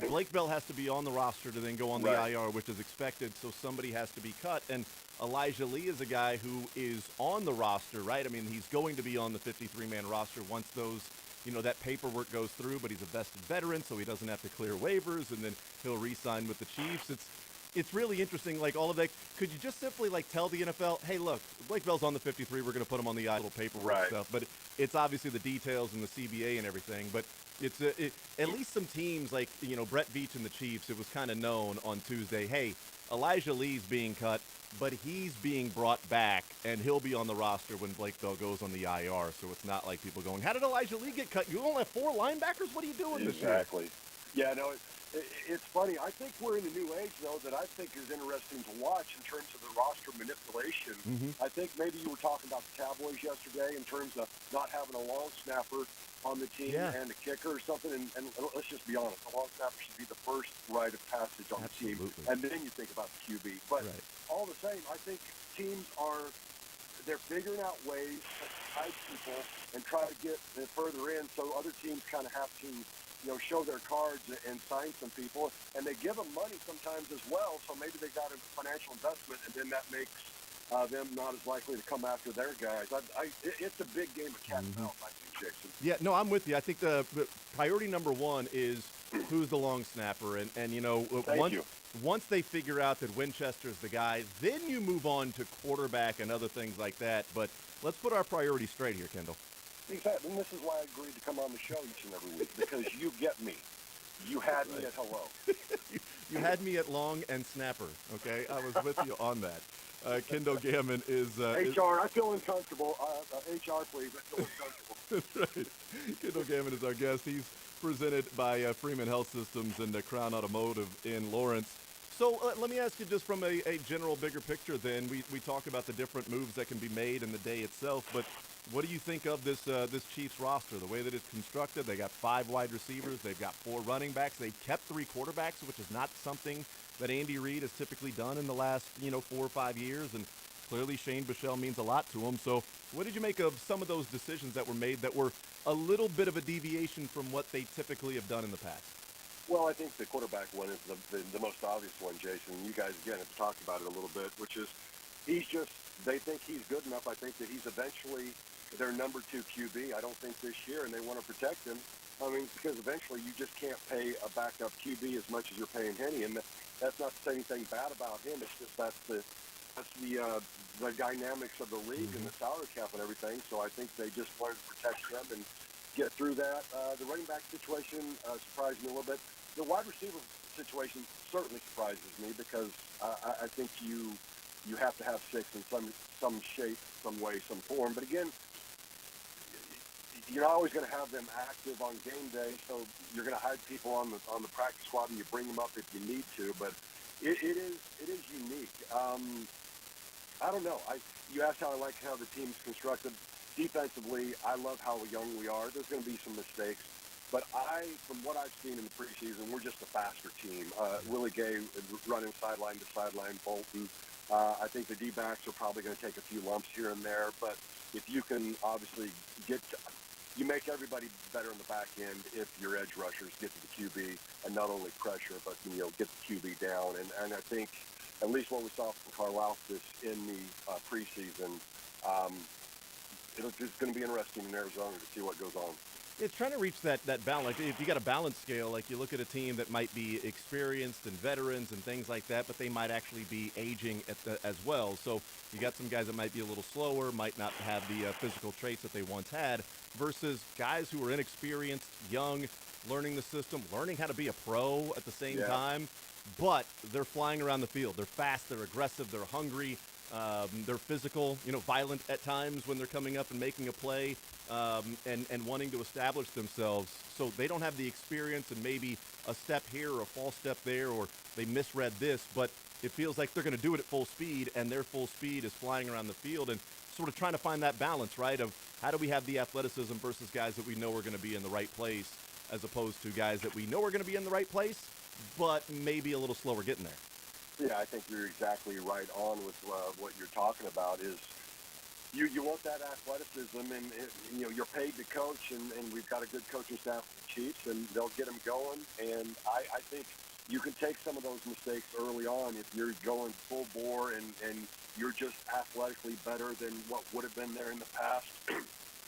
S4: Blake Bell has to be on the roster to then go on the
S13: Right.
S4: IR, which is expected, so somebody has to be cut. And Elijah Lee is a guy who is on the roster, right? I mean, he's going to be on the 53-man roster once those, that paperwork goes through, but he's a vested veteran, so he doesn't have to clear waivers, and then he'll re-sign with the Chiefs. It's really interesting, like, all of that. Could you just simply, like, tell the NFL, hey, look, Blake Bell's on the 53, we're going to put him on the little paperwork stuff. But it's obviously the details and the CBA and everything. But it's at least some teams, like, Brett Veach and the Chiefs, it was kind of known on Tuesday, hey, Elijah Lee's being cut, but he's being brought back, and he'll be on the roster when Blake Bell goes on the IR. So it's not like people going, how did Elijah Lee get cut? You only have 4 linebackers? What are you doing this year?
S13: Exactly. Yeah, no, it's funny. I think we're in a new age, though, that I think is interesting to watch in terms of the roster manipulation. I think maybe you were talking about the Cowboys yesterday in terms of not having a long snapper on the team and a kicker or something. And let's just be honest, the long snapper should be the first rite of passage on the team. And then you think about the QB. But all the same, I think teams they're figuring out ways to hide people and try to get further in so other teams kind of have to show their cards and sign some people, and they give them money sometimes as well, so maybe they got a financial investment, and then that makes them not as likely to come after their guys. It's a big game of cat and mouse, I think, Jason.
S4: Yeah, no, I'm with you. I think the priority number one is who's the long snapper, and once they figure out that Winchester's the guy, then you move on to quarterback and other things like that. But let's put our priorities straight here, Kendall.
S13: Exactly, and this is why I agreed to come on the show each and every week, because you get me. You had me at hello.
S4: You had me at long and snapper, okay? I was with you on that. Kendall Gammon is...
S13: HR, I feel uncomfortable. HR, please, I feel uncomfortable.
S4: That's right. Kendall Gammon is our guest. He's presented by Freeman Health Systems and Crown Automotive in Lawrence. So let me ask you just from a general bigger picture then. We talk about the different moves that can be made in the day itself, but what do you think of this Chiefs roster, the way that it's constructed? They got 5 wide receivers. They've got 4 running backs. They've kept 3 quarterbacks, which is not something that Andy Reid has typically done in the last 4 or 5 years, and clearly Shane Buechele means a lot to him. So what did you make of some of those decisions that were made that were a little bit of a deviation from what they typically have done in the past?
S13: Well, I think the quarterback one is the most obvious one, Jason. You guys, again, have talked about it a little bit, which is they think he's good enough. I think that he's eventually their number 2 QB. I don't think this year, and they want to protect him. I mean, because eventually you just can't pay a backup QB as much as you're paying Henny, and that's not to say anything bad about him. It's just that's the dynamics of the league and the salary cap and everything. So I think they just wanted to protect him and get through that. The running back situation surprised me a little bit. The wide receiver situation certainly surprises me because I think you have to have 6 in some shape, some way, some form. But again, you're always going to have them active on game day, so you're going to hide people on the practice squad and you bring them up if you need to. But it is unique. I don't know. You asked how I like how the team's constructed. Defensively, I love how young we are. There's going to be some mistakes. But from what I've seen in the preseason, we're just a faster team. Willie Gay running sideline to sideline, Bolton. I think the D-backs are probably going to take a few lumps here and there. But if you can obviously you make everybody better in the back end if your edge rushers get to the QB and not only pressure, but get the QB down. And I think at least what we saw from Karlaftis in the preseason, it's going to be interesting in Arizona to see what goes on.
S4: It's trying to reach that balance. If you got a balance scale, like you look at a team that might be experienced and veterans and things like that, but they might actually be aging as well. So you got some guys that might be a little slower, might not have the physical traits that they once had, versus guys who are inexperienced, young, learning the system, learning how to be a pro at the same time, but they're flying around the field. They're fast, they're aggressive, they're hungry. They're physical, violent at times when they're coming up and making a play and wanting to establish themselves. So they don't have the experience and maybe a step here or a false step there, or they misread this, but it feels like they're going to do it at full speed, and their full speed is flying around the field and sort of trying to find that balance, right, of how do we have the athleticism versus guys that we know are going to be in the right place as opposed to guys that we know are going to be in the right place, but maybe a little slower getting there.
S13: Yeah, I think you're exactly right on with what you're talking about. Is you want that athleticism, and you're paid to coach, and we've got a good coaching staff with the Chiefs, and they'll get them going. And I think you can take some of those mistakes early on if you're going full bore and you're just athletically better than what would have been there in the past.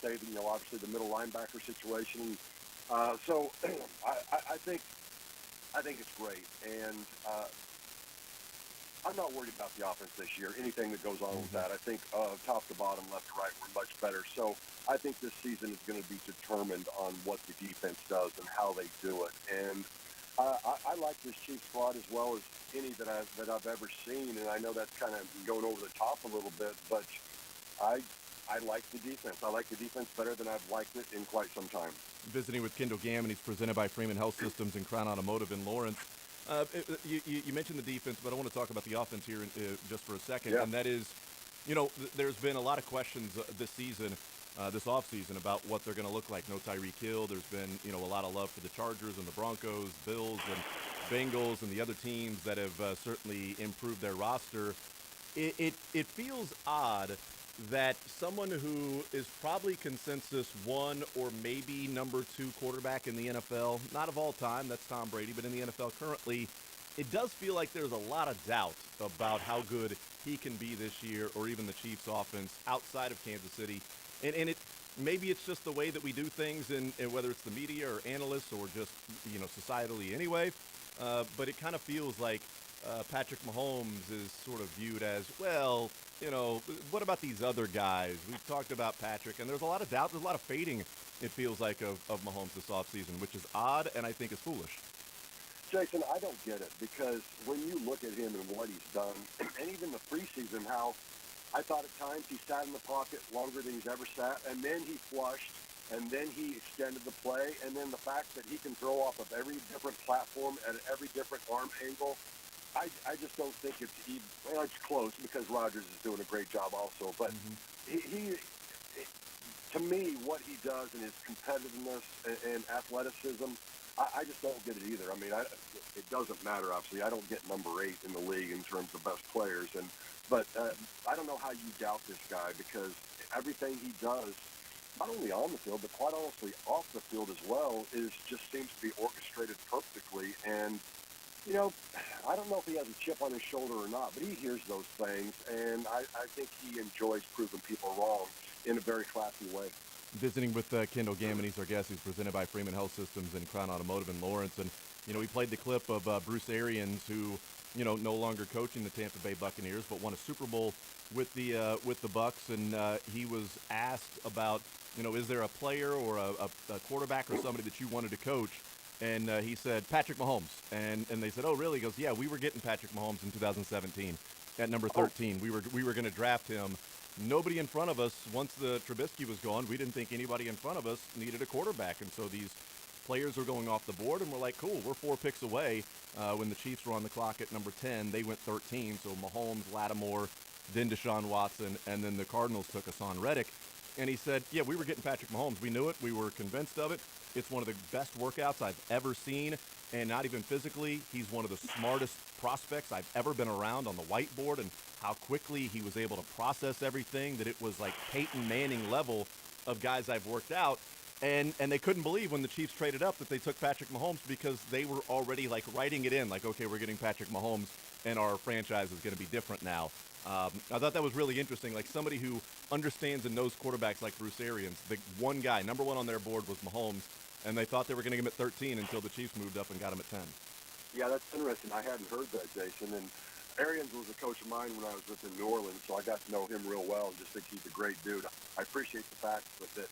S13: Say, obviously the middle linebacker situation. So I think it's great, and I'm not worried about the offense this year. Anything that goes on with that, I think top to bottom, left to right, we're much better. So I think this season is going to be determined on what the defense does and how they do it. And I like this Chiefs squad as well as any that I've ever seen. And I know that's kind of going over the top a little bit, but I like the defense. I like the defense better than I've liked it in quite some time.
S4: Visiting with Kendall Gammon, he's presented by Freeman Health Systems and Crown Automotive in Lawrence. You mentioned the defense, but I want to talk about the offense here just for a second.
S13: Yeah.
S4: And that is, there's been a lot of questions this season, this offseason, about what they're going to look like. No Tyreek Hill. There's been, a lot of love for the Chargers and the Broncos, Bills and Bengals and the other teams that have certainly improved their roster. It feels odd that someone who is probably consensus one or maybe number two quarterback in the NFL, not of all time, that's Tom Brady, but in the NFL currently, it does feel like there's a lot of doubt about how good he can be this year, or even the Chiefs offense outside of Kansas City. And maybe it's just the way that we do things, and whether it's the media or analysts or just, societally anyway, but it kind of feels like Patrick Mahomes is sort of viewed as, well, what about these other guys? We've talked about Patrick, and there's a lot of doubt. There's a lot of fading, it feels like, of Mahomes this offseason, which is odd and I think is foolish.
S13: Jason, I don't get it, because when you look at him and what he's done, and even the preseason, how I thought at times he sat in the pocket longer than he's ever sat, and then he flushed, and then he extended the play, and then the fact that he can throw off of every different platform at every different arm angle, I just don't think it's even, it's close, because Rodgers is doing a great job also. But he, to me, what he does in his competitiveness and athleticism, I just don't get it either. I mean, it doesn't matter, obviously. I don't get number 8 in the league in terms of best players. But I don't know how you doubt this guy, because everything he does, not only on the field, but quite honestly off the field as well, just seems to be orchestrated perfectly. And I don't know if he has a chip on his shoulder or not, but he hears those things, and I think he enjoys proving people wrong in a very classy way.
S4: Visiting with Kendall Gammon, he's our guest. He's presented by Freeman Health Systems and Crown Automotive in Lawrence. And, we played the clip of Bruce Arians, who, no longer coaching the Tampa Bay Buccaneers, but won a Super Bowl with the Bucs. And he was asked about, is there a player or a quarterback or somebody that you wanted to coach? And he said, Patrick Mahomes. And they said, oh, really? He goes, yeah, we were getting Patrick Mahomes in 2017 at number 13. We were going to draft him. Nobody in front of us, once the Trubisky was gone, we didn't think anybody in front of us needed a quarterback. And so these players were going off the board, and we're like, cool, we're 4 picks away. When the Chiefs were on the clock at number 10, they went 13. So Mahomes, Lattimore, then Deshaun Watson, and then the Cardinals took Hassan Reddick. And he said, yeah, we were getting Patrick Mahomes. We knew it. We were convinced of it. It's one of the best workouts I've ever seen, and not even physically. He's one of the smartest prospects I've ever been around on the whiteboard, and how quickly he was able to process everything, that it was like Peyton Manning level of guys I've worked out. And they couldn't believe when the Chiefs traded up that they took Patrick Mahomes, because they were already like writing it in, like, okay, we're getting Patrick Mahomes, and our franchise is going to be different now. I thought that was really interesting. Like, somebody who understands and knows quarterbacks like Bruce Arians, the one guy, number 1 on their board was Mahomes, and they thought they were going to get him at 13 until the Chiefs moved up and got him at 10.
S13: Yeah, that's interesting. I hadn't heard that, Jason. And Arians was a coach of mine when I was with in New Orleans, so I got to know him real well and just think he's a great dude. I appreciate the fact that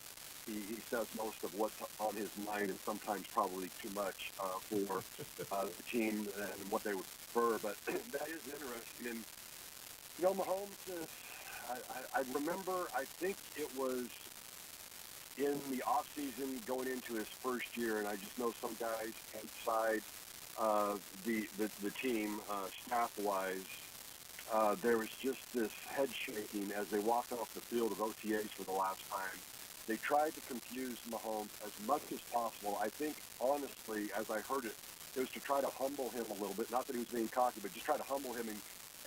S13: he says most of what's on his mind, and sometimes probably too much for the team and what they would prefer. But that is interesting. And, Mahomes, I remember, I think it was in the offseason going into his first year, and I just know some guys inside the team, staff-wise, there was just this head shaking as they walked off the field of OTAs for the last time. They tried to confuse Mahomes as much as possible. I think, honestly, as I heard it It was to try to humble him a little bit. Not that he was being cocky, but just try to humble him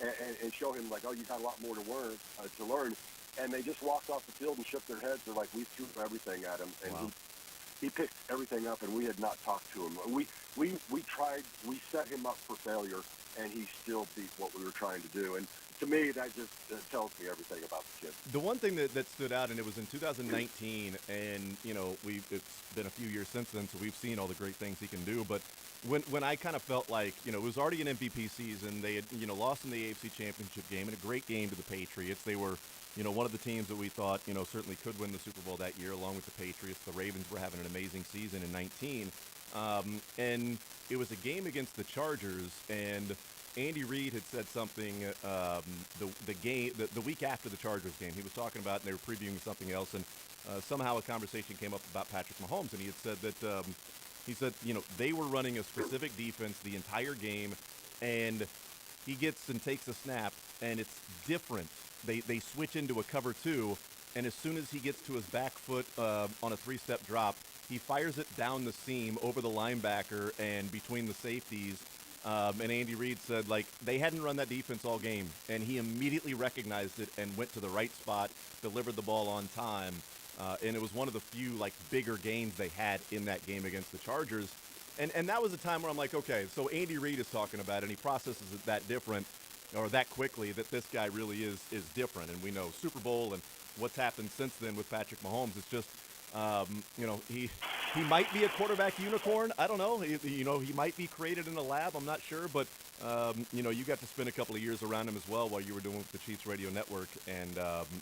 S13: and show him, like, oh, you got a lot more to learn. And they just walked off the field and shook their heads. They're like, we threw everything at him. And
S4: wow.
S13: he picked everything up, and we had not talked to him. We tried, we set him up for failure, and he still beat what we were trying to do. And to me, that just tells me everything about the kid.
S4: The one thing that stood out, and it was in 2019, and, you know, it's been a few years since then, so we've seen all the great things he can do. But when I kind of felt like, you know, it was already an MVP season, they had, you know, lost in the AFC Championship game, and a great game to the Patriots. They were, you know, one of the teams that we thought, you know, certainly could win the Super Bowl that year, along with the Patriots. The Ravens were having an amazing season in 19. And it was a game against the Chargers, and Andy Reid had said something the week after the Chargers game. He was talking about, and they were previewing something else, and somehow a conversation came up about Patrick Mahomes, and he had said that you know, they were running a specific defense the entire game, and he gets and takes a snap, and it's different. They switch into a cover two, and as soon as he gets to his back foot on a three-step drop, he fires it down the seam over the linebacker and between the safeties. And Andy Reid said, like, they hadn't run that defense all game, and he immediately recognized it and went to the right spot, delivered the ball on time, and it was one of the few, like, bigger gains they had in that game against the Chargers. And that was a time where I'm like, okay, so Andy Reid is talking about it, and he processes it that different, or that quickly, that this guy really is different. And we know Super Bowl and what's happened since then with Patrick Mahomes. It's just, you know, he might be a quarterback unicorn. I don't know. He might be created in a lab. I'm not sure. But, you know, you got to spend a couple of years around him as well while you were doing with the Chiefs Radio Network. And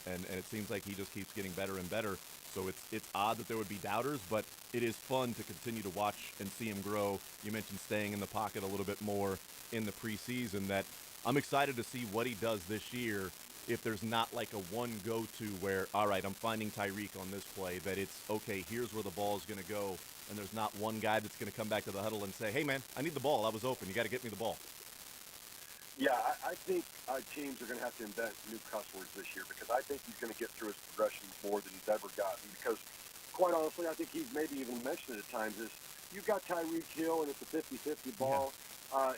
S4: it seems like he just keeps getting better and better. So it's odd that there would be doubters, but it is fun to continue to watch and see him grow. You mentioned staying in the pocket a little bit more in the preseason. That I'm excited to see what he does this year. If there's not like a one go-to where, all right, I'm finding Tyreek on this play, that it's, okay, here's where the ball is going to go, and there's not one guy that's going to come back to the huddle and say, hey, man, I need the ball. I was open. You got to get me the ball.
S13: Yeah, I think teams are going to have to invent new cuss words this year, because I think he's going to get through his progressions more than he's ever gotten. Because, quite honestly, I think he's maybe even mentioned it at times, is you've got Tyreek Hill, and it's a 50-50 ball. Yeah.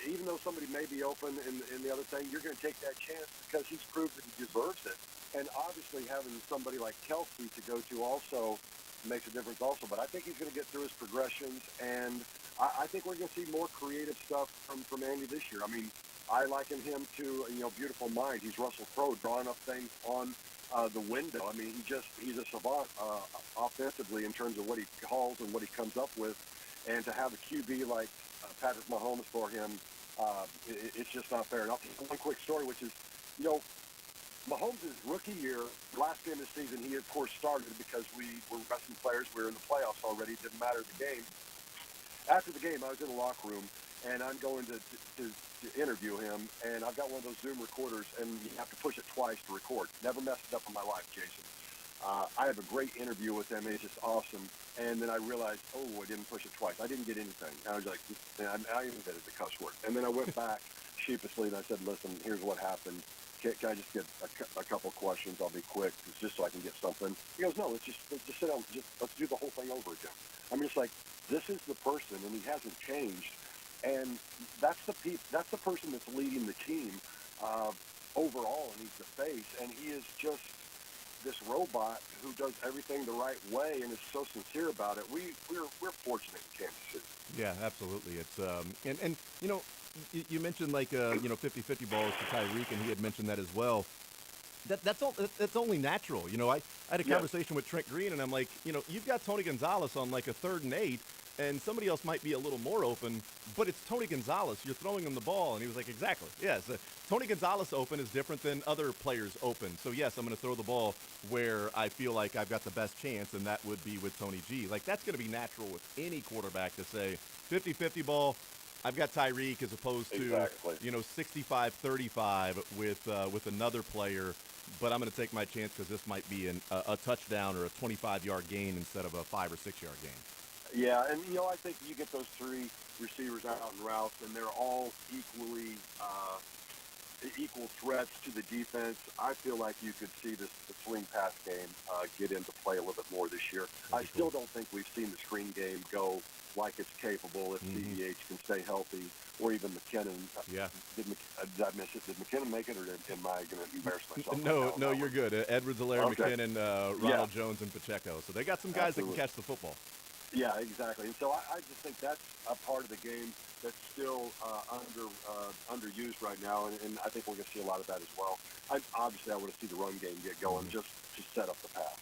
S13: Even though somebody may be open in the other thing, you're going to take that chance because he's proved that he deserves it. And obviously having somebody like Kelsey to go to also makes a difference also. But I think he's going to get through his progressions, and I think we're going to see more creative stuff from Andy this year. I mean, I liken him to, you know, beautiful mind. He's Russell Crowe drawing up things on the window. I mean, he's a savant offensively in terms of what he calls and what he comes up with. And to have a QB like Patrick Mahomes for him, it's just not fair. And I'll tell you one quick story, which is, you know, Mahomes' rookie year, last game of the season, he, of course, started because we were resting players. We were in the playoffs already. It didn't matter the game. After the game, I was in the locker room, and I'm going to interview him, and I've got one of those Zoom recorders, and you have to push it twice to record. Never messed it up in my life, Jason. I have a great interview with him, and it's just awesome. And then I realized, oh, I didn't push it twice. I didn't get anything. I was like, I invented the cuss word. And then I went back sheepishly, and I said, listen, here's what happened. Can I just get a couple questions? I'll be quick, just so I can get something. He goes, no, let's just sit down. Let's do the whole thing over again. I'm just like, this is the person, and he hasn't changed. And that's the person that's leading the team overall, and he's the face. And he is just this robot who does everything the right way and is so sincere about it. We're fortunate in Kansas City.
S4: Yeah, absolutely. It's and you know, you mentioned like you know, 50-50 balls to Tyreek, and he had mentioned that as well. That's only natural. You know, I had a conversation with Trent Green, and I'm like, you know, you've got Tony Gonzalez on like a 3rd and 8, and somebody else might be a little more open, but it's Tony Gonzalez. You're throwing him the ball. And he was like, exactly. Yes. Tony Gonzalez open is different than other players open. So, yes, I'm going to throw the ball where I feel like I've got the best chance, and that would be with Tony G. Like, that's going to be natural with any quarterback to say 50-50 ball, I've got Tyreek, as opposed to, you know, 65-35 with another player. But I'm going to take my chance because this might be a touchdown or a 25-yard gain instead of a 5 or 6 yard gain.
S13: Yeah, and, you know, I think you get those 3 receivers out in routes, and they're all equally equal threats to the defense. I feel like you could see the swing pass game get into play a little bit more this year. I still don't think we've seen the screen game go like it's capable if CEH can stay healthy, or even McKinnon. Did I miss it? Did McKinnon make it, or am I going to embarrass myself?
S4: No, you're good. Edwards-Helaire,
S13: Okay.
S4: McKinnon, Ronald Jones, and Pacheco. So they got some guys that can catch the football.
S13: Yeah, exactly. And so I just think that's a part of the game that's still underused right now, and I think we're going to see a lot of that as well. Obviously, I want to see the run game get going just to set up the pass.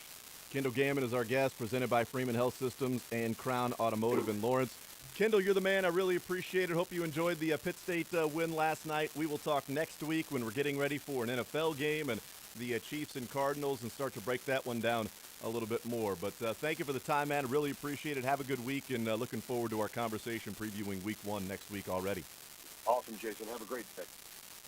S4: Kendall Gammon is our guest, presented by Freeman Health Systems and Crown Automotive in Lawrence. Kendall, you're the man. I really appreciate it. Hope you enjoyed the Pitt State win last night. We will talk next week when we're getting ready for an NFL game and the Chiefs and Cardinals and start to break that one down a little bit more. But thank you for the time, man. I really appreciate it. Have a good week, and looking forward to our conversation previewing Week 1 next week already.
S13: Awesome, Jason. Have a great day.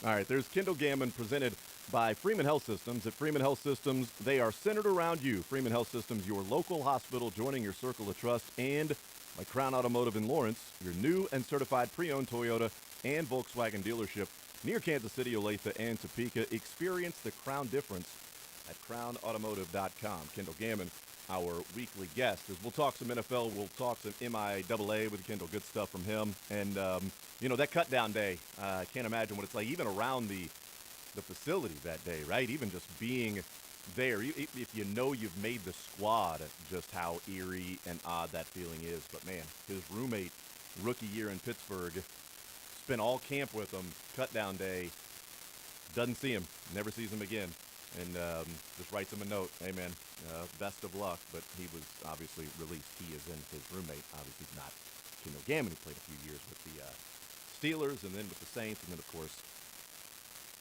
S4: All right, there's Kendall Gammon, presented by Freeman Health Systems. At Freeman Health Systems, they are centered around you. Freeman Health Systems, your local hospital, joining your circle of trust, and by Crown Automotive in Lawrence, your new and certified pre-owned Toyota and Volkswagen dealership near Kansas City, Olathe, and Topeka. Experience the Crown difference at crownautomotive.com. Kendall Gammon, our weekly guest. As we'll talk some NFL, we'll talk some MIAA with Kendall. Good stuff from him. And, that cut down day, I can't imagine what it's like, even around the facility that day, right? Even just being there, if you know you've made the squad, just how eerie and odd that feeling is. But, man, his roommate, rookie year in Pittsburgh, spent all camp with him, cut down day, doesn't see him, never sees him again. And just writes him a note, hey, man, best of luck. But he was obviously released. He is in his roommate. Obviously not Kendall Gammon. He played a few years with the Steelers and then with the Saints and then, of course,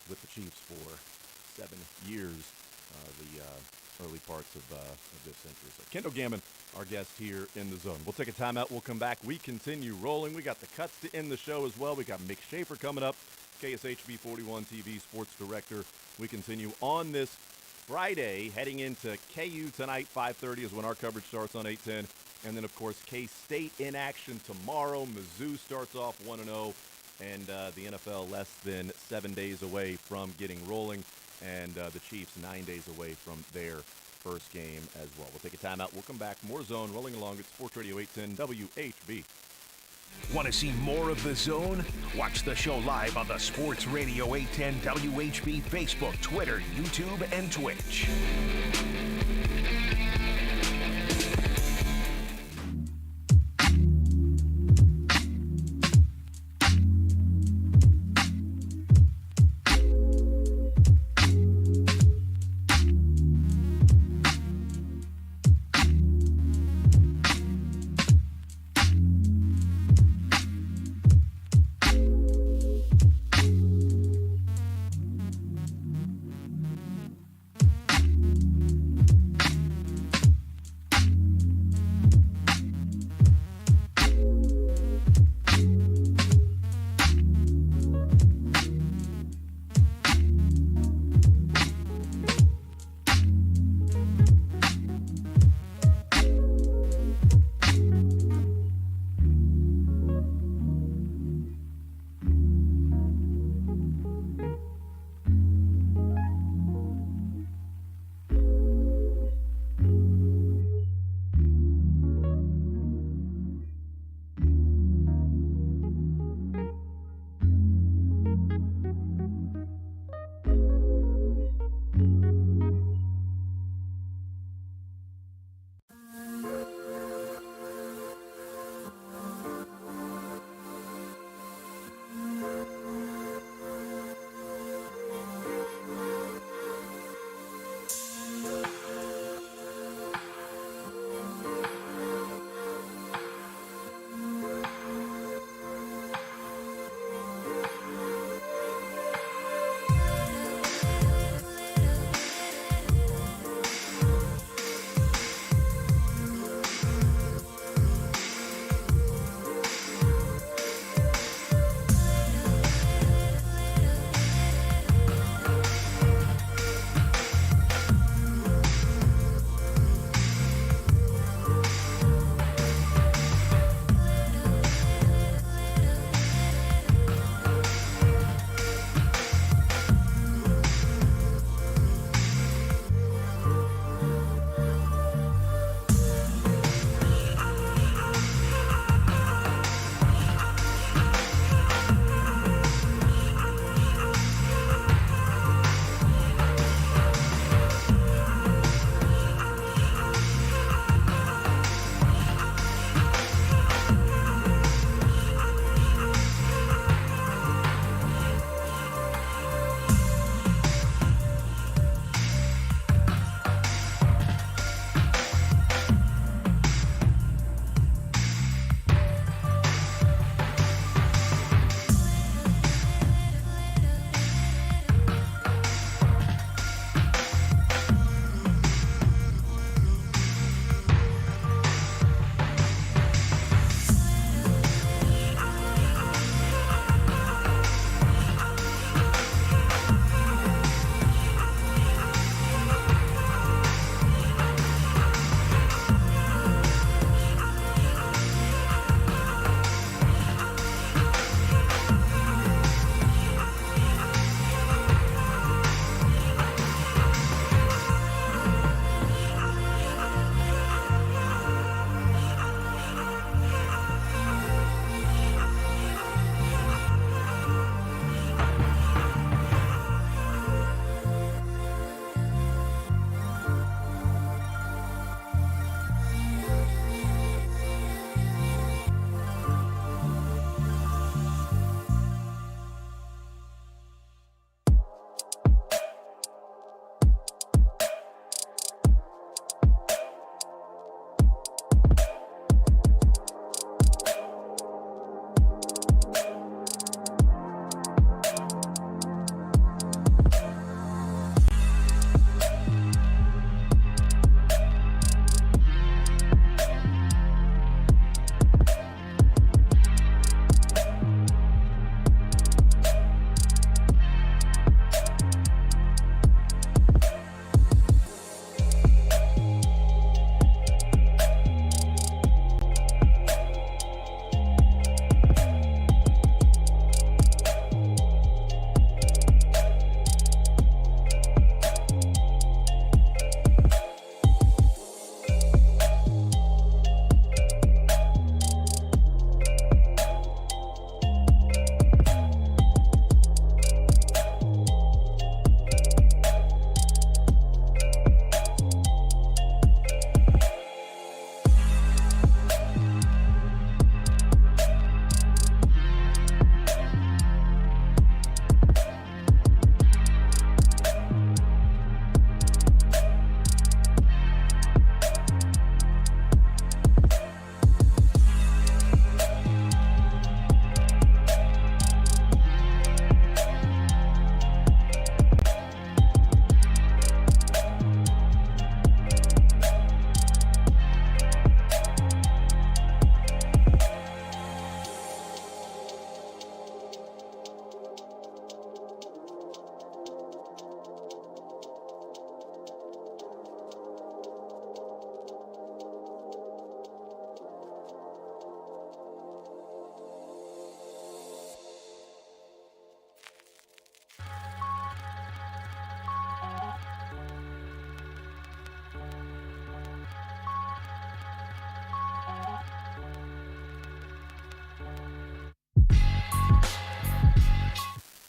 S4: with the Chiefs for 7 years, the early parts of this century. So Kendall Gammon, our guest here in the Zone. We'll take a timeout. We'll come back. We continue rolling. We got the cuts to end the show as well. We got Mick Shaffer coming up, KSHB 41 TV sports director. We continue on this Friday, heading into KU tonight. 5:30 is when our coverage starts on 810. And then, of course, K-State in action tomorrow. Mizzou starts off 1-0. And the NFL less than 7 days away from getting rolling. And the Chiefs 9 days away from their first game as well. We'll take a timeout. We'll come back. More Zone rolling along at Sports Radio 810 WHB.
S2: Want to see more of The Zone? Watch the show live on the Sports Radio 810 WHB Facebook, Twitter, YouTube, and Twitch.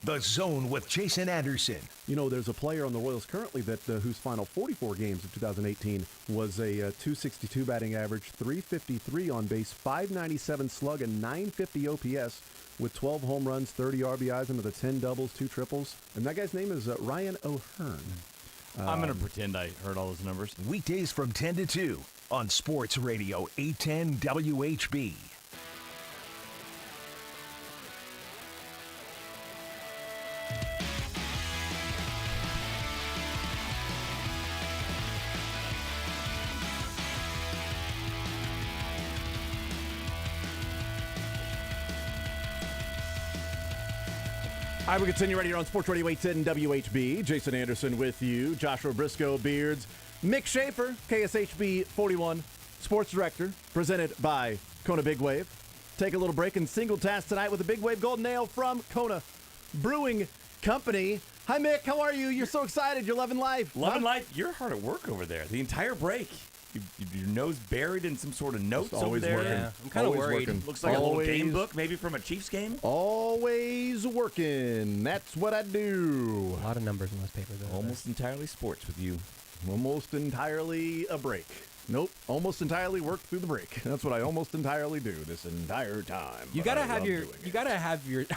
S2: The Zone with Jason Anderson.
S4: You know, there's a player on the Royals currently that whose final 44 games of 2018 was a 262 batting average, 353 on base, 597 slug, and 950 OPS with 12 home runs, 30 RBIs, and with 10 doubles, 2 triples. And that guy's name is Ryan O'Hearn.
S14: I'm going to pretend I heard all those numbers.
S2: Weekdays from 10 to 2 on Sports Radio 810 WHB.
S4: All right, we continue right here on Sports Radio 810 WHB. Jason Anderson with you. Joshua Brisco, Beards. Mick Shaffer, KSHB 41, Sports Director, presented by Kona Big Wave. Take a little break and single task tonight with a Big Wave Golden Ale from Kona Brewing Company. Hi, Mick. How are you? You're so excited. You're loving life.
S14: Loving life. You're hard at work over there. The entire break. Your nose buried in some sort of notes over there.
S4: Yeah,
S5: I'm kind of worried.
S4: Working.
S14: Looks like a little game book, maybe from a Chiefs game.
S4: Always working. That's what I do.
S5: A lot of numbers in this paper, though.
S14: Almost entirely sports with you.
S4: Almost entirely a break. Nope. Almost entirely work through the break. That's what I almost entirely do this entire time.
S5: You gotta have your.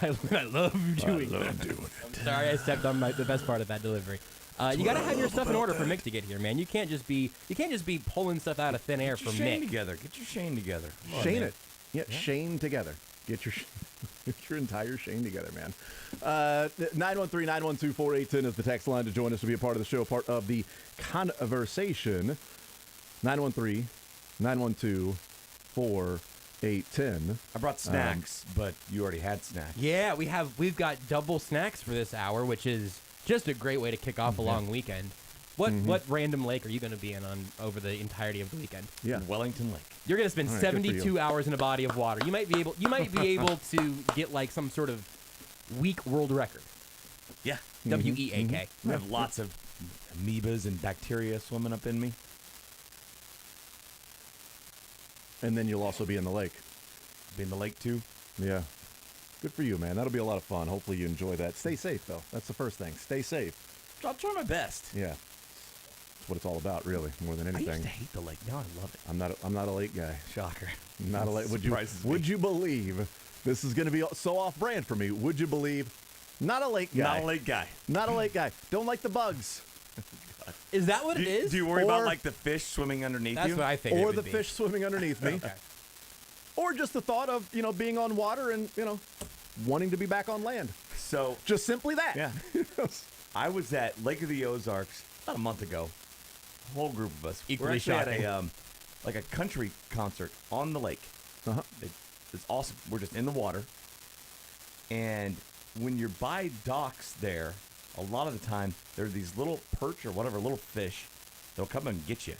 S5: I love doing it. Sorry, I stepped on the best part of that delivery. You gotta have your stuff in order for Mick to get here, man. You can't just be pulling stuff out of thin air from Mick.
S14: Get your Shane together.
S4: Shane it. Yeah, Shane together. Get your entire Shane together, man. 913-912-4810 is the text line to join us to be a part of the show, part of the conversation. 913-912-4810.
S14: I brought snacks, but you already had snacks.
S5: Yeah, we've got double snacks for this hour, which is just a great way to kick off a long weekend. What random lake are you going to be in over the entirety of the weekend?
S4: Yeah,
S14: Wellington Lake.
S5: You're going to spend 72 hours in a body of water. You might be able to get like some sort of week world record.
S14: Yeah.
S5: WEAK.
S14: I have lots of amoebas and bacteria swimming up in me.
S4: And then you'll also be in the lake.
S14: Be in the lake too?
S4: Yeah. Good for you, man. That'll be a lot of fun. Hopefully you enjoy that. Stay safe, though. That's the first thing. Stay safe.
S14: I'll try my best.
S4: Yeah. That's what it's all about, really, more than anything.
S14: I used to hate the lake. Now I love it.
S4: I'm not a lake guy.
S14: Shocker.
S4: Not a lake. Would you believe this is going to be so off-brand for me? Would you believe not a lake guy?
S14: Not a lake guy.
S4: Not a lake guy. Don't like the bugs.
S5: Is that what it is?
S14: Do you worry about like the fish swimming underneath you?
S5: That's what I think.
S4: Or the fish swimming underneath me.
S5: Okay.
S4: Or just the thought of, being on water and, wanting to be back on land.
S14: So
S4: just simply that.
S14: Yeah. I was at Lake of the Ozarks about a month ago. A whole group of us.
S5: Equally
S14: We're actually
S5: shocking.
S14: at a country concert on the lake.
S4: Uh-huh.
S14: It's awesome. We're just in the water. And when you're by docks there, a lot of the time there are these little perch or whatever, little fish that'll come and get you.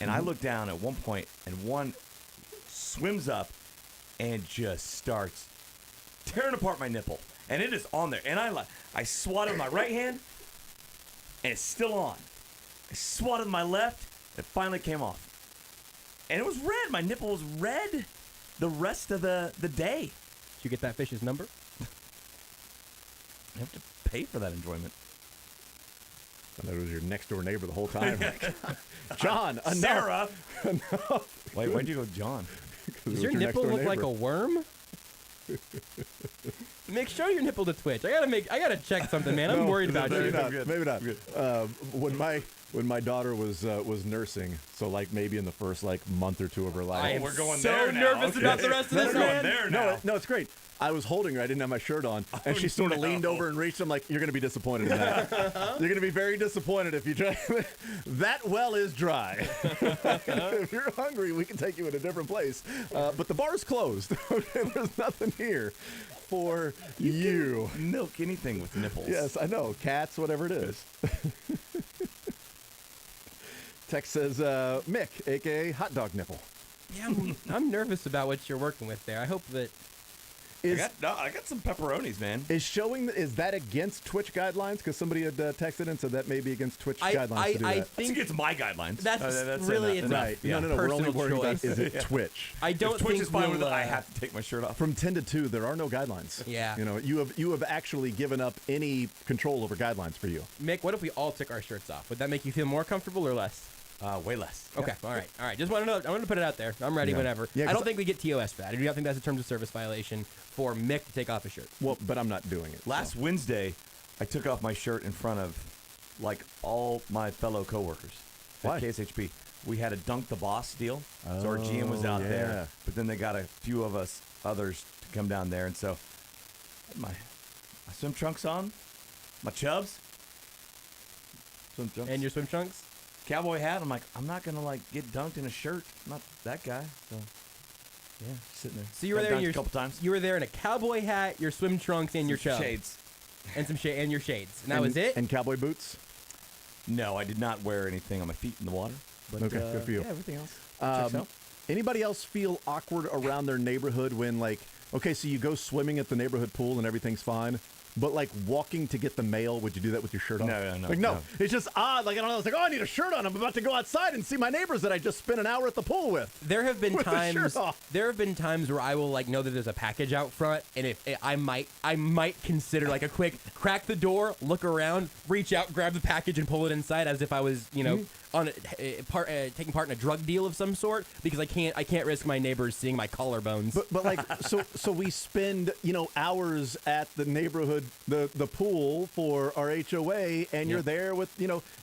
S14: And I look down at one point and one swims up and just starts tearing apart my nipple. And it is on there. And I swatted my right hand, and it's still on. I swatted my left, it finally came off. And it was red. My nipple was red the rest of the day.
S5: Did you get that fish's number?
S14: I have to pay for that enjoyment.
S4: I thought it was your next-door neighbor the whole time. John, enough.
S14: Sarah.
S4: Enough.
S14: Why'd you go John?
S5: Does your nipple look like a worm? Show your nipple to Twitch. I gotta check something, man. I'm worried about you.
S4: Maybe not. When my daughter was nursing, so like maybe in the first month or two of her life.
S5: I am
S14: we're going
S5: so
S14: there now.
S5: nervous about the rest of this, man.
S14: There now.
S4: No, it's great. I was holding her. I didn't have my shirt on, and she sort of leaned over and reached. I'm like, "You're going to be disappointed in that. You're going to be very disappointed if you try." That well is dry. If you're hungry, we can take you in a different place. But the bar's closed. Okay, there's nothing here for you.
S14: Milk anything with nipples.
S4: Yes, I know. Cats, whatever it is. Text says, Mick, a.k.a. hot dog nipple.
S5: Yeah, I'm nervous about what you're working with there. I hope that
S14: I got some pepperonis, man.
S4: Is that against Twitch guidelines? Because somebody had texted and said that may be against Twitch guidelines to do that.
S14: I think it's my guidelines.
S5: That's really
S14: enough.
S4: Right.
S14: Yeah.
S4: No. We're only worried about
S5: choice.
S4: is it Twitch.
S5: I don't
S14: if Twitch
S5: think
S14: is fine with it.
S5: we'll,
S14: I have to take my shirt off.
S4: From 10 to 2, there are no guidelines.
S5: Yeah.
S4: You have actually given up any control over guidelines for you.
S5: Mick, what if we all took our shirts off? Would that make you feel more comfortable or less?
S14: Way less.
S5: Okay, all right. Just wanted to put it out there. I'm ready whenever.
S4: Yeah,
S5: I don't think we get TOS for that. I do not think that's a terms of service violation for Mick to take off his shirt.
S4: Well, but I'm not doing it.
S14: Last Wednesday, I took off my shirt in front of all my fellow coworkers at KSHP. We had a Dunk the Boss deal, so our GM was out there, but then they got a few of us others to come down there, and so I had my swim trunks on, my chubs, swim trunks,
S5: and your swim trunks,
S14: cowboy hat. I'm like, I'm not gonna get dunked in a shirt. I'm not that guy. So yeah, sitting there.
S5: So you were there
S14: a couple times.
S5: You were there in a cowboy hat, your swim trunks, and your chubs.
S14: Shades.
S5: And and your shades. And that was it?
S4: And cowboy boots?
S14: No, I did not wear anything on my feet in the water. But,
S4: okay, good for you.
S14: Yeah, everything else. Checks out.
S4: Anybody else feel awkward around their neighborhood when, okay, so you go swimming at the neighborhood pool and everything's fine, but walking to get the mail, would you do that with your shirt on?
S14: No.
S4: No. It's just odd. I don't know. It's I need a shirt on. I'm about to go outside and see my neighbors that I just spent an hour at the pool with.
S5: There have been
S4: with
S5: times.
S4: the shirt off.
S5: There have been times where I will know that there's a package out front, and if I might consider a quick crack the door, look around, reach out, grab the package, and pull it inside as if I was on taking part in a drug deal of some sort, because I can't risk my neighbors seeing my collarbones.
S4: But so we spend hours at the neighborhood the pool for our HOA, and you're there with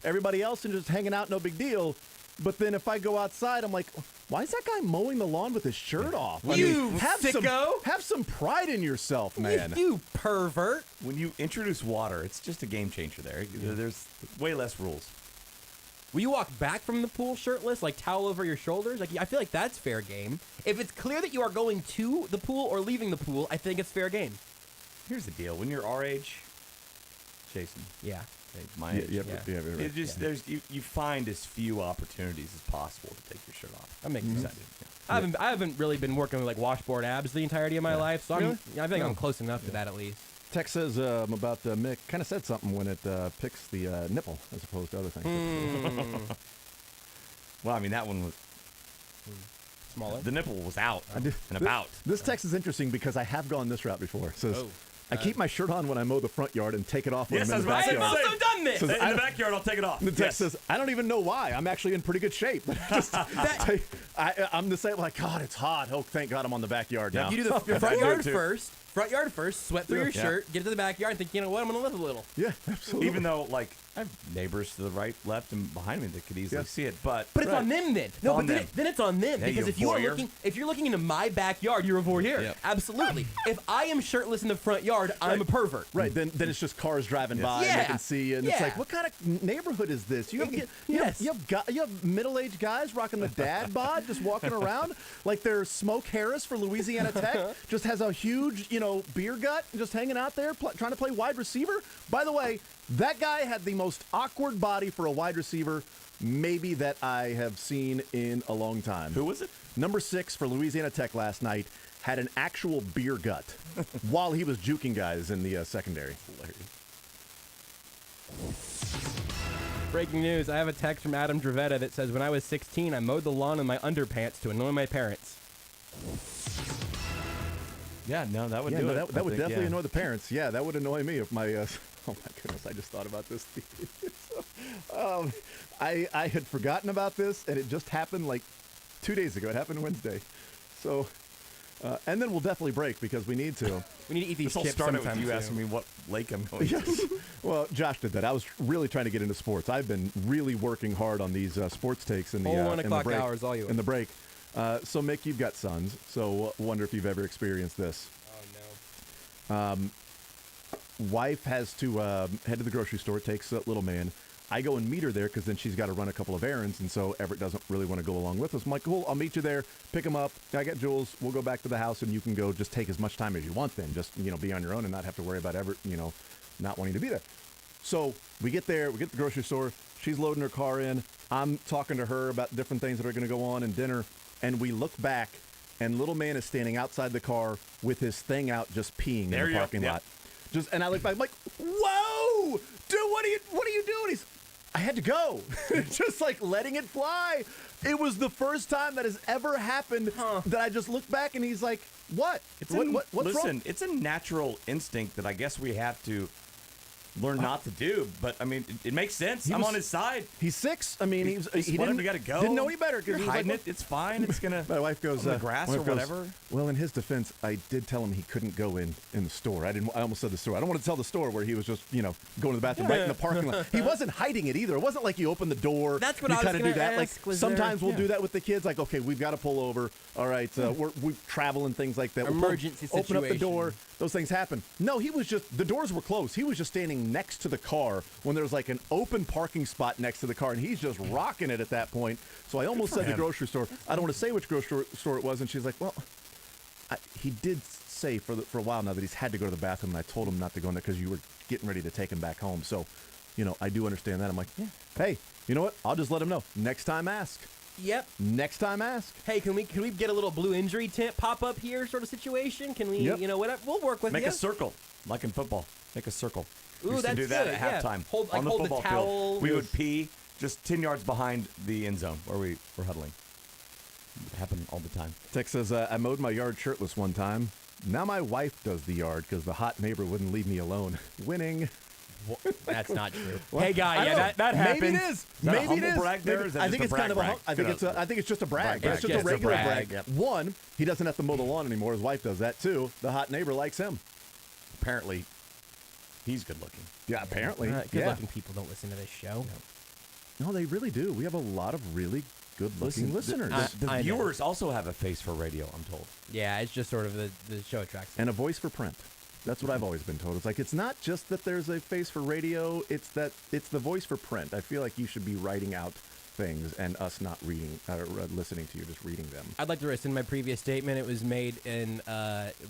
S4: everybody else and just hanging out, no big deal. But then if I go outside, I'm like, why is that guy mowing the lawn with his shirt off? Have some pride in yourself, man.
S5: You pervert.
S14: When you introduce water, it's just a game changer there. There's way less rules.
S5: Will you walk back from the pool shirtless, towel over your shoulders? I feel like that's fair game. If it's clear that you are going to the pool or leaving the pool, I think it's fair game.
S14: Here's the deal: when you're our age, Jason.
S5: Yeah.
S14: My age.
S4: Right.
S14: You find as few opportunities as possible to take your shirt off.
S5: That makes sense. I haven't really been working with washboard abs the entirety of my life, so I think I'm close enough to that at least.
S4: Tex says about Mick kind of said something when it picks the nipple as opposed to other things.
S14: Well, I mean that one was
S5: smaller.
S14: The nipple was out and about.
S4: This text is interesting because I have gone this route before. It says, I keep my shirt on when I mow the front yard and take it off when I'm in the backyard.
S5: I've also done this.
S14: In the backyard, I'll take it off.
S4: The text says, I don't even know why. I'm actually in pretty good shape. I'm the same, God, it's hot. Oh, thank God I'm on the backyard now.
S5: You do the front yard first. Front yard first, sweat through your shirt, get to the backyard, and think, you know what, I'm going to live a little.
S4: Yeah, absolutely.
S14: Even though, I have neighbors to the right, left, and behind me that could easily see it, but
S5: it's on them then. No, but then it's on them, because if you're looking into my backyard, you're a voyeur.
S14: Yep.
S5: Absolutely. If I am shirtless in the front yard, I'm a pervert.
S4: Right. Then it's just cars driving by and they can see, and it's what kind of neighborhood is this? You have middle-aged guys rocking the dad bod, just walking around like they're Smoke Harris for Louisiana Tech, just has a huge beer gut, just hanging out there trying to play wide receiver. By the way, that guy had the most awkward body for a wide receiver maybe that I have seen in a long time.
S14: Who was it?
S4: Number 6 for Louisiana Tech last night had an actual beer gut while he was juking guys in the secondary.
S14: Hilarious.
S5: Breaking news, I have a text from Adam Dravetta that says, when I was 16, I mowed the lawn in my underpants to annoy my parents.
S14: Yeah, no, that would do it.
S4: That would definitely annoy the parents. Yeah, that would annoy me if my... oh, my goodness, I just thought about this. I had forgotten about this, and it just happened 2 days ago. It happened Wednesday. So, and then we'll definitely break because we need to.
S5: We need to eat these
S14: chips
S5: sometime
S14: with you asking me what lake I'm going to.
S4: Well, Josh did that. I was really trying to get into sports. I've been really working hard on these sports takes in the,
S5: 1 o'clock
S4: break,
S5: hours, all you
S4: in the break. So, Mick, you've got sons, so wonder if you've ever experienced this.
S5: Oh, no.
S4: Wife has to head to the grocery store, takes little man. I go and meet her there because then she's got to run a couple of errands, and so Everett doesn't really want to go along with us. I'm like, cool, I'll meet you there, pick him up. I got Jules. We'll go back to the house, and you can go just take as much time as you want then. Just, be on your own and not have to worry about Everett, not wanting to be there. So we get there, we get to the grocery store. She's loading her car in. I'm talking to her about different things that are going to go on in dinner, and we look back, and little man is standing outside the car with his thing out, just peeing in the parking lot. And I look back, I'm like, whoa, dude, what are you doing? I had to go. Just like letting it fly. It was the first time that has ever happened that I just looked back and he's like, what? What's wrong?
S14: It's a natural instinct that I guess we have to learn not to do, but I mean, it makes sense. I'm on his side.
S4: He's 6. I mean, he
S14: didn't got to go.
S4: Didn't know any better.
S14: You're hiding it. It's fine. It's gonna.
S4: My wife goes
S14: on the grass or whatever.
S4: Well, in his defense, I did tell him he couldn't go in the store. I almost said the store. I don't want to tell the store where he was just going to the bathroom right in the parking lot. He wasn't hiding it either. It wasn't like you open the door.
S5: That's what
S4: you
S5: I was
S4: kind of do that.
S5: ask,
S4: Like sometimes we'll do that with the kids. Like, okay, we've got to pull over. All right, we travel and things like that.
S5: Emergency
S4: Open up the
S5: situation.
S4: door. Those things happen. No, he was just, the doors were closed. He was just standing next to the car when there was like an open parking spot next to the car, and he's just rocking it at that point. So I almost said the grocery store. I don't want to say which grocery store it was, and she's like, well, he did say for a while now that he's had to go to the bathroom, and I told him not to go in there because you were getting ready to take him back home. So, I do understand that. I'm like, hey, you know what? I'll just let him know. Next time, ask.
S5: Yep.
S4: Next time, ask.
S5: Hey, can we get a little blue injury tent pop up here sort of situation? Can we, whatever? We'll work with
S14: Make
S5: you.
S14: a circle, like in football. Make a circle.
S5: Ooh,
S14: We used
S5: that's
S14: to do that
S5: good,
S14: at
S5: yeah.
S14: halftime.
S5: Hold
S14: on the
S5: the
S14: football
S5: towel.
S14: field. We would pee just 10 yards behind the end zone where we were huddling. It happened all the time.
S4: Tex says, I mowed my yard shirtless one time. Now my wife does the yard because the hot neighbor wouldn't leave me alone. Winning.
S5: That's not true.
S4: Well,
S5: hey, guy, that happens.
S4: Maybe it is. Maybe it is.
S14: Brag there, or is that
S4: I think
S14: just
S4: it's
S14: a
S4: kind of a.
S14: brag?
S4: I think it's just a brag.
S14: Brag.
S4: It's just
S5: Yeah,
S4: a regular brag.
S5: Yep.
S4: One, he doesn't have to mow the lawn anymore. His wife does that too. The hot neighbor likes him.
S14: Apparently, he's good looking.
S4: Yeah, apparently.
S5: Good-looking people don't listen to this show.
S4: No, they really do. We have a lot of really good-looking listeners.
S14: The
S5: I know.
S14: viewers also have a face for radio, I'm told.
S5: Yeah, it's just sort of the show attracts them.
S4: And a voice for print. That's what I've always been told. It's like, it's not just that there's a face for radio, it's that it's the voice for print. I feel like you should be writing out things and us not reading or listening to you, just reading them.
S5: I'd like to rescind my previous statement. It was made in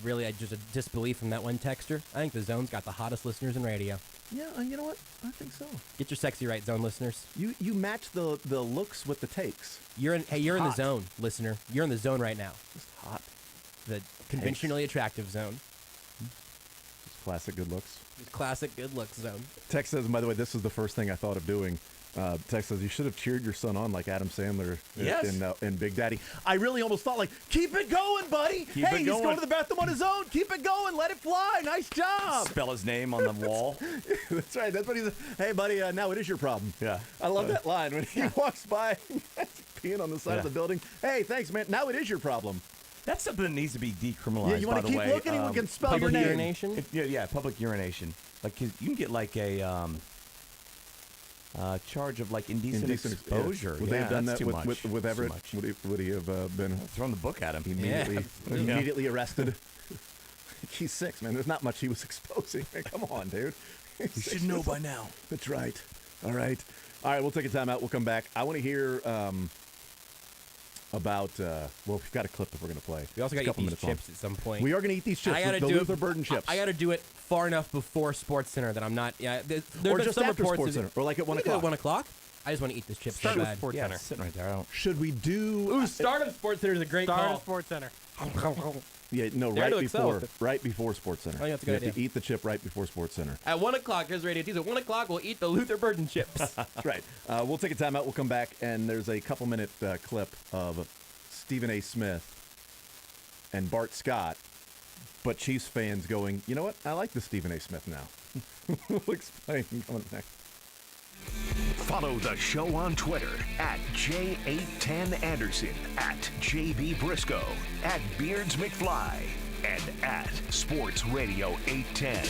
S5: really just a disbelief from that one texter. I think the Zone's got the hottest listeners in radio.
S4: Yeah, you know what? I think so.
S5: Get your sexy right, Zone listeners.
S4: You match the looks with the takes.
S5: You're in the Zone, listener. You're in the Zone right now.
S4: Just hot.
S5: The conventionally attractive Zone.
S4: Just classic good looks.
S5: Classic good looks Zone.
S4: Tex says, and by the way, this is the first thing I thought of doing. Tex says, you should have cheered your son on like Adam Sandler in Big Daddy. I really almost thought, like, keep it going, buddy. He's going to the bathroom on his own. Keep it going. Let it fly. Nice job.
S14: Spell his name on the wall.
S4: That's right. That's what he said. Hey, buddy, now it is your problem.
S14: Yeah.
S4: I love that line when he walks by peeing on the side of the building. Hey, thanks, man. Now it is your problem.
S14: That's something that needs to be decriminalized.
S4: Yeah, you want to keep looking? We can spell your
S5: Public
S4: name.
S5: urination?
S14: Public urination. Like, you can get like a charge of like indecent exposure.
S4: Would they have done
S14: that's
S4: that
S14: too much.
S4: with Everett? Would he have been
S14: thrown the book at him
S4: immediately arrested? He's 6, man. There's not much he was exposing. Come on, dude.
S14: You should know by now.
S4: That's right. All right. We'll take a time out. We'll come back. I want to hear about. We've got a clip that we're going to play.
S5: We also got to eat these chips at some point.
S4: We are going to eat these chips. The Luther Burden chips.
S5: I got to do it far enough before Sports Center that I'm not. Yeah,
S4: or just after Sports Center, or like at 1 o'clock.
S5: At 1 o'clock. I just want to eat this chips so
S14: Start with
S5: bad.
S14: Sports Center. Sitting right there.
S4: Should we do?
S5: Ooh, start of Sports Center is a great call.
S6: Start of Sports Center.
S4: Yeah, no, right before Sports Center.
S5: Oh, yeah, that's a good idea.
S4: To eat the chip right before Sports Center.
S5: At 1 o'clock, here's Radio Tees. At 1 o'clock, we'll eat the Luther Burden chips.
S4: That's right. We'll take a time out. We'll come back, and there's a couple-minute clip of Stephen A. Smith and Bart Scott, but Chiefs fans going, you know what? I like the Stephen A. Smith now. We'll explain coming next.
S2: Follow the show on Twitter at J810Anderson, at JB Brisco, at Beards McFly, and at Sports Radio 810.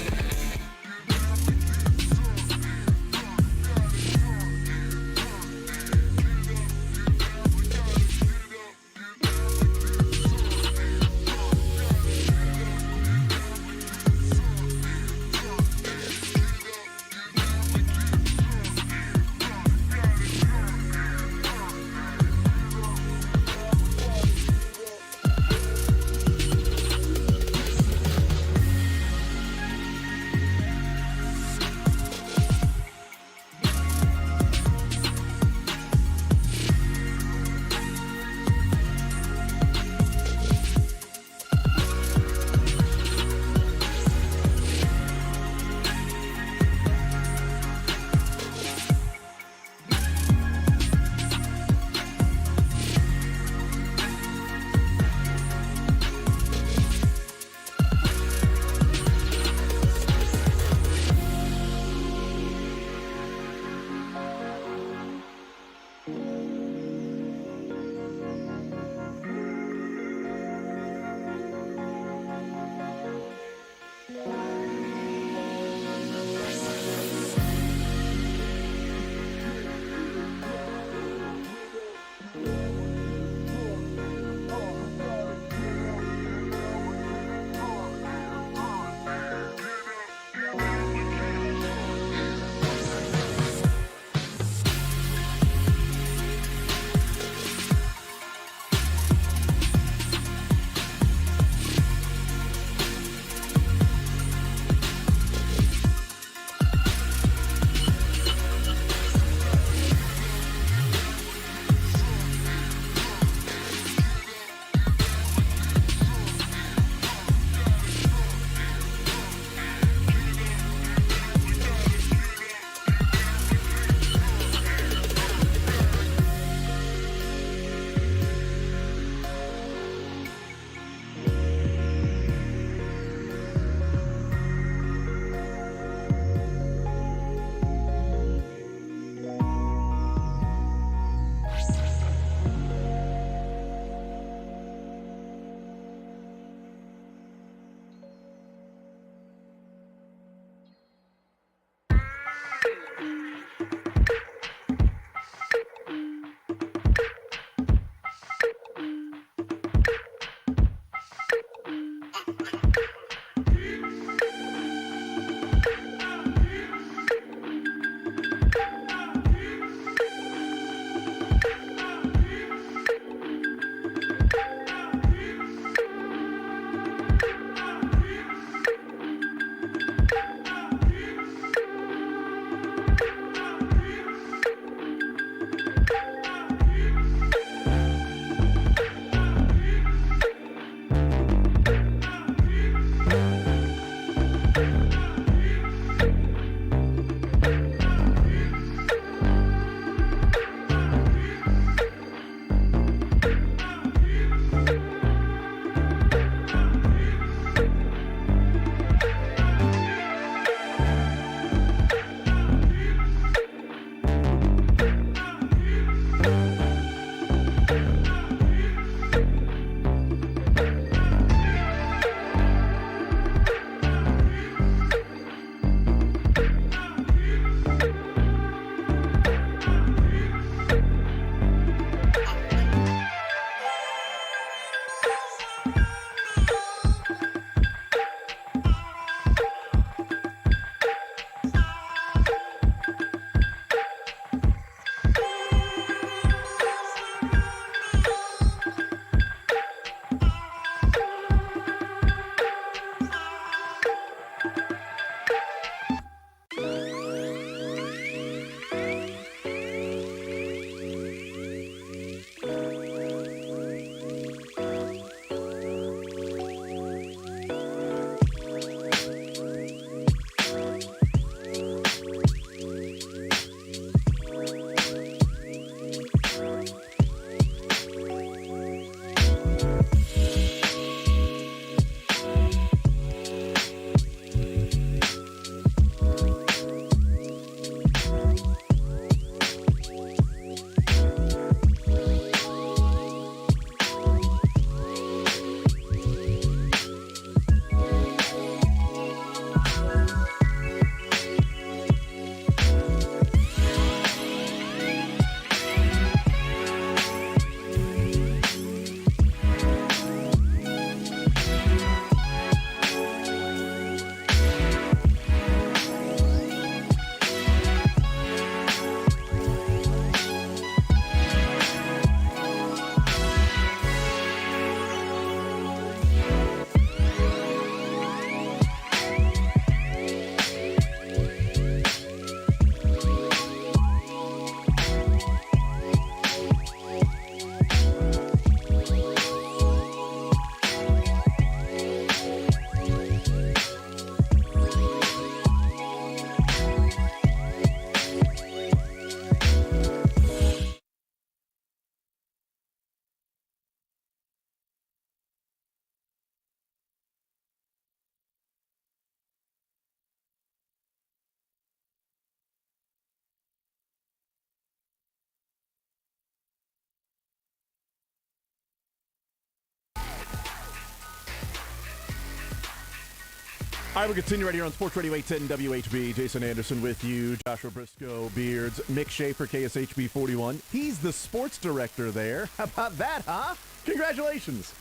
S4: All right, we'll continue right here on Sports Radio 810 WHB. Jason Anderson with you, Joshua Brisco, Beards, Mick Shaffer, KSHB 41. He's the sports director there. How about that, huh? Congratulations.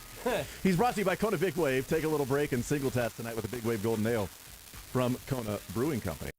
S4: He's brought to you by Kona Big Wave. Take a little break and single tap tonight with a Big Wave Golden Ale from Kona Brewing Company.